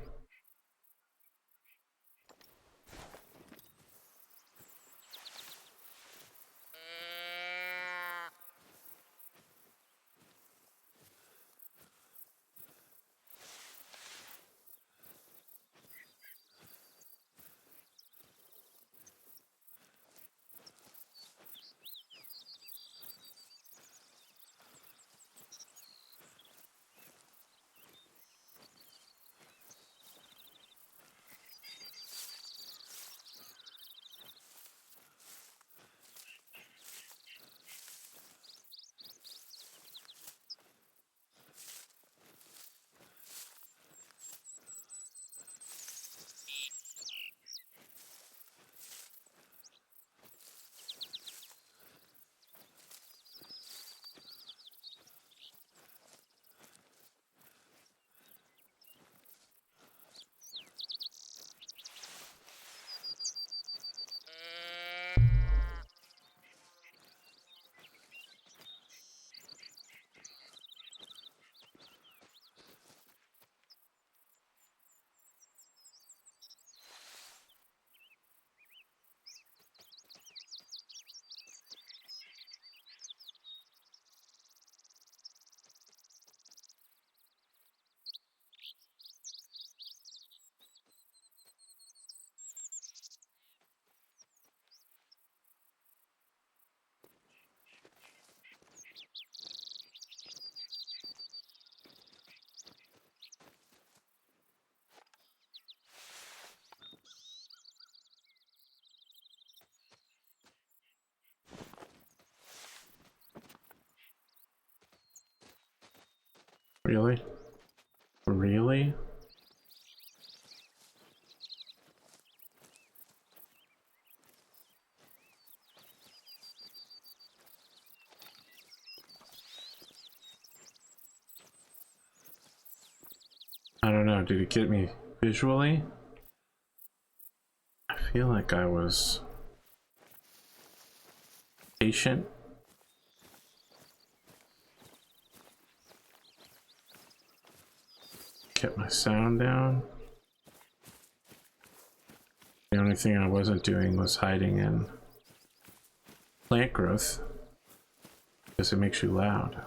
Really? Really? I don't know, did it get me visually? I feel like I was patient. Kept my sound down. The only thing I wasn't doing was hiding in plant growth because it makes you loud.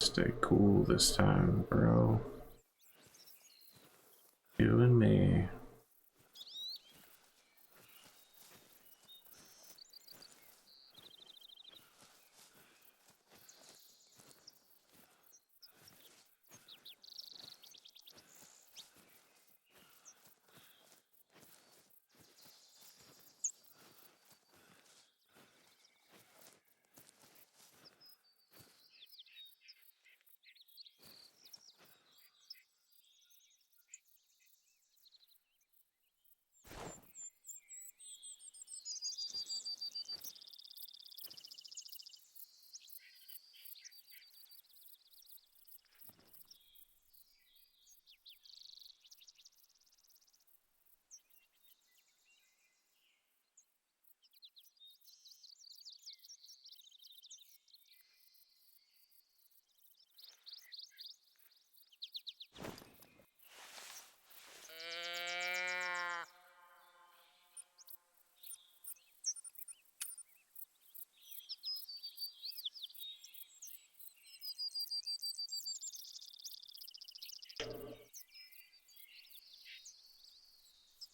Stay cool this time, bro. You and me.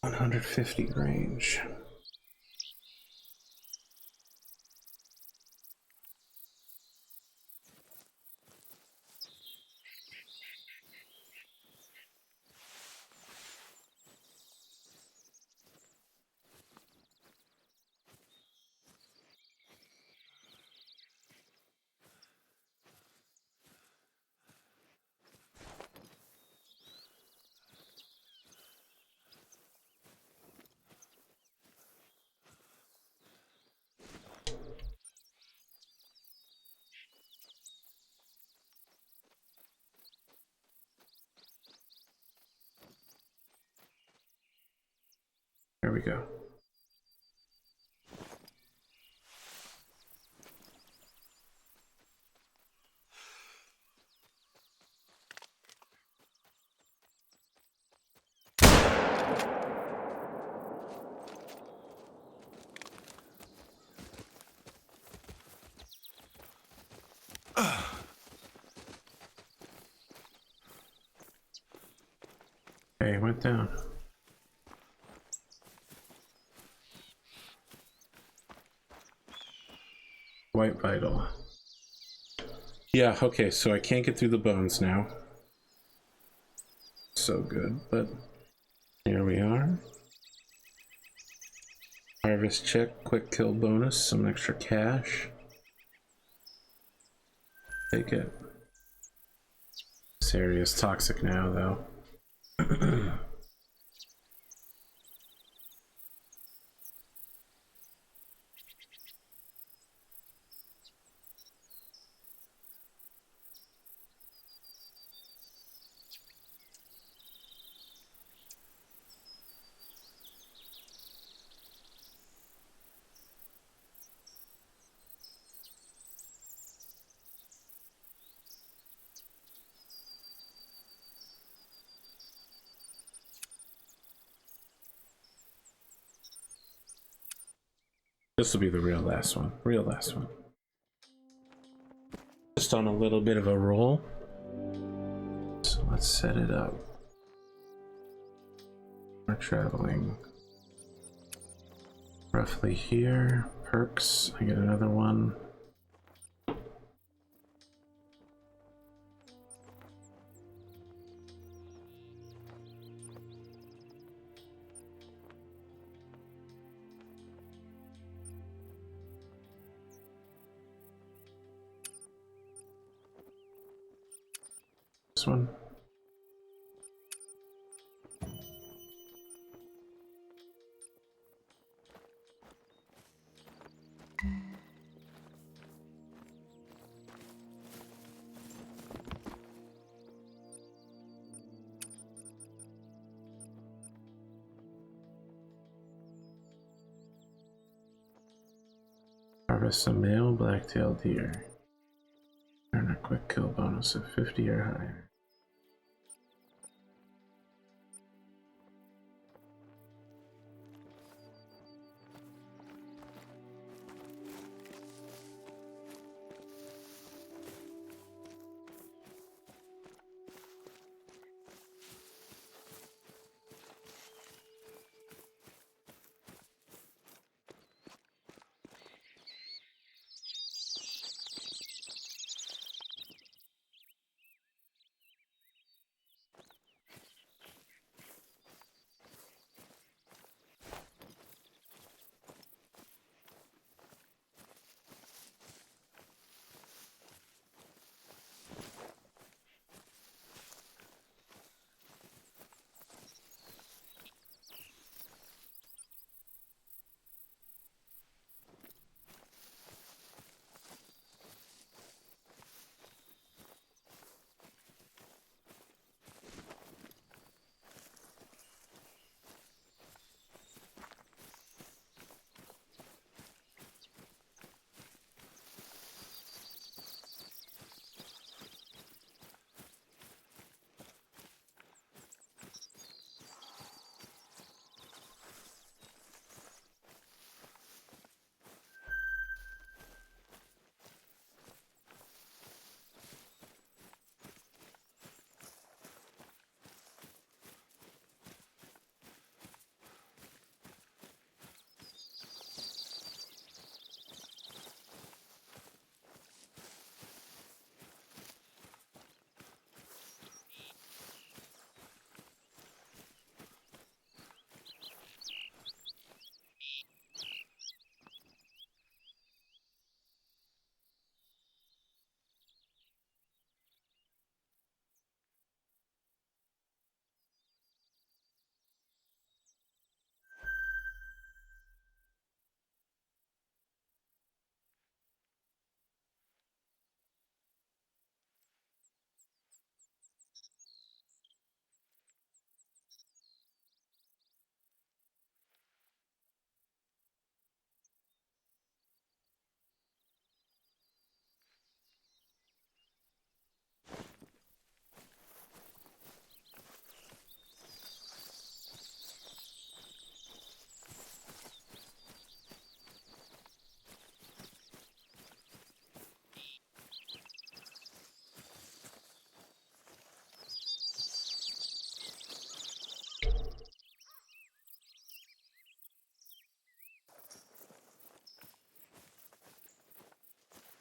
$150 range. There we go. Hey, went down. White vital. Yeah, okay, so I can't get through the bones now. So good, but here we are. Harvest check, quick kill bonus, some extra cash. Take it. This area is toxic now, though. This will be the real last one. Real last one. Just on a little bit of a roll. So let's set it up. We're traveling roughly here. Perks. I get another one. This one. Harvest a male black-tailed deer. Earn a quick kill bonus of 50 or higher.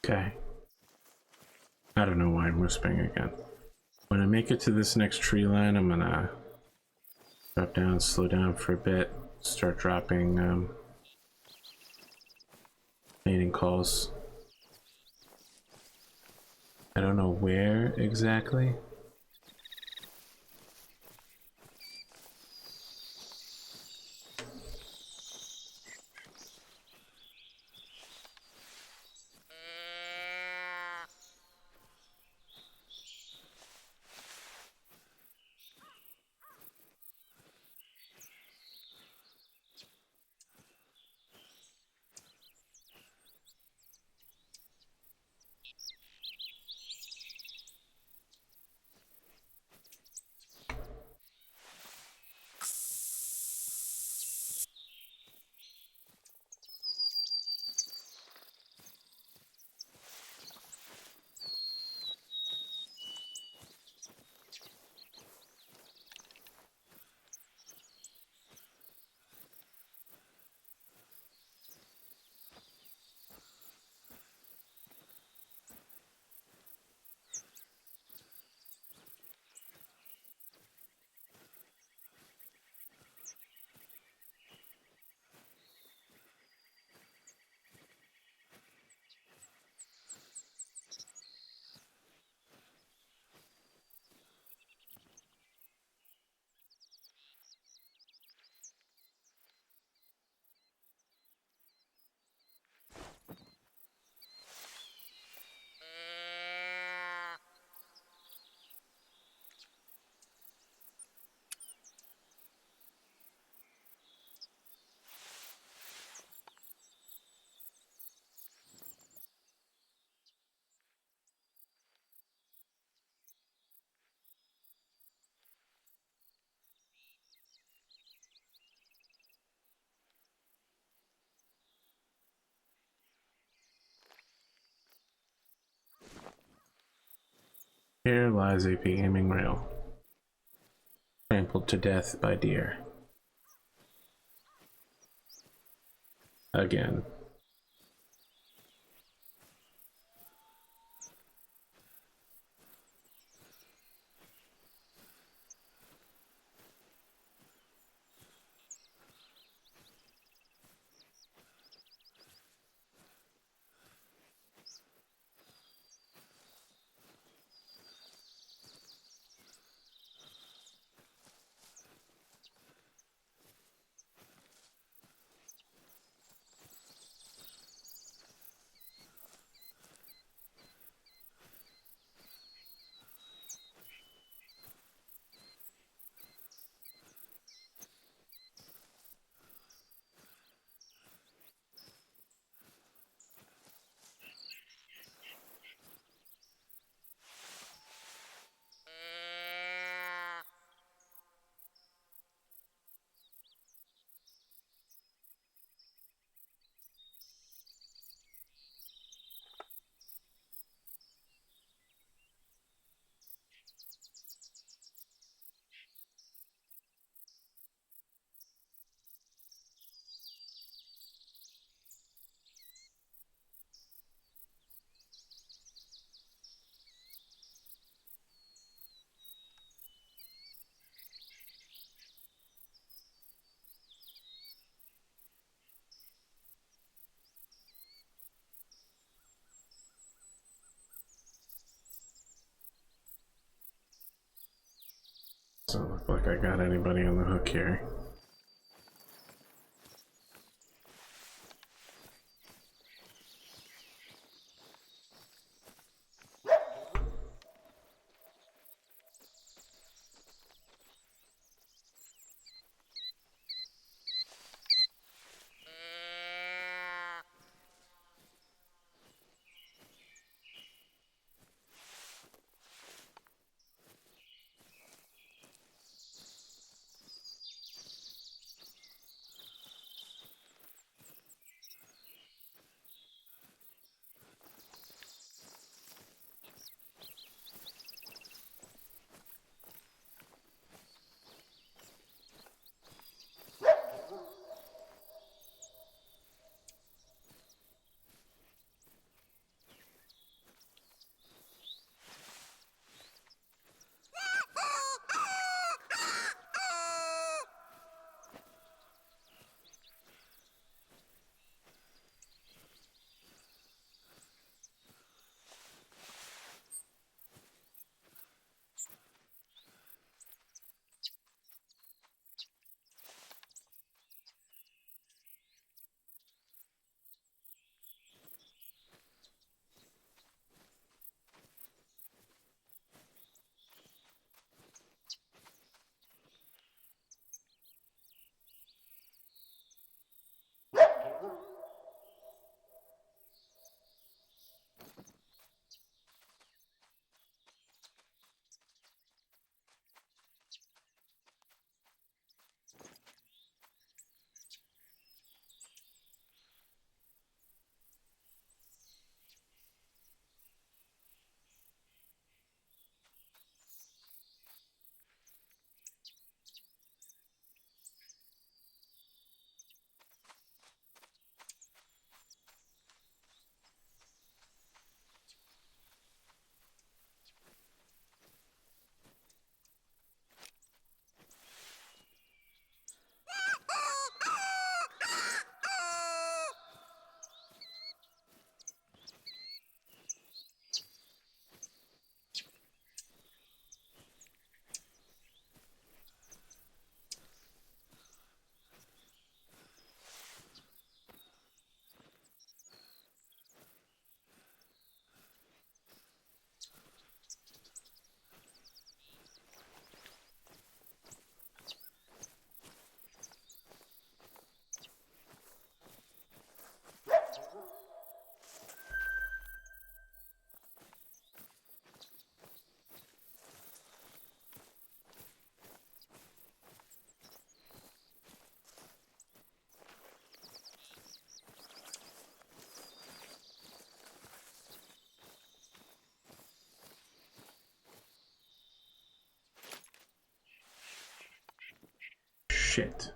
Okay. I don't know why I'm whispering again. When I make it to this next tree line, I'm gonna drop down, slow down for a bit, start dropping mating calls. I don't know where exactly. Here lies APGamingREAL, trampled to death by deer. Again. Doesn't look like I got anybody on the hook here. shit.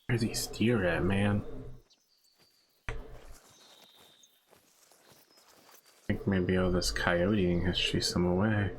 Where's these deer at, man? I think maybe all this coyoting has chased them away.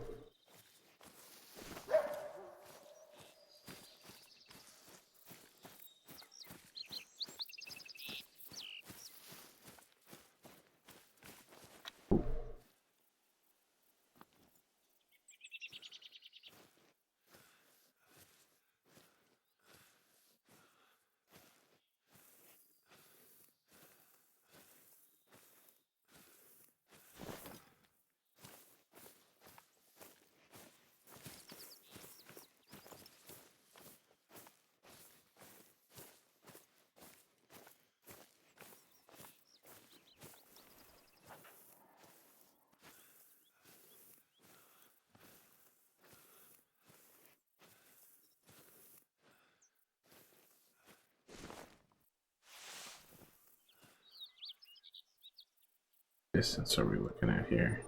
Distance are we looking at here?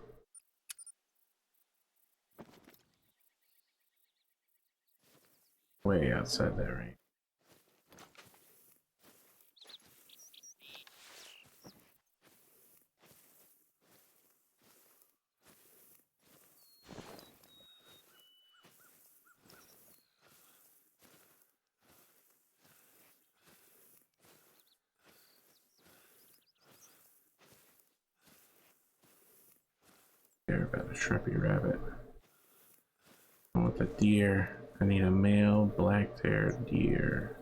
Way outside that range. Care about a shrubby rabbit. I want the deer. I need a male black-haired deer.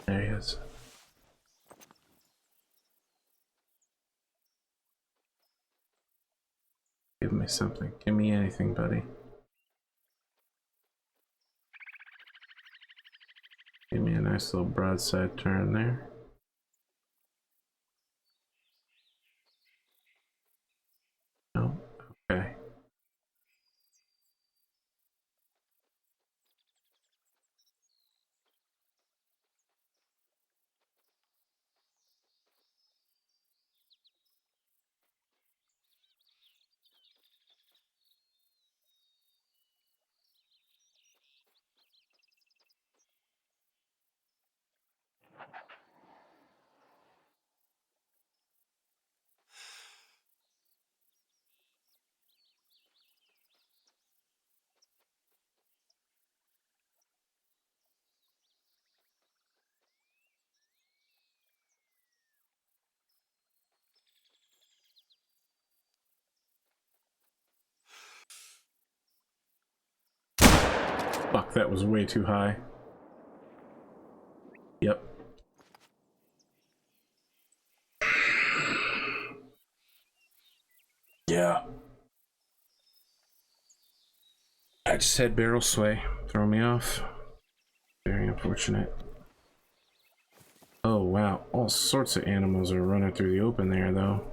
There he is. Give me something. Give me anything, buddy. Give me a nice little broadside turn there. No? Okay. Fuck, that was way too high. Yep. Yeah. I just had barrel sway. Throw me off. Very unfortunate. Oh wow, all sorts of animals are running through the open there though.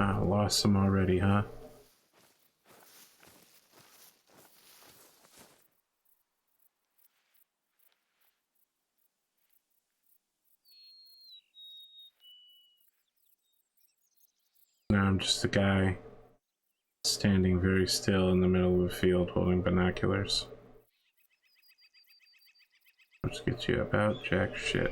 Ah, lost some already, huh? Now I'm just a guy standing very still in the middle of a field holding binoculars. Let's get you about jack shit.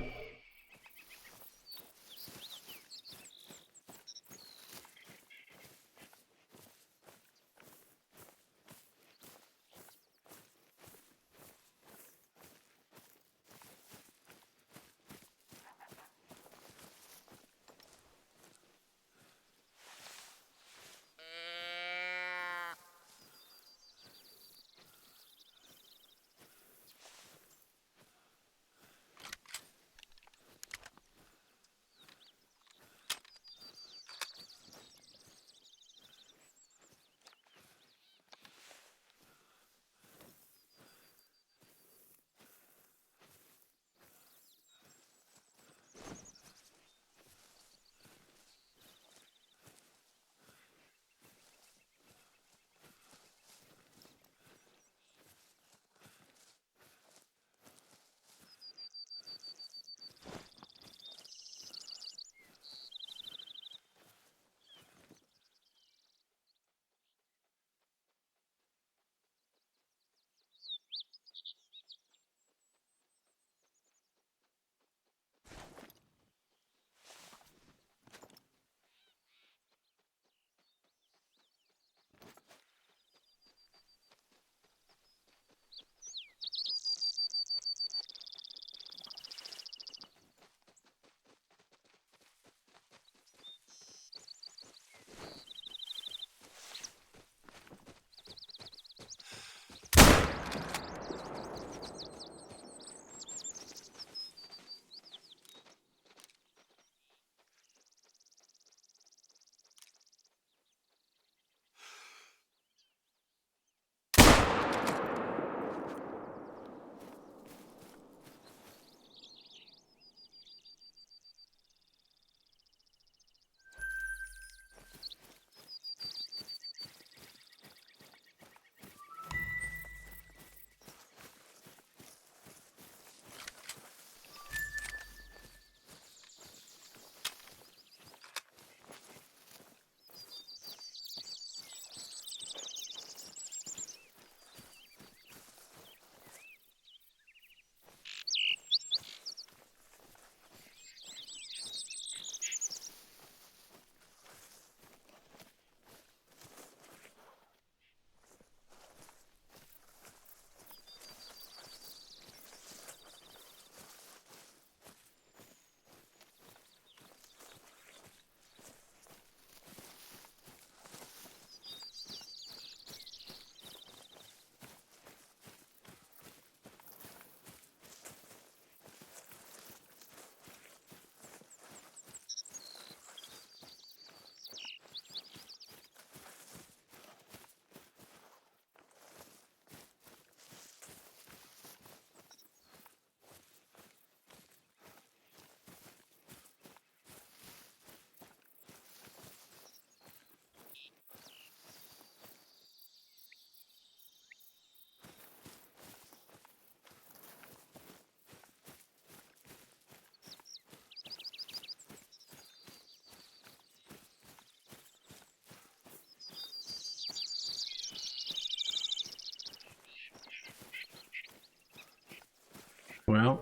Well,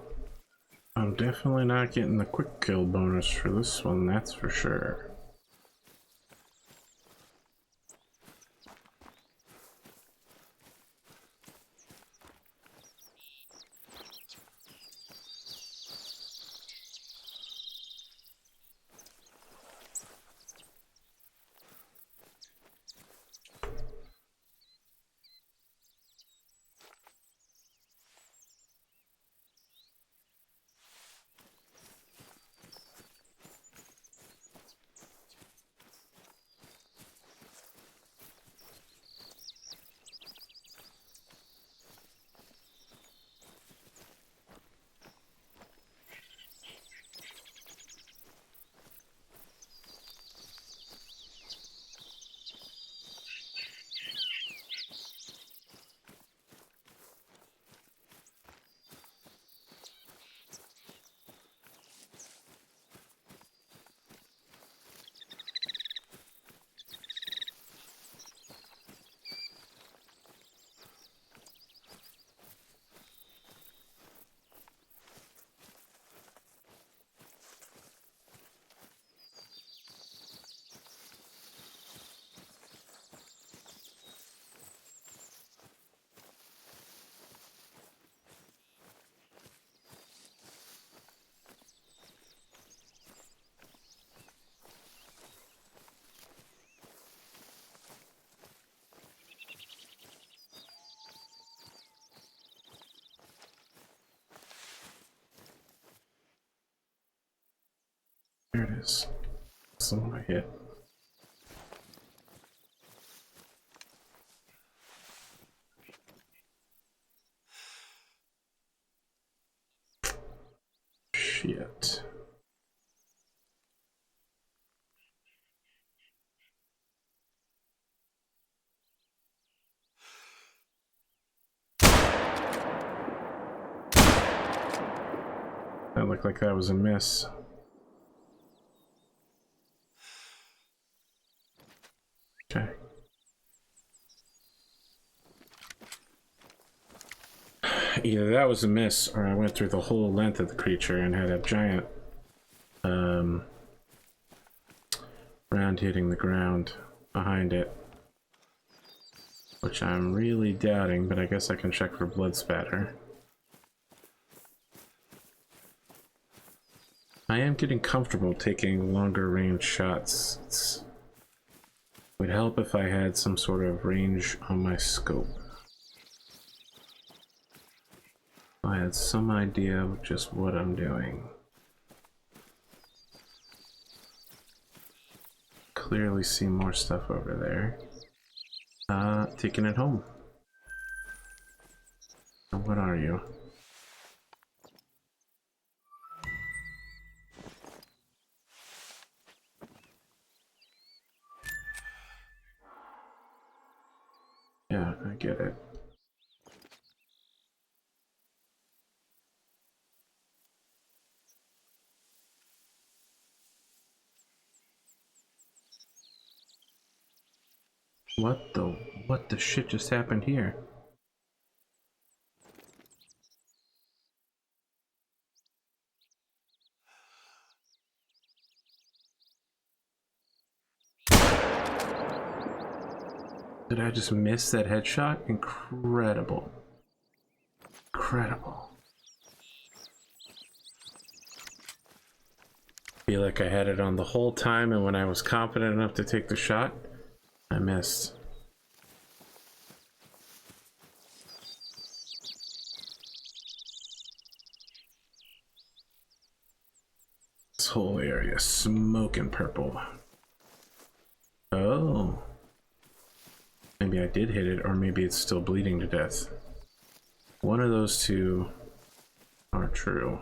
I'm definitely not getting the quick kill bonus for this one, that's for sure. There it is. That's the one I hit. Shit. That looked like that was a miss. Okay. Either that was a miss, or I went through the whole length of the creature and had a giant round hitting the ground behind it. Which I'm really doubting, but I guess I can check for blood spatter. I am getting comfortable taking longer range shots. It would help if I had some sort of range on my scope. I had some idea of just what I'm doing. Clearly see more stuff over there. Taking it home. What are you? Yeah, I get it. What the shit just happened here? Did I just miss that headshot? Incredible. Incredible. Feel like I had it on the whole time, and when I was confident enough to take the shot, I missed. This whole area smoking purple. Oh. Maybe I did hit it, or maybe it's still bleeding to death. One of those two are true.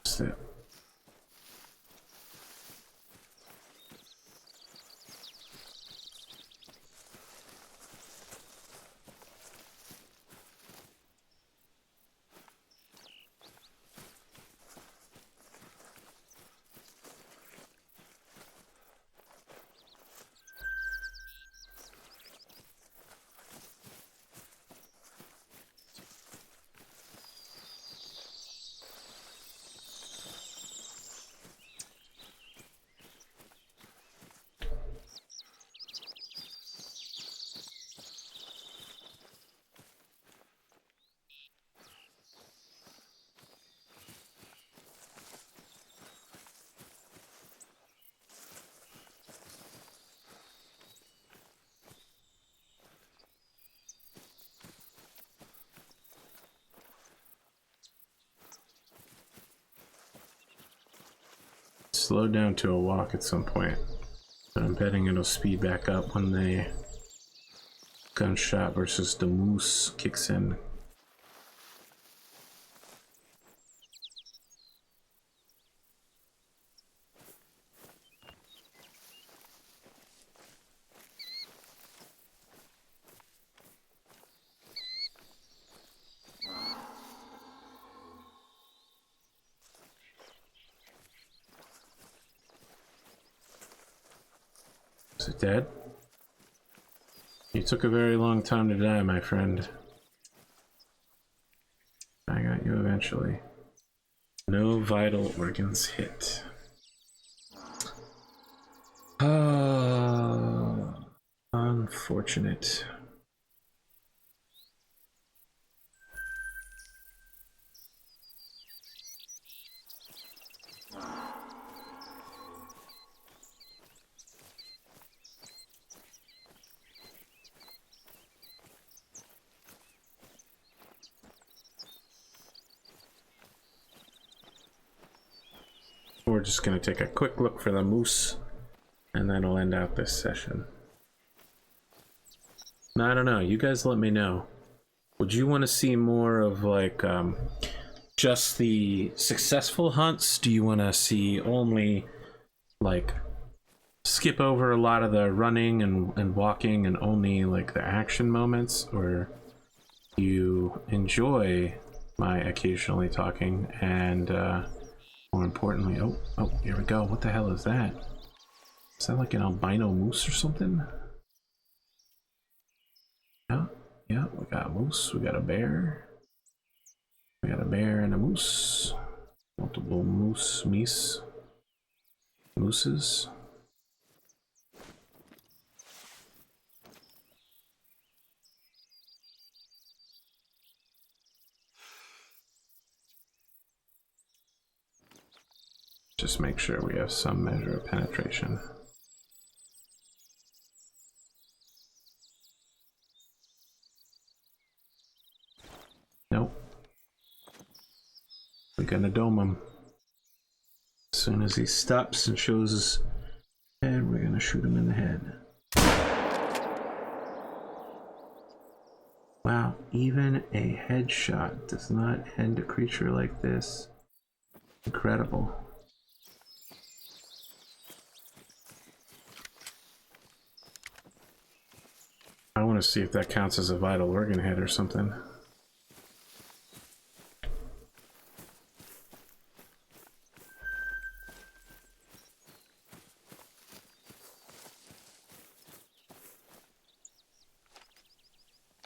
That's it. Slow down to a walk at some point, but I'm betting it'll speed back up when the gunshot versus the moose kicks in. Is it dead? You took a very long time to die, my friend. I got you eventually. No vital organs hit. Unfortunate. We're just gonna take a quick look for the moose, and that'll end out this session. Now, I don't know, you guys let me know. Would you want to see more of like just the successful hunts? Do you want to see only like skip over a lot of the running and walking and only like the action moments? Or do you enjoy my occasionally talking and more importantly, oh, here we go. What the hell is that? Is that like an albino moose or something? Yeah, we got a moose, we got a bear. We got a bear and a moose. Multiple mooses. Just make sure we have some measure of penetration. Nope. We're gonna dome him. As soon as he stops and shows his head, we're gonna shoot him in the head. Wow, even a headshot does not end a creature like this. Incredible. I want to see if that counts as a vital organ hit or something.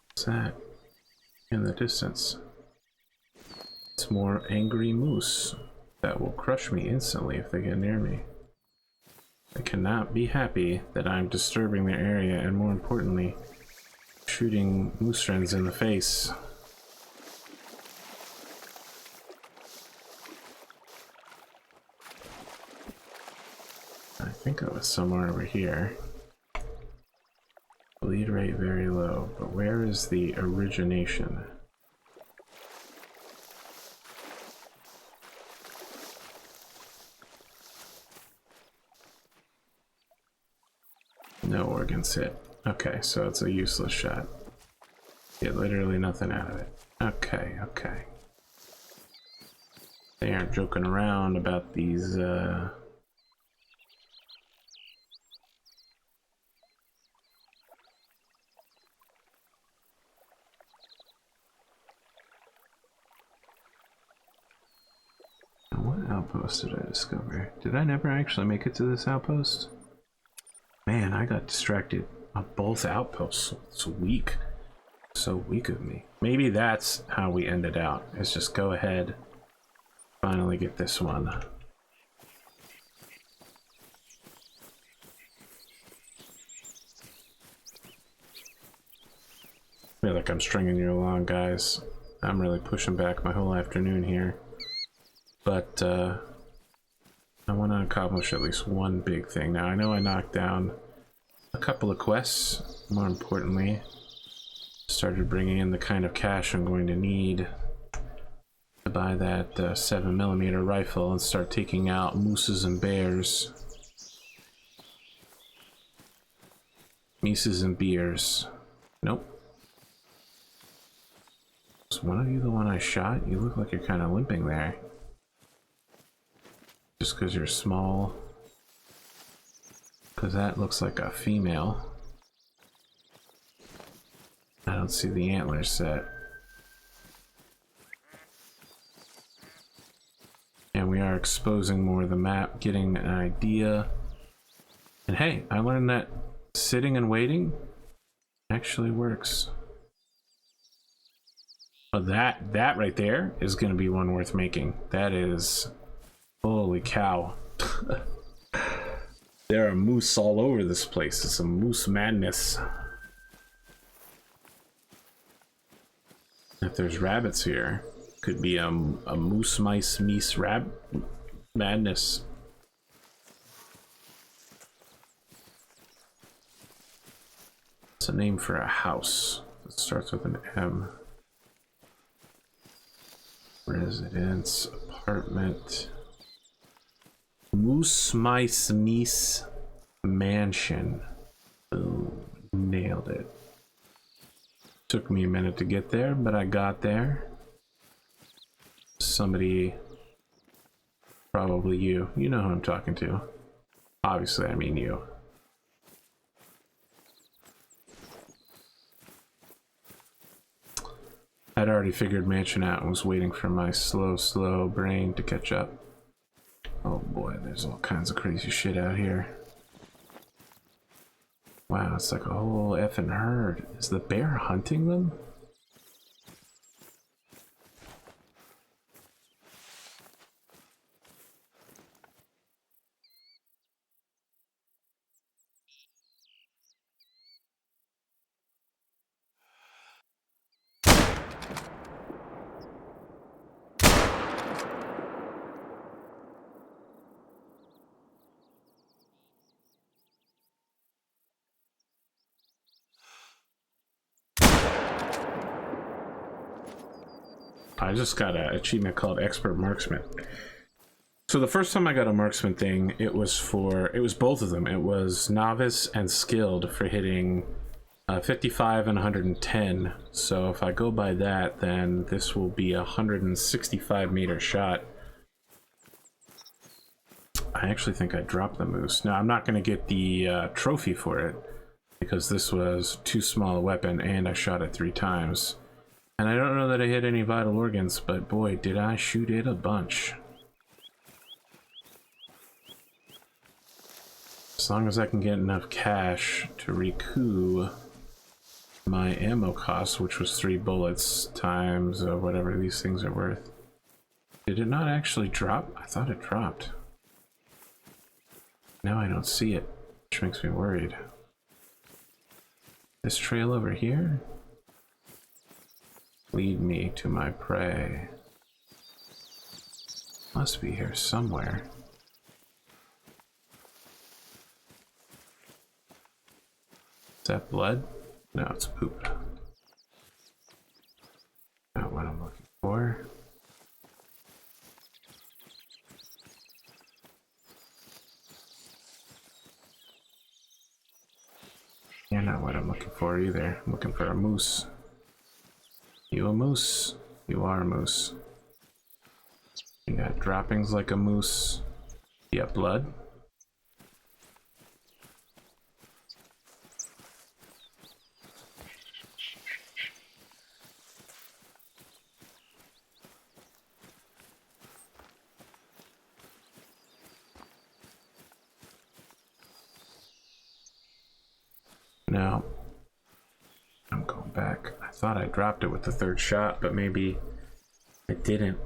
What's that in the distance? It's more angry moose that will crush me instantly if they get near me. They cannot be happy that I'm disturbing their area and, more importantly, shooting moose friends in the face. I think it was somewhere over here. Bleed rate very low, but where is the origination? No organs hit. Okay, so it's a useless shot. Get literally nothing out of it. Okay. They aren't joking around about these, What outpost did I discover? Did I never actually make it to this outpost? Man, I got distracted on both outposts. It's weak. So weak of me. Maybe that's how we ended out. Is just go ahead, finally get this one. I feel like I'm stringing you along, guys. I'm really pushing back my whole afternoon here. But I want to accomplish at least one big thing. Now, I know I knocked down a couple of quests. More importantly, started bringing in the kind of cash I'm going to need to buy that 7mm rifle and start taking out mooses and bears. Mises and beers. Nope. Was one of you the one I shot? You look like you're kind of limping there. Just because you're small. Because that looks like a female. I don't see the antlers set. And we are exposing more of the map, getting an idea. And hey, I learned that sitting and waiting actually works. But that right there is going to be one worth making. That is... Holy cow. There are moose all over this place. It's a moose madness. If there's rabbits here, could be a moose mice meese madness. It's a name for a house. It starts with an M. Residence, apartment. Moose Mice Meese Mansion. Ooh, nailed it. Took me a minute to get there, but I got there. Somebody, probably you. You know who I'm talking to. Obviously, I mean you. I'd already figured mansion out and was waiting for my slow brain to catch up. Oh boy, there's all kinds of crazy shit out here. Wow, it's like a whole effing herd. Is the bear hunting them? I just got an achievement called Expert Marksman. So the first time I got a marksman thing, it was both of them. It was novice and skilled for hitting 55 and 110. So if I go by that, then this will be a 165 meter shot. I actually think I dropped the moose. Now I'm not going to get the trophy for it because this was too small a weapon and I shot it 3 times. And I don't know that I hit any vital organs, but boy, did I shoot it a bunch. As long as I can get enough cash to recoup my ammo cost, which was 3 bullets times whatever these things are worth. Did it not actually drop? I thought it dropped. Now I don't see it, which makes me worried. This trail over here? Lead me to my prey. Must be here somewhere. Is that blood? No, it's poop. Not what I'm looking for. You're not what I'm looking for either. I'm looking for a moose. You a moose? You are a moose. You got droppings like a moose. You got blood? No. I'm going back. I thought I dropped it with the 3rd shot, but maybe I didn't.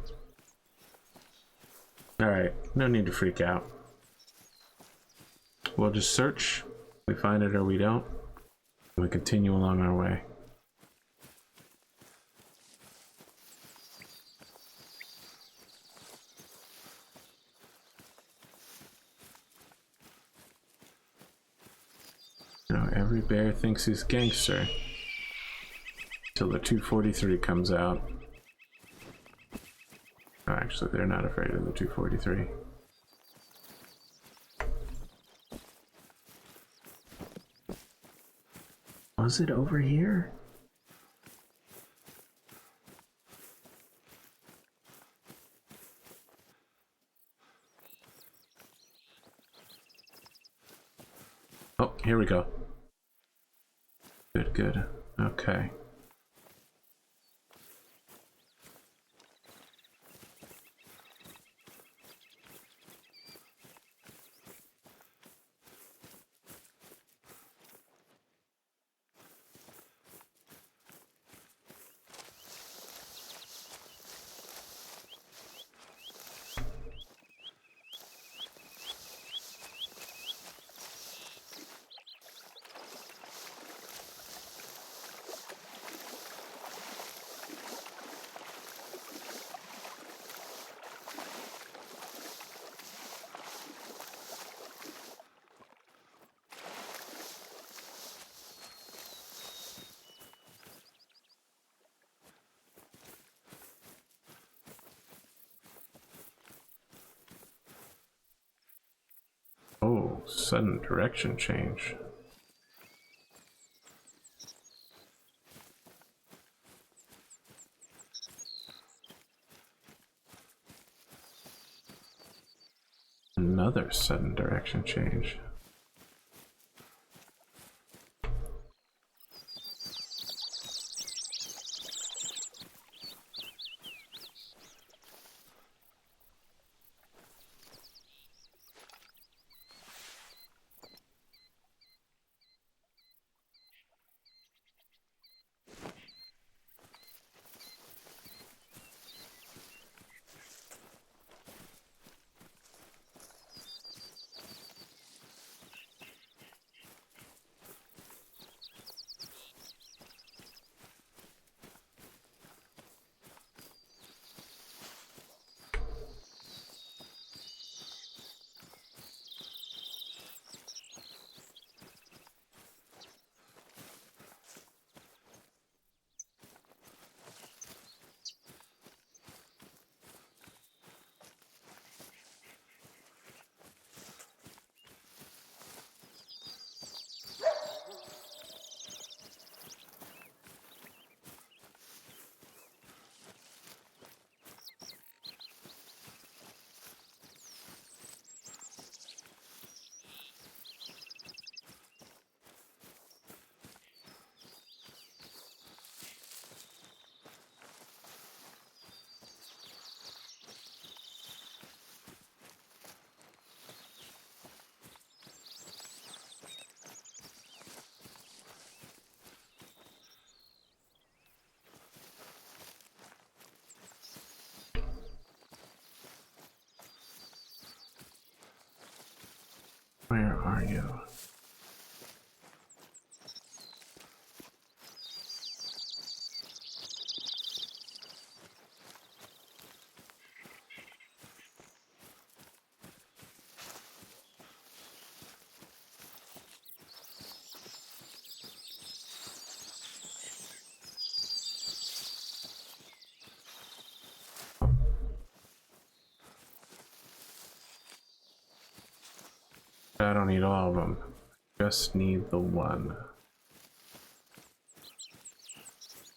Alright, no need to freak out. We'll just search. We find it or we don't. And we continue along our way. Now every bear thinks he's gangster. Till the 243 comes out. Oh, actually, they're not afraid of the 243. Was it over here? Oh, here we go. Good, good. Okay. sudden direction change. Another sudden direction change. Where are you? I don't need all of them. Just need the one.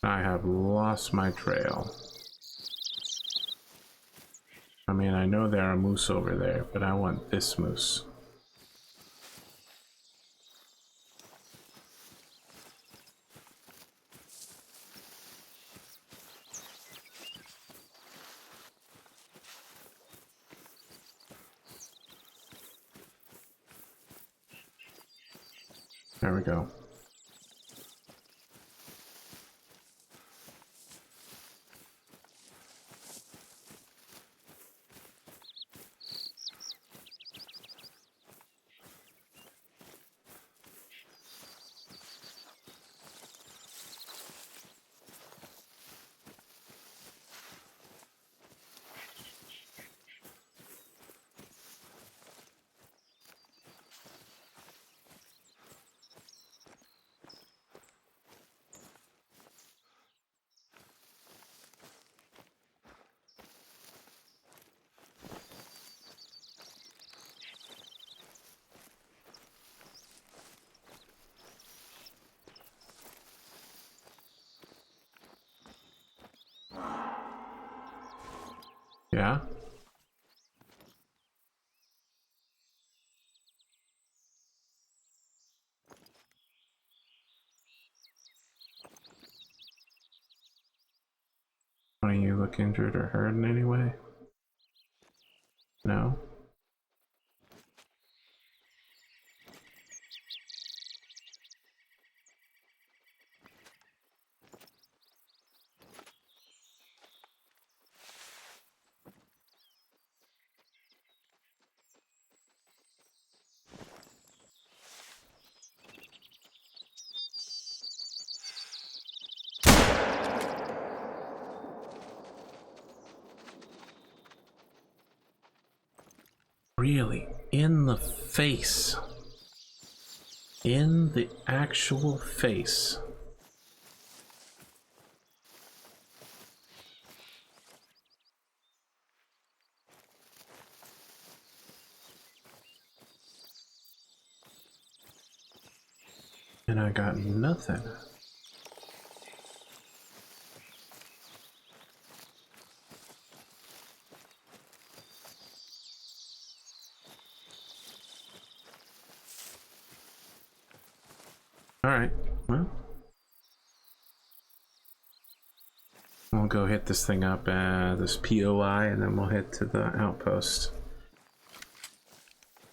I have lost my trail. I mean, I know there are moose over there, but I want this moose. There we go. Yeah? Don't you look injured or hurt in any way? No? Really? In the face? In the actual face? And I got nothing. Alright, well. We'll go hit this thing up, this POI, and then we'll head to the outpost.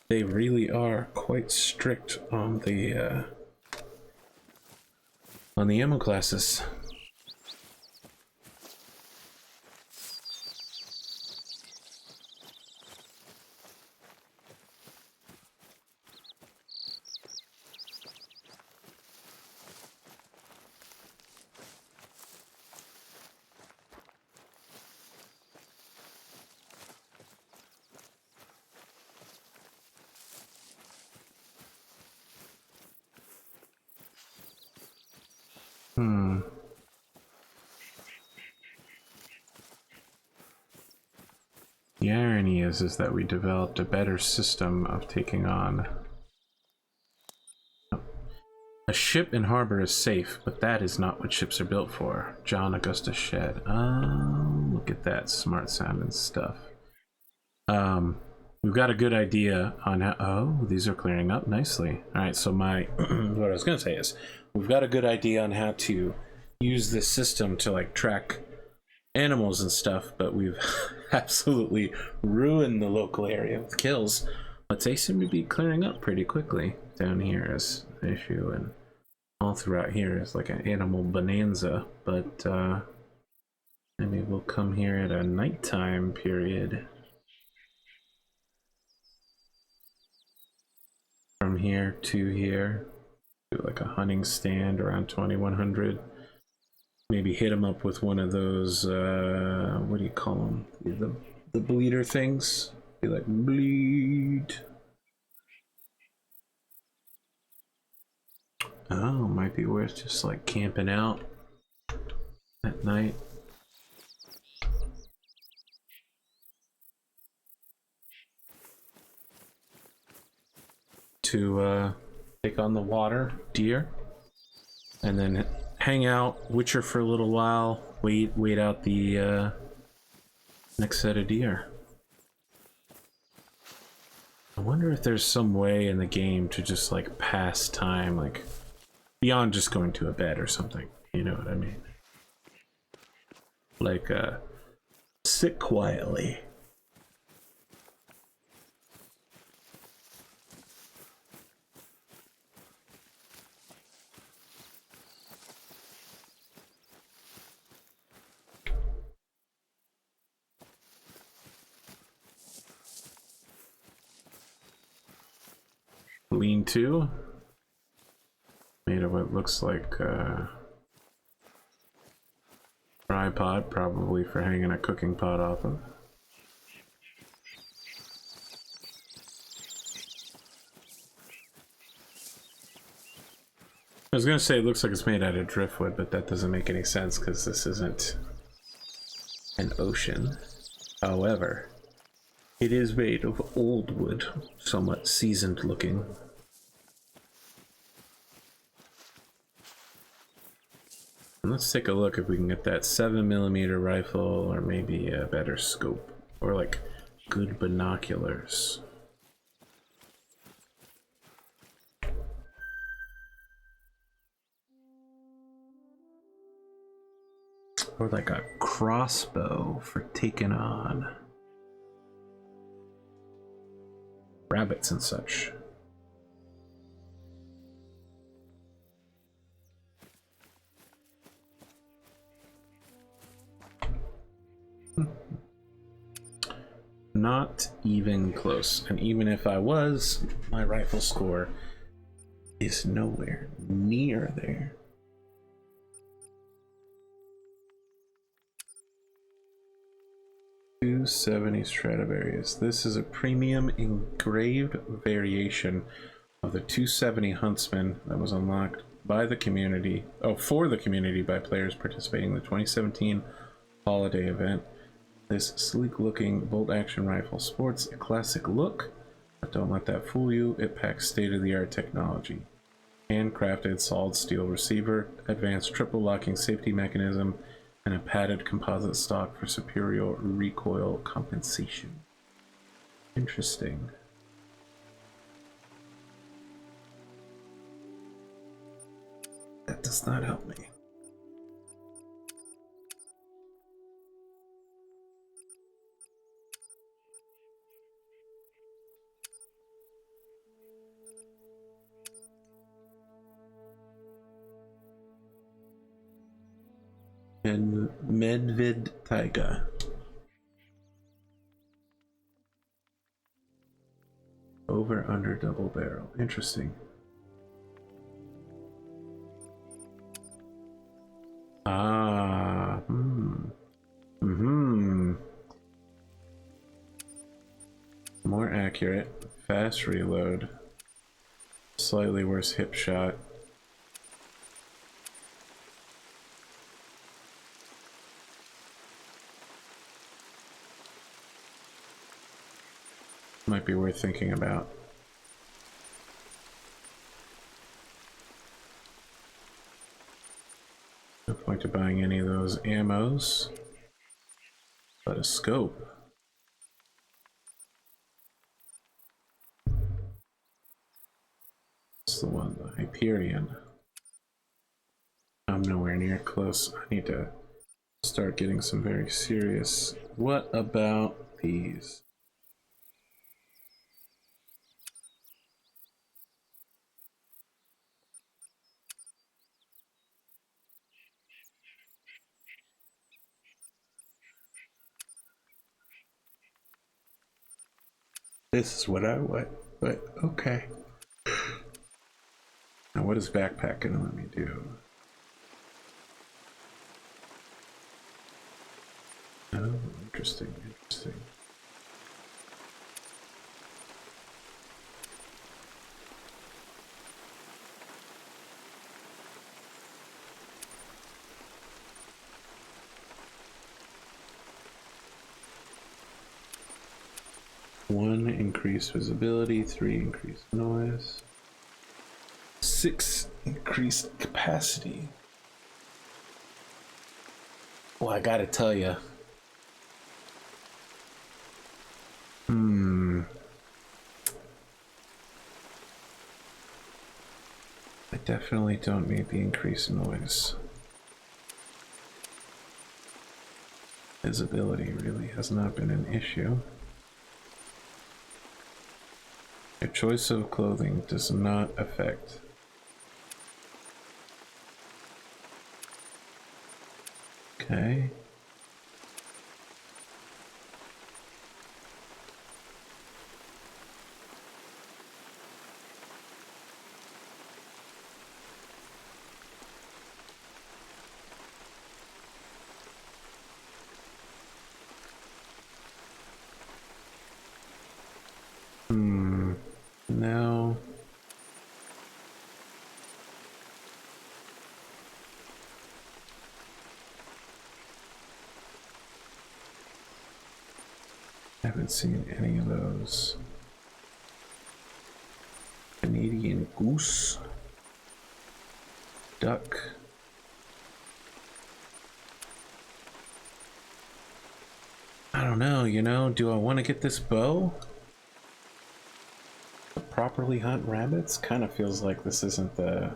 They really are quite strict on the ammo classes. The irony is that we developed a better system of taking on. A ship in harbor is safe, but that is not what ships are built for. John Augustus Shedd. Oh, look at that smart sounding stuff. We've got a good idea on how. Oh, these are clearing up nicely. All right, so my what I was gonna say is we've got a good idea on how to use this system to like track animals and stuff, but we've absolutely ruined the local area with kills. But they seem to be clearing up pretty quickly. Down here is an issue, and all throughout here is like an animal bonanza. But maybe we'll come here at a nighttime period. From here to here, do like a hunting stand around 2100. Maybe hit them up with one of those, what do you call them? The bleeder things. Be like, bleed. Oh, might be worth just like camping out at night. To take on the water deer. And then hang out, witcher for a little while, wait out the next set of deer. I wonder if there's some way in the game to just like pass time, like beyond just going to a bed or something. You know what I mean? Like sit quietly. Lean-to, made of what looks like tripod, probably for hanging a cooking pot off of. I was gonna say it looks like it's made out of driftwood, but that doesn't make any sense because this isn't an ocean. However, it is made of old wood, somewhat seasoned looking. And let's take a look if we can get that 7mm rifle, or maybe a better scope, or like good binoculars. Or like a crossbow for taking on rabbits and such. Not even close. And even if I was, my rifle score is nowhere near there. .270 Stradivarius. This is a premium engraved variation of the .270 Huntsman that was unlocked by the community, for the community by players participating in the 2017 holiday event. This sleek-looking bolt-action rifle sports a classic look, but don't let that fool you. It packs state-of-the-art technology. handcrafted solid steel receiver, advanced triple locking safety mechanism, and a padded composite stock for superior recoil compensation. Interesting. That does not help me. And Medvid Taiga. Over under double barrel. Interesting. Ah. More accurate. Fast reload. Slightly worse hip shot. Might be worth thinking about. No point to buying any of those ammos. But a scope. It's the one, the Hyperion. I'm nowhere near close. I need to start getting some very serious. What about these? This is what I want, but okay. Now what is backpack gonna let me do? Oh, interesting, interesting. One, increased visibility. 3, increased noise. 6, increased capacity. Well, I gotta tell you. I definitely don't need the increased noise. Visibility really has not been an issue. Your choice of clothing does not affect. Okay. Now I haven't seen any of those. Canadian goose, duck. I don't know, you know, do I want to get this bow? To properly hunt rabbits? Kind of feels like this isn't the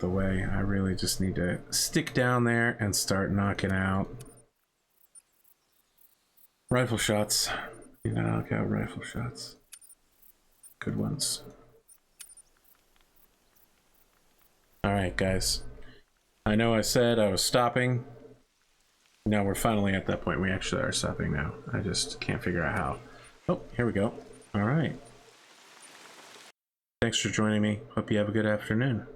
way. I really just need to stick down there and start knocking out rifle shots. You know, knock out rifle shots. Good ones. Alright, guys. I know I said I was stopping. No, we're finally at that point. We actually are stopping now. I just can't figure out how. Oh, here we go. Alright. Thanks for joining me. Hope you have a good afternoon.